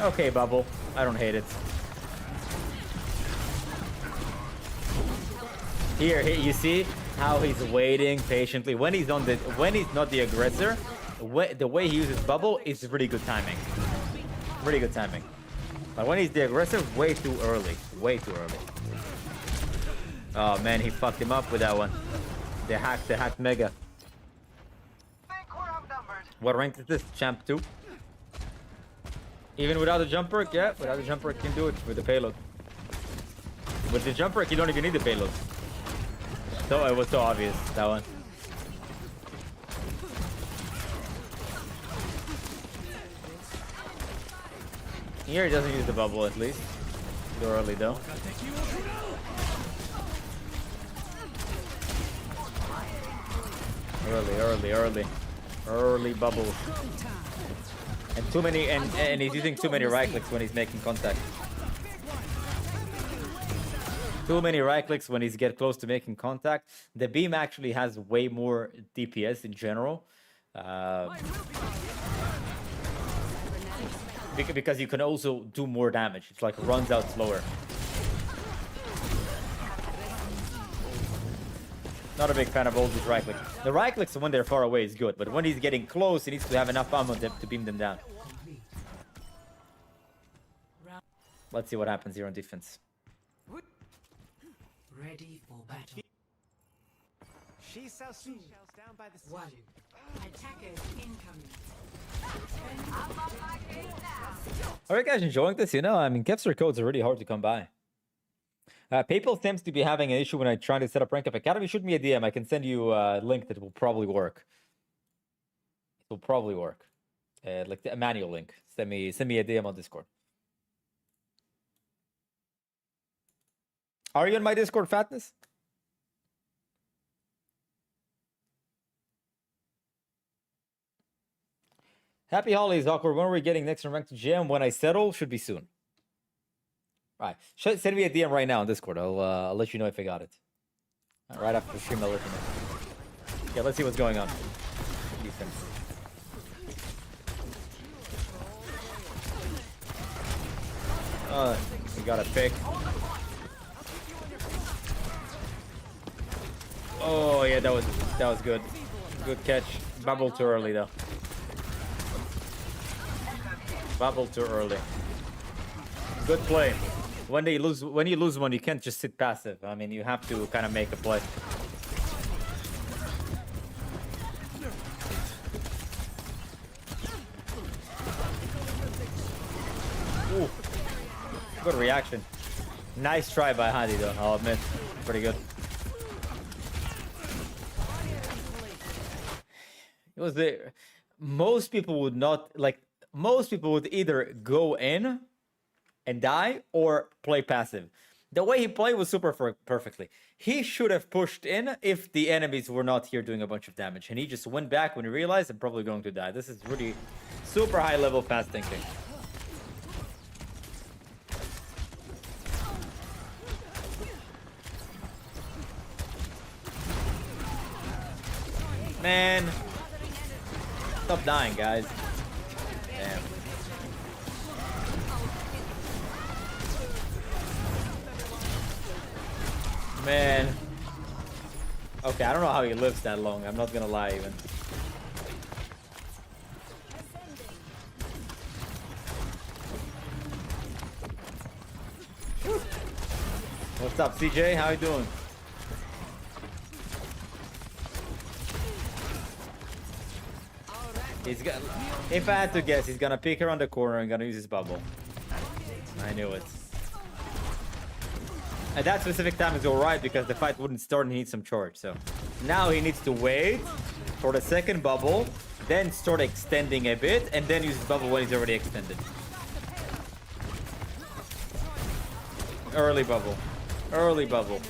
Okay, bubble. I don't hate it. Here, you see how he's waiting patiently. When he's not the aggressor, the way he uses bubble is really good timing. Really good timing. But when he's the aggressor, way too early. Way too early. Oh man, he fucked him up with that one. The hacked mega. What rank is this? Champ 2? Even without a jump perk? Yeah, without a jump perk, you can do it with the payload. With the jump perk, you don't even need the payload. So it was so obvious, that one. Here he doesn't use the bubble at least. Too early though. Early bubble. And too many, and he's using too many right clicks when he's making contact. Too many right clicks when he's get close to making contact. The beam actually has way more DPS in general. Because you can also do more damage. It's like runs out slower. Not a big fan of all these right clicks. The right clicks when they're far away is good, but when he's getting close, he needs to have enough ammo to beam them down. Let's see what happens here on defense. Ready for battle. She sells seashells down by the sea. One. Attackers incoming. Are you guys enjoying this? You know, I mean, Kevster codes are really hard to come by. PayPal seems to be having an issue when I try to set up Rank Up Academy. Shoot me a DM. I can send you a link that will probably work. It will probably work. Like a manual link. Send me a DM on Discord. Are you in my Discord, Fatness? Happy holidays, Awkward. When are we getting next in Ranked GM? When I settle, should be soon. Right. Send me a DM right now on Discord. I'll let you know if I got it. Right after the stream, I'll let you know. Yeah, let's see what's going on. Defense. We got a pick. Oh yeah, that was good. Good catch. Bubble too early though. Bubble too early. Good play. When you lose one, you can't just sit passive. I mean, you have to kind of make a play. Ooh. Good reaction. Nice try by Hadi though, I'll admit. Pretty good. It was the most people would not like. Most people would either go in and die or play passive. The way he played was super perfectly. He should have pushed in if the enemies were not here doing a bunch of damage, and he just went back when he realized I'm probably going to die. This is really super high level fast thinking. Man, stop dying, guys. Damn. Man. Okay, I don't know how he lives that long. I'm not gonna lie even. What's up, CJ? How you doing? He's got. If I had to guess, he's gonna peek around the corner and gonna use his bubble. I knew it. At that specific time is alright because the fight wouldn't start and he needs some charge. So now he needs to wait for the second bubble, then start extending a bit, and then use his bubble when he's already extended. Early bubble. Early bubble.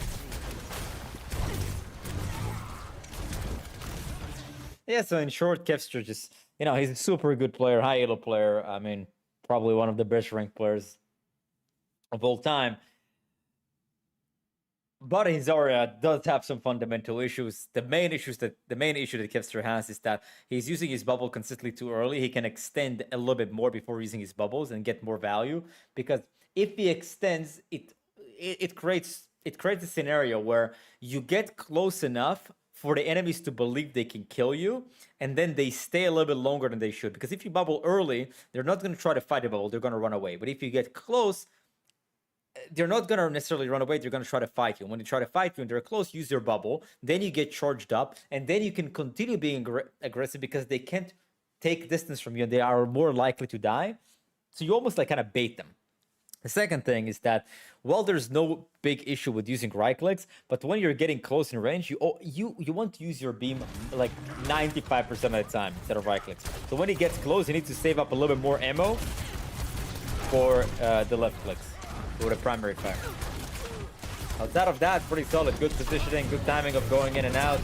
Yeah, so in short, Kevster just, you know, he's a super good player, high elo player. I mean, probably one of the best ranked players of all time. But his Zarya does have some fundamental issues. The main issue that Kevster has is that he's using his bubble consistently too early. He can extend a little bit more before using his bubbles and get more value. Because if he extends, it creates a scenario where you get close enough for the enemies to believe they can kill you, and then they stay a little bit longer than they should. Because if you bubble early, they're not going to try to fight the bubble, they're going to run away. But if you get close, they're not going to necessarily run away, they're going to try to fight you. And when they try to fight you and they're close, use your bubble, then you get charged up, and then you can continue being aggressive because they can't take distance from you and they are more likely to die. So you almost like kind of bait them. The second thing is that, well, there's no big issue with using right clicks, but when you're getting close in range, you want to use your beam like 95% of the time instead of right clicks. So when he gets close, he needs to save up a little bit more ammo for the left clicks with a primary fire. Outside of that, pretty solid. Good positioning, good timing of going in and out.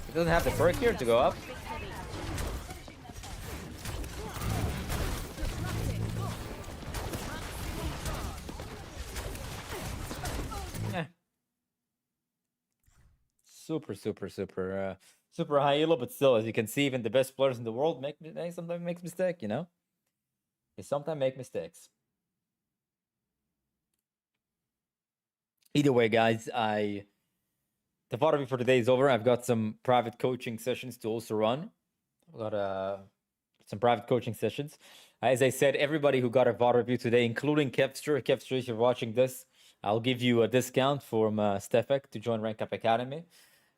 It doesn't have the perk here to go up. Eh. Super high elo, but still, as you can see, even the best players in the world sometimes make mistake, you know? They sometimes make mistakes. Either way, guys, the VOD review for today is over. I've got some private coaching sessions to also run. I've got some private coaching sessions. As I said, everybody who got a VOD review today, including Kevster, if you're watching this, I'll give you a discount from Stefek to join Rank Up Academy.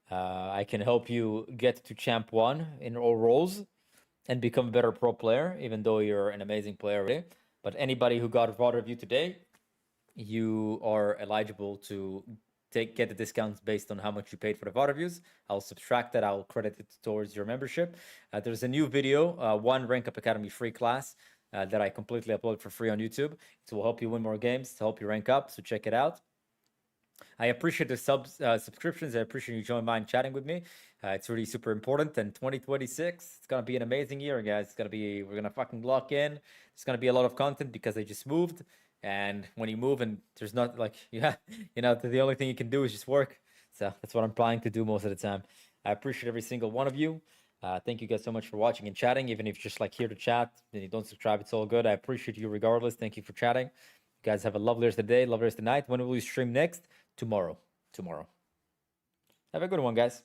I can help you get to Champ 1 in all roles and become a better pro player, even though you're an amazing player already. But anybody who got a VOD review today, you are eligible to get the discounts based on how much you paid for the VOD reviews. I'll subtract that. I'll credit it towards your membership. There's a new video, one Rank Up Academy free class that I completely upload for free on YouTube. It will help you win more games, to help you rank up. So check it out. I appreciate the subscriptions. I appreciate you joining mine chatting with me. It's really super important. And 2026, it's gonna be an amazing year, guys. We're gonna fucking lock in. It's gonna be a lot of content because I just moved. And when you move and there's not like, the only thing you can do is just work. So that's what I'm planning to do most of the time. I appreciate every single one of you. Thank you guys so much for watching and chatting. Even if you're just like here to chat and you don't subscribe, it's all good. I appreciate you regardless. Thank you for chatting. You guys have a lovely rest of the day, lovely rest of the night. When will we stream next? Tomorrow. Have a good one, guys.